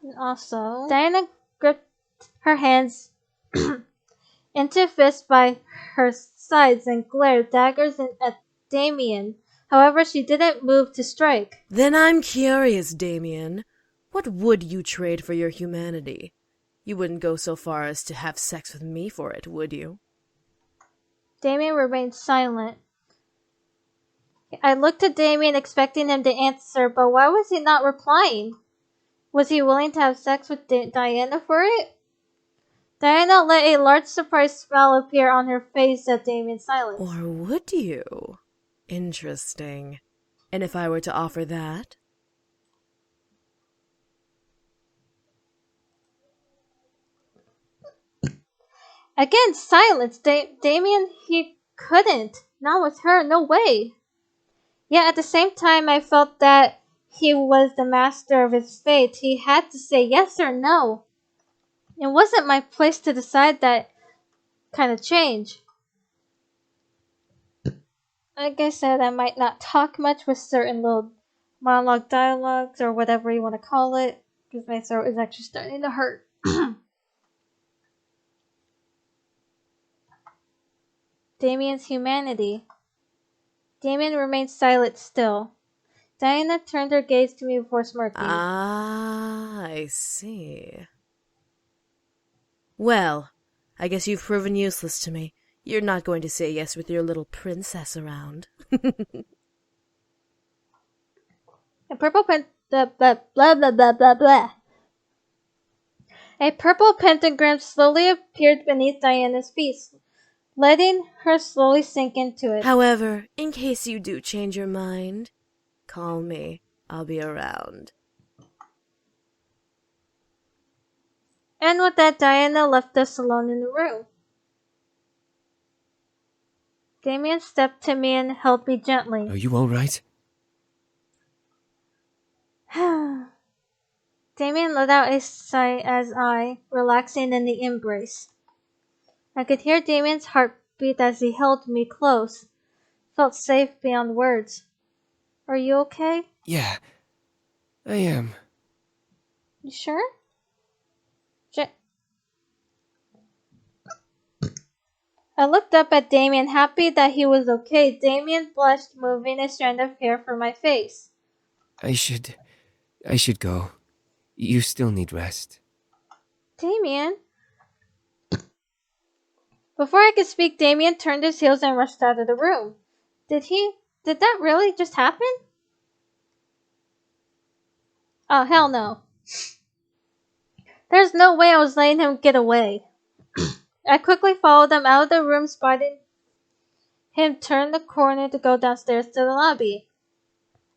[SPEAKER 1] And also, Diana gripped her hands into fists by her sides and glared daggers at Damien. However, she didn't move to strike.
[SPEAKER 11] Then I'm curious, Damien. What would you trade for your humanity? You wouldn't go so far as to have sex with me for it, would you?
[SPEAKER 1] Damien remained silent. I looked at Damien expecting him to answer, but why was he not replying? Was he willing to have sex with Diana for it? Diana let a large surprised smile appear on her face at Damien's silence.
[SPEAKER 11] Or would you? Interesting. And if I were to offer that?
[SPEAKER 1] Again, silence. Damien, he couldn't. Not with her, no way. Yet at the same time, I felt that he was the master of his fate. He had to say yes or no. It wasn't my place to decide that kind of change. Like I said, I might not talk much with certain little monologue dialogues or whatever you want to call it, because my throat is actually starting to hurt. Damien's humanity. Damien remained silent still. Diana turned her gaze to me before smirking.
[SPEAKER 11] Ah, I see. Well, I guess you've proven useless to me. You're not going to say yes with your little princess around.
[SPEAKER 1] A purple A purple pentagram slowly appeared beneath Diana's feet, letting her slowly sink into it.
[SPEAKER 11] However, in case you do change your mind, call me. I'll be around.
[SPEAKER 1] And with that, Diana left us alone in the room. Damien stepped to me and held me gently.
[SPEAKER 13] Are you all right?
[SPEAKER 1] Damien let out a sigh as I, relaxing in the embrace. I could hear Damien's heartbeat as he held me close. Felt safe beyond words. Are you okay?
[SPEAKER 13] Yeah, I am.
[SPEAKER 1] You sure? I looked up at Damien, happy that he was okay. Damien blushed, moving a strand of hair from my face.
[SPEAKER 13] I should go. You still need rest.
[SPEAKER 1] Damien? Before I could speak, Damien turned his heels and rushed out of the room. Did that really just happen? Oh, hell no. There's no way I was letting him get away. I quickly followed him out of the room, spotting him turn the corner to go downstairs to the lobby.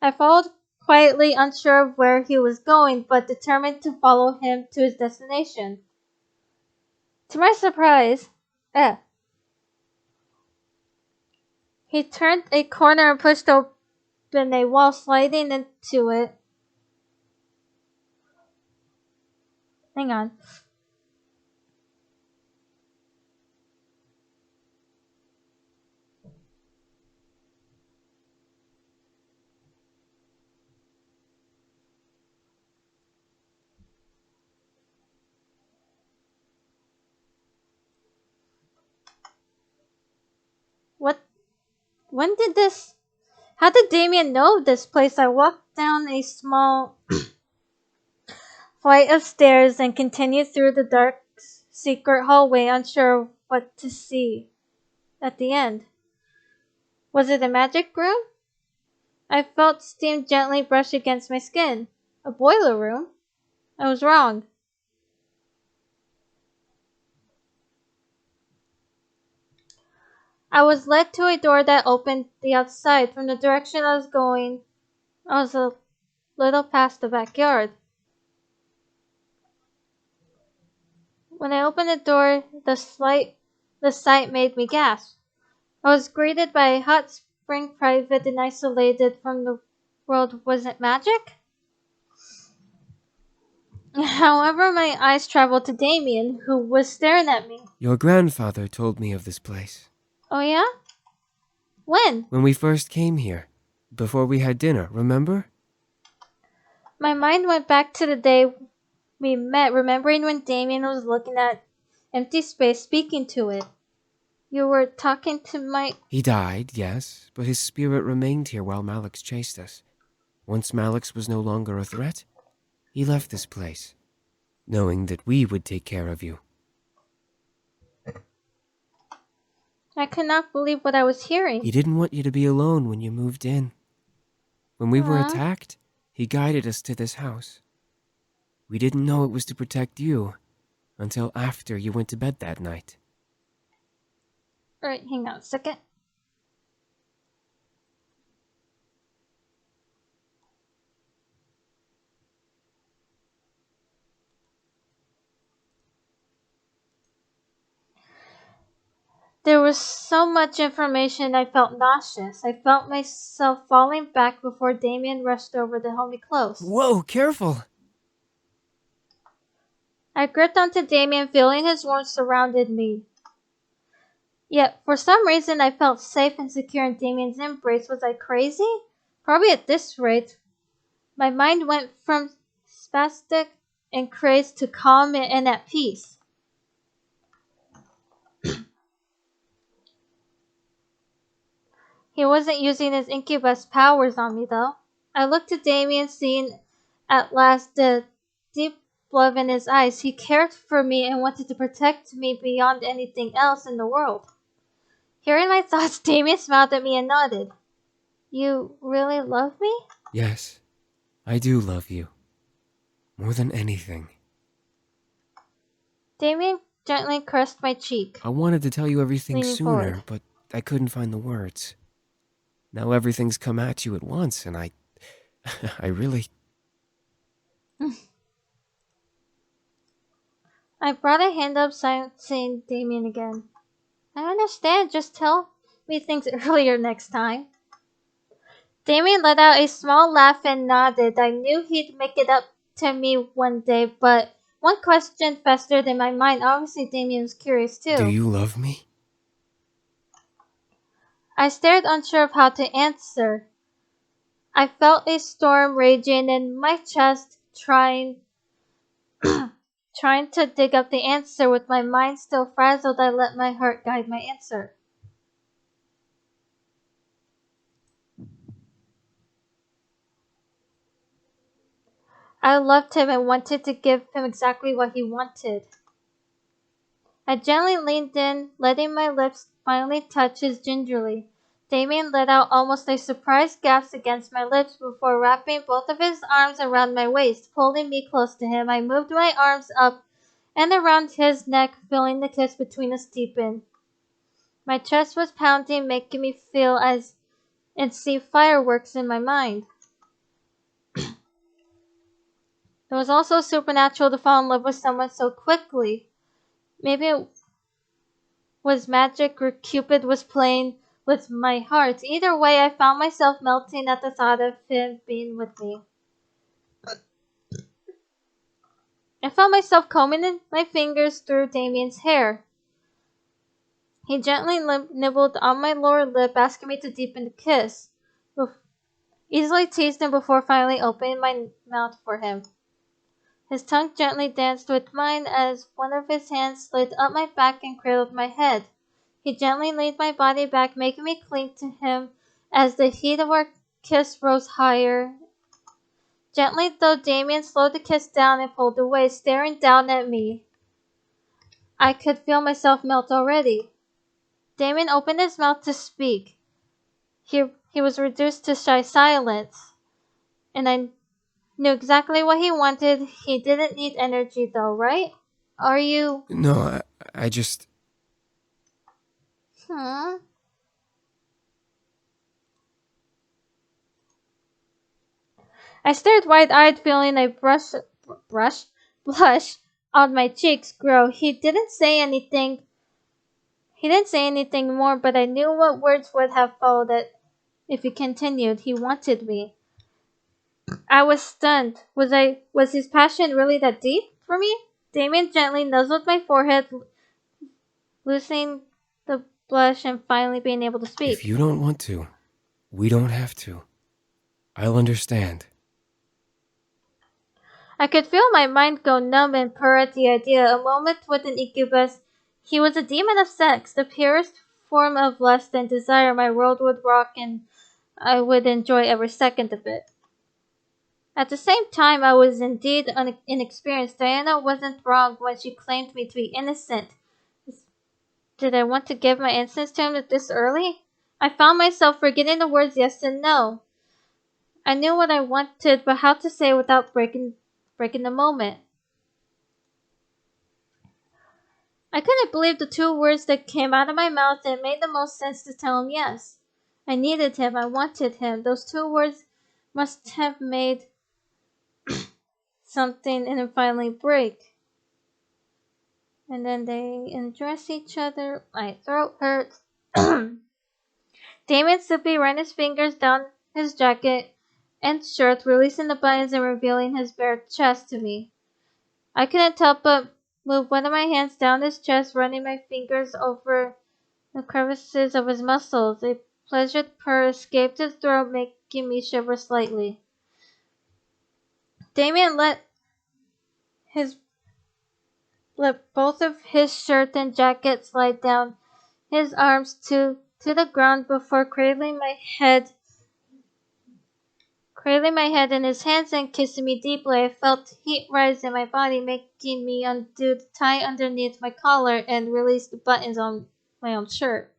[SPEAKER 1] I followed quietly, unsure of where he was going, but determined to follow him to his destination. To my surprise, he turned a corner and pushed open a wall, sliding into it. Hang on. How did Damien know this place? I walked down a small flight of stairs and continued through the dark, secret hallway, unsure what to see at the end. Was it a magic room? I felt steam gently brush against my skin. A boiler room? I was wrong. I was led to a door that opened the outside. From the direction I was going, I was a little past the backyard. When I opened the door, the sight made me gasp. I was greeted by a hot spring private and isolated from the world. Was it magic? However, my eyes traveled to Damien, who was staring at me.
[SPEAKER 8] Your grandfather told me of this place.
[SPEAKER 1] Oh yeah? When?
[SPEAKER 8] When we first came here. Before we had dinner, remember?
[SPEAKER 1] My mind went back to the day we met, remembering when Damien was looking at empty space, speaking to it. You were talking to my...
[SPEAKER 8] He died, yes, but his spirit remained here while Malix chased us. Once Malix was no longer a threat, he left this place, knowing that we would take care of you.
[SPEAKER 1] I could not believe what I was hearing.
[SPEAKER 8] He didn't want you to be alone when you moved in. When we were attacked, he guided us to this house. We didn't know it was to protect you until after you went to bed that night.
[SPEAKER 1] Alright, hang on a second. There was so much information I felt nauseous. I felt myself falling back before Damien rushed over to hold me close.
[SPEAKER 8] Whoa, careful!
[SPEAKER 1] I gripped onto Damien, feeling his warmth surrounded me. Yet, for some reason, I felt safe and secure in Damien's embrace. Was I crazy? Probably at this rate. My mind went from spastic and crazed to calm and at peace. He wasn't using his incubus powers on me, though. I looked at Damien, seeing at last the deep love in his eyes. He cared for me and wanted to protect me beyond anything else in the world. Hearing my thoughts, Damien smiled at me and nodded. You really love me?
[SPEAKER 8] Yes, I do love you. More than anything.
[SPEAKER 1] Damien gently caressed my cheek.
[SPEAKER 8] I wanted to tell you everything
[SPEAKER 1] Leaning
[SPEAKER 8] sooner,
[SPEAKER 1] forward.
[SPEAKER 8] but I couldn't find the words. Now everything's come at you at once, and I really...
[SPEAKER 1] I brought a hand up, silencing Damien again. I understand, just tell me things earlier next time. Damien let out a small laugh and nodded. I knew he'd make it up to me one day, but one question festered in my mind. Obviously, Damien was curious too.
[SPEAKER 8] Do you love me?
[SPEAKER 1] I stared, unsure of how to answer. I felt a storm raging in my chest, trying to dig up the answer. With my mind still frazzled, I let my heart guide my answer. I loved him and wanted to give him exactly what he wanted. I gently leaned in, letting my lips finally touch his gingerly. Damien let out almost a surprised gasp against my lips before wrapping both of his arms around my waist, pulling me close to him. I moved my arms up and around his neck, feeling the kiss between us deepen. My chest was pounding, making me feel as and see fireworks in my mind. It was also supernatural to fall in love with someone so quickly. Maybe it was magic or Cupid was playing with my heart. Either way, I found myself melting at the thought of him being with me. I found myself combing my fingers through Damien's hair. He gently nibbled on my lower lip, asking me to deepen the kiss. Easily teased him before finally opening my mouth for him. His tongue gently danced with mine as one of his hands slid up my back and cradled my head. He gently laid my body back, making me cling to him as the heat of our kiss rose higher. Gently, though, Damien slowed the kiss down and pulled away, staring down at me. I could feel myself melt already. Damien opened his mouth to speak. He was reduced to shy silence, and I knew exactly what he wanted. He didn't need energy, though, right? Are you...
[SPEAKER 8] No, I just...
[SPEAKER 1] Hmm? I stared wide-eyed, feeling a blush on my cheeks grow. He didn't say anything more, but I knew what words would have followed it if he continued. He wanted me. I was stunned. Was his passion really that deep for me? Damien gently nuzzled my forehead, loosening the blush and finally being able to speak.
[SPEAKER 8] If you don't want to, we don't have to. I'll understand.
[SPEAKER 1] I could feel my mind go numb and purr at the idea. A moment with an incubus. He was a demon of sex, the purest form of lust and desire. My world would rock and I would enjoy every second of it. At the same time, I was indeed inexperienced. Diana wasn't wrong when she claimed me to be innocent. Did I want to give my innocence to him this early? I found myself forgetting the words yes and no. I knew what I wanted, but how to say it without breaking the moment. I couldn't believe the two words that came out of my mouth, and it made the most sense to tell him yes. I needed him. I wanted him. Those two words must have made something in him finally break. And then they undress each other. My throat hurts. Damien simply ran his fingers down his jacket and shirt, releasing the buttons and revealing his bare chest to me. I couldn't help but move one of my hands down his chest, running my fingers over the crevices of his muscles. A pleasured purr escaped his throat, making me shiver slightly. Damien let both of his shirt and jacket slide down his arms to the ground before cradling my head in his hands and kissing me deeply. I felt heat rise in my body, making me undo the tie underneath my collar and release the buttons on my own shirt.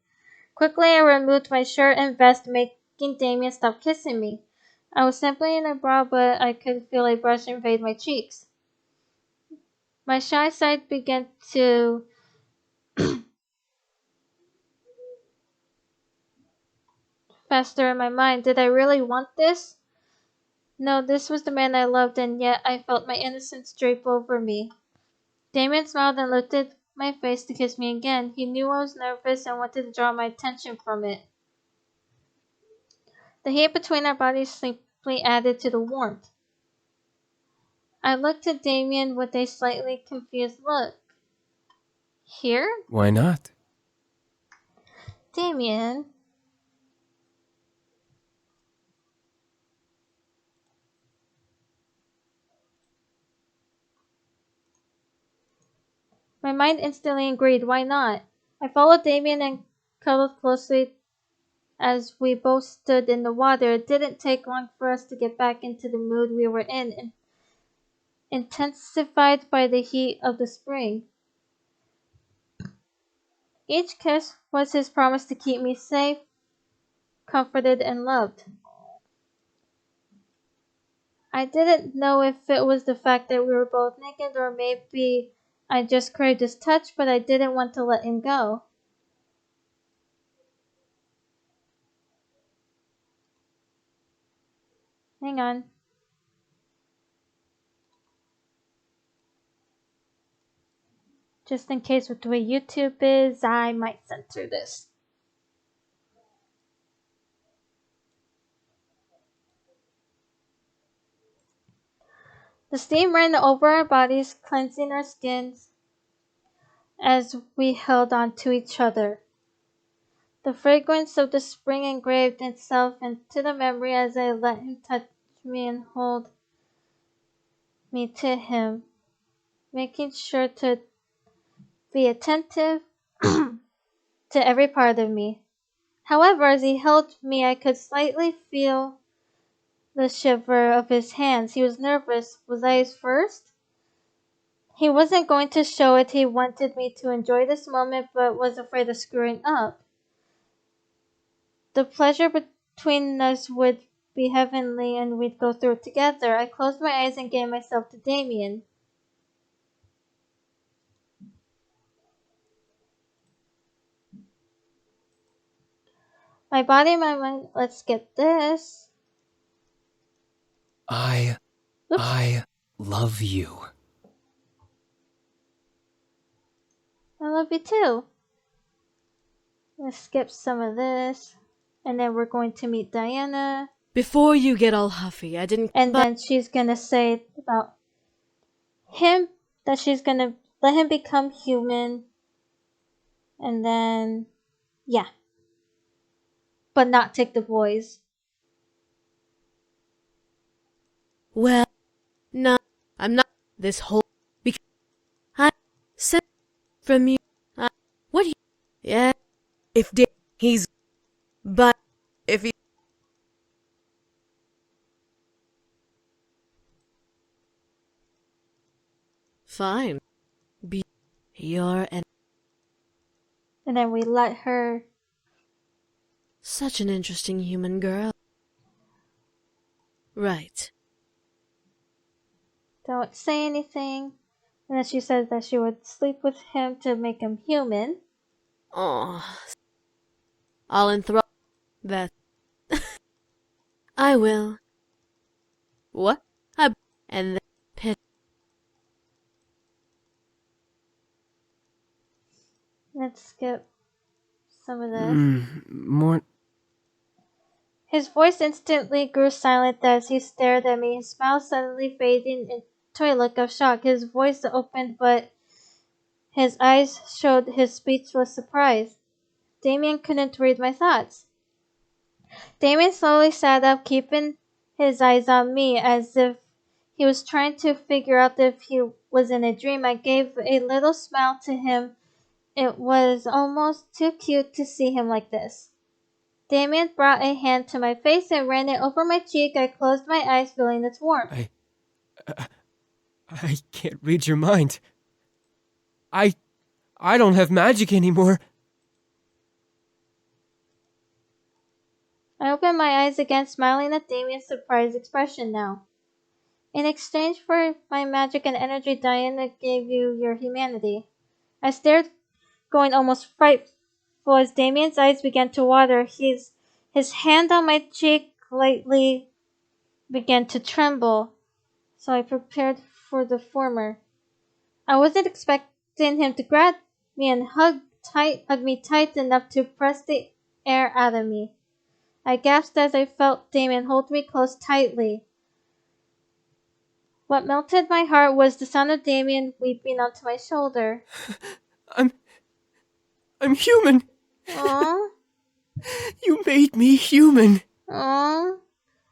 [SPEAKER 1] Quickly, I removed my shirt and vest, making Damien stop kissing me. I was simply in a bra, but I could feel a brush invade my cheeks. My shy side began to fester in my mind. Did I really want this? No, this was the man I loved, and yet I felt my innocence drape over me. Damien smiled and lifted my face to kiss me again. He knew I was nervous and wanted to draw my attention from it. The heat between our bodies simply added to the warmth. I looked at Damien with a slightly confused look. Here?
[SPEAKER 8] Why not?
[SPEAKER 1] Damien. My mind instantly agreed. Why not? I followed Damien and cuddled closely as we both stood in the water. It didn't take long for us to get back into the mood we were in, intensified by the heat of the spring. Each kiss was his promise to keep me safe, comforted, and loved. I didn't know if it was the fact that we were both naked or maybe I just craved his touch, but I didn't want to let him go. Hang on. Just in case with the way YouTube is, I might censor this. The steam ran over our bodies, cleansing our skins as we held on to each other. The fragrance of the spring engraved itself into the memory as I let him touch me and hold me to him, making sure to be attentive to every part of me. However, as he held me, I could slightly feel the shiver of his hands. He was nervous. Was I his first? He wasn't going to show it. He wanted me to enjoy this moment, but was afraid of screwing up. The pleasure between us would be heavenly and we'd go through it together. I closed my eyes and gave myself to Damien. My body, my mind, let's get this.
[SPEAKER 13] I love you.
[SPEAKER 1] I love you too. Let's skip some of this. And then we're going to meet Diana.
[SPEAKER 11] Before you get all huffy, I didn't...
[SPEAKER 1] And then she's gonna say about him, that she's gonna let him become human. And then, yeah. But not take the boys.
[SPEAKER 11] Well, no, I'm not this whole... Because I said from you... what you... Yeah, if he's... But if he... Fine. Be your...
[SPEAKER 1] And then we let her...
[SPEAKER 11] Such an interesting human girl. Right.
[SPEAKER 1] Don't say anything. And then she says that she would sleep with him to make him human.
[SPEAKER 11] Oh. I'll enthrall that. I will. What? And then pit.
[SPEAKER 1] Let's skip some of this.
[SPEAKER 8] More...
[SPEAKER 1] His voice instantly grew silent as he stared at me, his smile suddenly fading into a look of shock. His voice opened, but his eyes showed his speechless surprise. Damien couldn't read my thoughts. Damien slowly sat up, keeping his eyes on me as if he was trying to figure out if he was in a dream. I gave a little smile to him. It was almost too cute to see him like this. Damien brought a hand to my face and ran it over my cheek. I closed my eyes, feeling its warmth.
[SPEAKER 8] I can't read your mind. I don't have magic anymore.
[SPEAKER 1] I opened my eyes again, smiling at Damien's surprised expression now. In exchange for my magic and energy, Diana gave you your humanity. I stared, going almost frightful as Damien's eyes began to water. His hand on my cheek lightly began to tremble, so I prepared for the former. I wasn't expecting him to grab me and hug me tight enough to press the air out of me. I gasped as I felt Damien hold me close tightly. What melted my heart was the sound of Damien weeping onto my shoulder.
[SPEAKER 8] I'm human.
[SPEAKER 1] Aww.
[SPEAKER 8] You made me human.
[SPEAKER 1] Aww.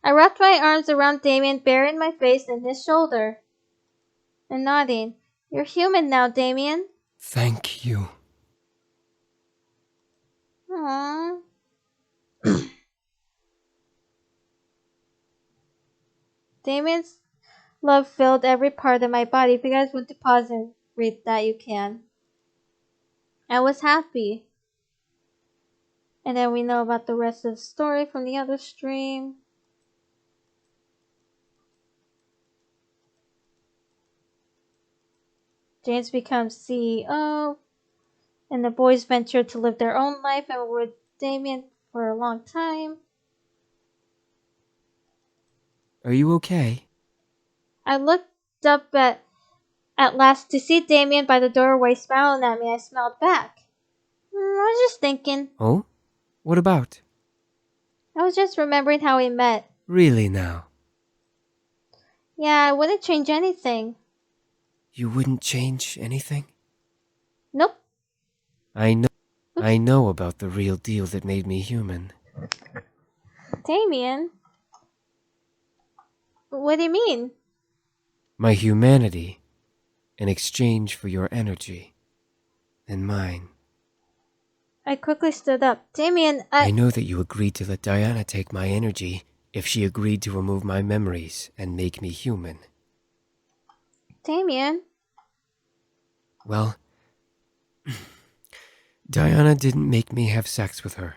[SPEAKER 1] I wrapped my arms around Damien, burying my face in his shoulder. And nodding. You're human now, Damien.
[SPEAKER 8] Thank you.
[SPEAKER 1] Aww. Damien's love filled every part of my body. If you guys want to pause and read that, you can. I was happy. And then we know about the rest of the story from the other stream. James becomes CEO. And the boys ventured to live their own life and were with Damien for a long time.
[SPEAKER 8] Are you okay?
[SPEAKER 1] I looked up at last to see Damien by the doorway smiling at me. I smiled back. I was just thinking.
[SPEAKER 8] Oh? What about?
[SPEAKER 1] I was just remembering how we met.
[SPEAKER 8] Really now?
[SPEAKER 1] Yeah, I wouldn't change anything.
[SPEAKER 8] You wouldn't change anything?
[SPEAKER 1] Nope.
[SPEAKER 8] I know about the real deal that made me human.
[SPEAKER 1] Damien? What do you mean?
[SPEAKER 8] My humanity in exchange for your energy and mine.
[SPEAKER 1] I quickly stood up. Damien,
[SPEAKER 13] I know that you agreed to let Diana take my energy if she agreed to remove my memories and make me human.
[SPEAKER 1] Damien?
[SPEAKER 13] Well, Diana didn't make me have sex with her.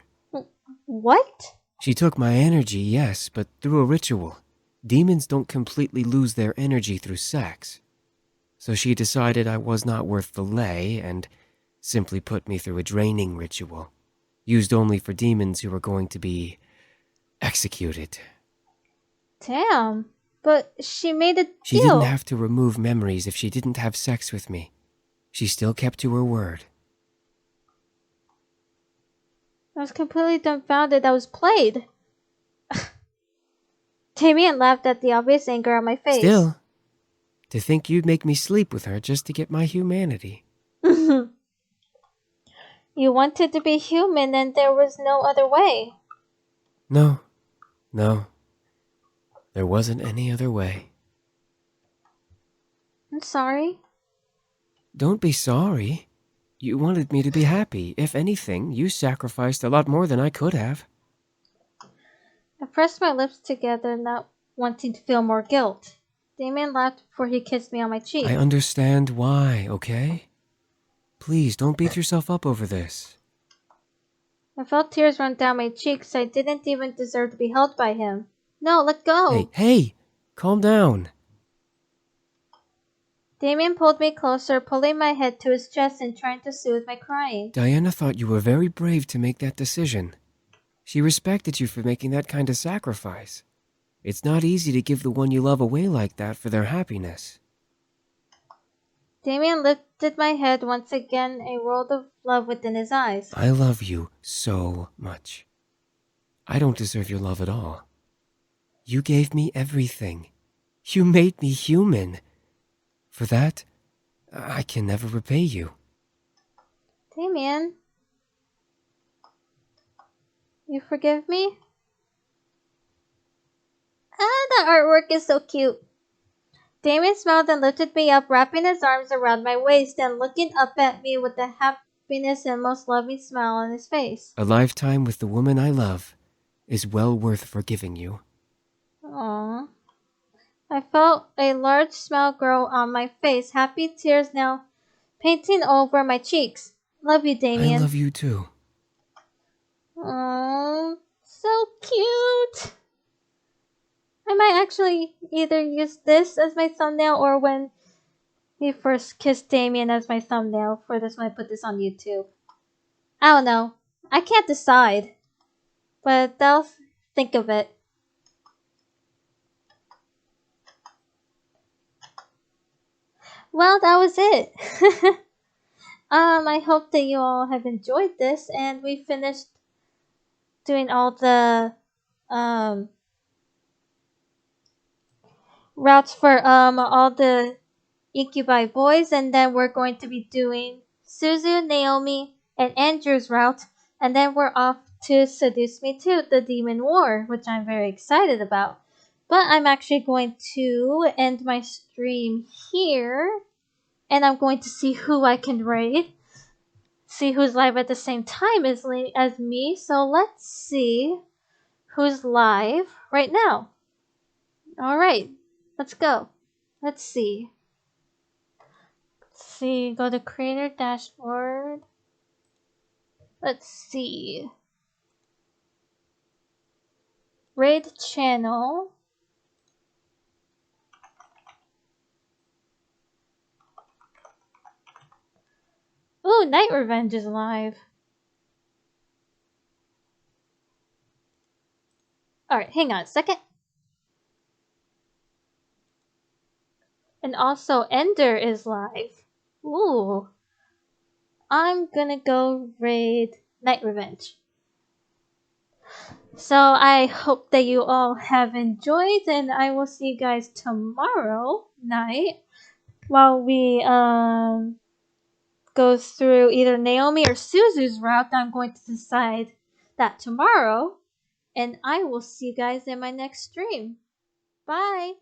[SPEAKER 1] What?
[SPEAKER 13] She took my energy, yes, but through a ritual. Demons don't completely lose their energy through sex. So she decided I was not worth the lay and simply put me through a draining ritual, used only for demons who were going to be executed.
[SPEAKER 1] Damn. But she made a deal.
[SPEAKER 13] She didn't have to remove memories if she didn't have sex with me. She still kept to her word.
[SPEAKER 1] I was completely dumbfounded I was played. Damien laughed at the obvious anger on my face.
[SPEAKER 13] Still, to think you'd make me sleep with her just to get my humanity.
[SPEAKER 1] You wanted to be human and there was no other way.
[SPEAKER 13] No. There wasn't any other way.
[SPEAKER 1] I'm sorry.
[SPEAKER 13] Don't be sorry. You wanted me to be happy. If anything, you sacrificed a lot more than I could have.
[SPEAKER 1] I pressed my lips together, not wanting to feel more guilt. Damien laughed before he kissed me on my cheek.
[SPEAKER 13] I understand why, okay? Please, don't beat yourself up over this.
[SPEAKER 1] I felt tears run down my cheeks. I didn't even deserve to be held by him. No, let go.
[SPEAKER 13] Hey, calm down.
[SPEAKER 1] Damien pulled me closer, pulling my head to his chest and trying to soothe my crying.
[SPEAKER 13] Diana thought you were very brave to make that decision. She respected you for making that kind of sacrifice. It's not easy to give the one you love away like that for their happiness.
[SPEAKER 1] Damien lifted my head once again, a world of love within his eyes.
[SPEAKER 13] I love you so much. I don't deserve your love at all. You gave me everything. You made me human. For that, I can never repay you.
[SPEAKER 1] Damien, you forgive me? The artwork is so cute. Damien smiled and lifted me up, wrapping his arms around my waist and looking up at me with the happiness and most loving smile on his face.
[SPEAKER 13] A lifetime with the woman I love is well worth forgiving you.
[SPEAKER 1] Aww. I felt a large smile grow on my face, happy tears now painting over my cheeks. Love you, Damien.
[SPEAKER 13] I love you too.
[SPEAKER 1] Aww, so cute. I might actually either use this as my thumbnail or when we first kissed Damien as my thumbnail for this when I put this on YouTube. I don't know. I can't decide. But I'll think of it. Well, that was it. I hope that you all have enjoyed this and we finished doing all the routes for all the incubi boys, and then we're going to be doing Suzu, Naomi, and Andrew's route, and then we're off to Seduce Me To the Demon War, which I'm very excited about. But I'm actually going to end my stream here, and I'm going to see who I can raid, see who's live at the same time as me. So let's see who's live right now. Alright, let's go. Let's see. Go to creator dashboard. Let's see. Raid channel. Ooh, Night Revenge is live. Alright, hang on a second. And also Ender is live. Ooh. I'm gonna go raid Night Revenge. So I hope that you all have enjoyed, and I will see you guys tomorrow night while we go through either Naomi or Suzu's route. I'm going to decide that tomorrow, and I will see you guys in my next stream. Bye!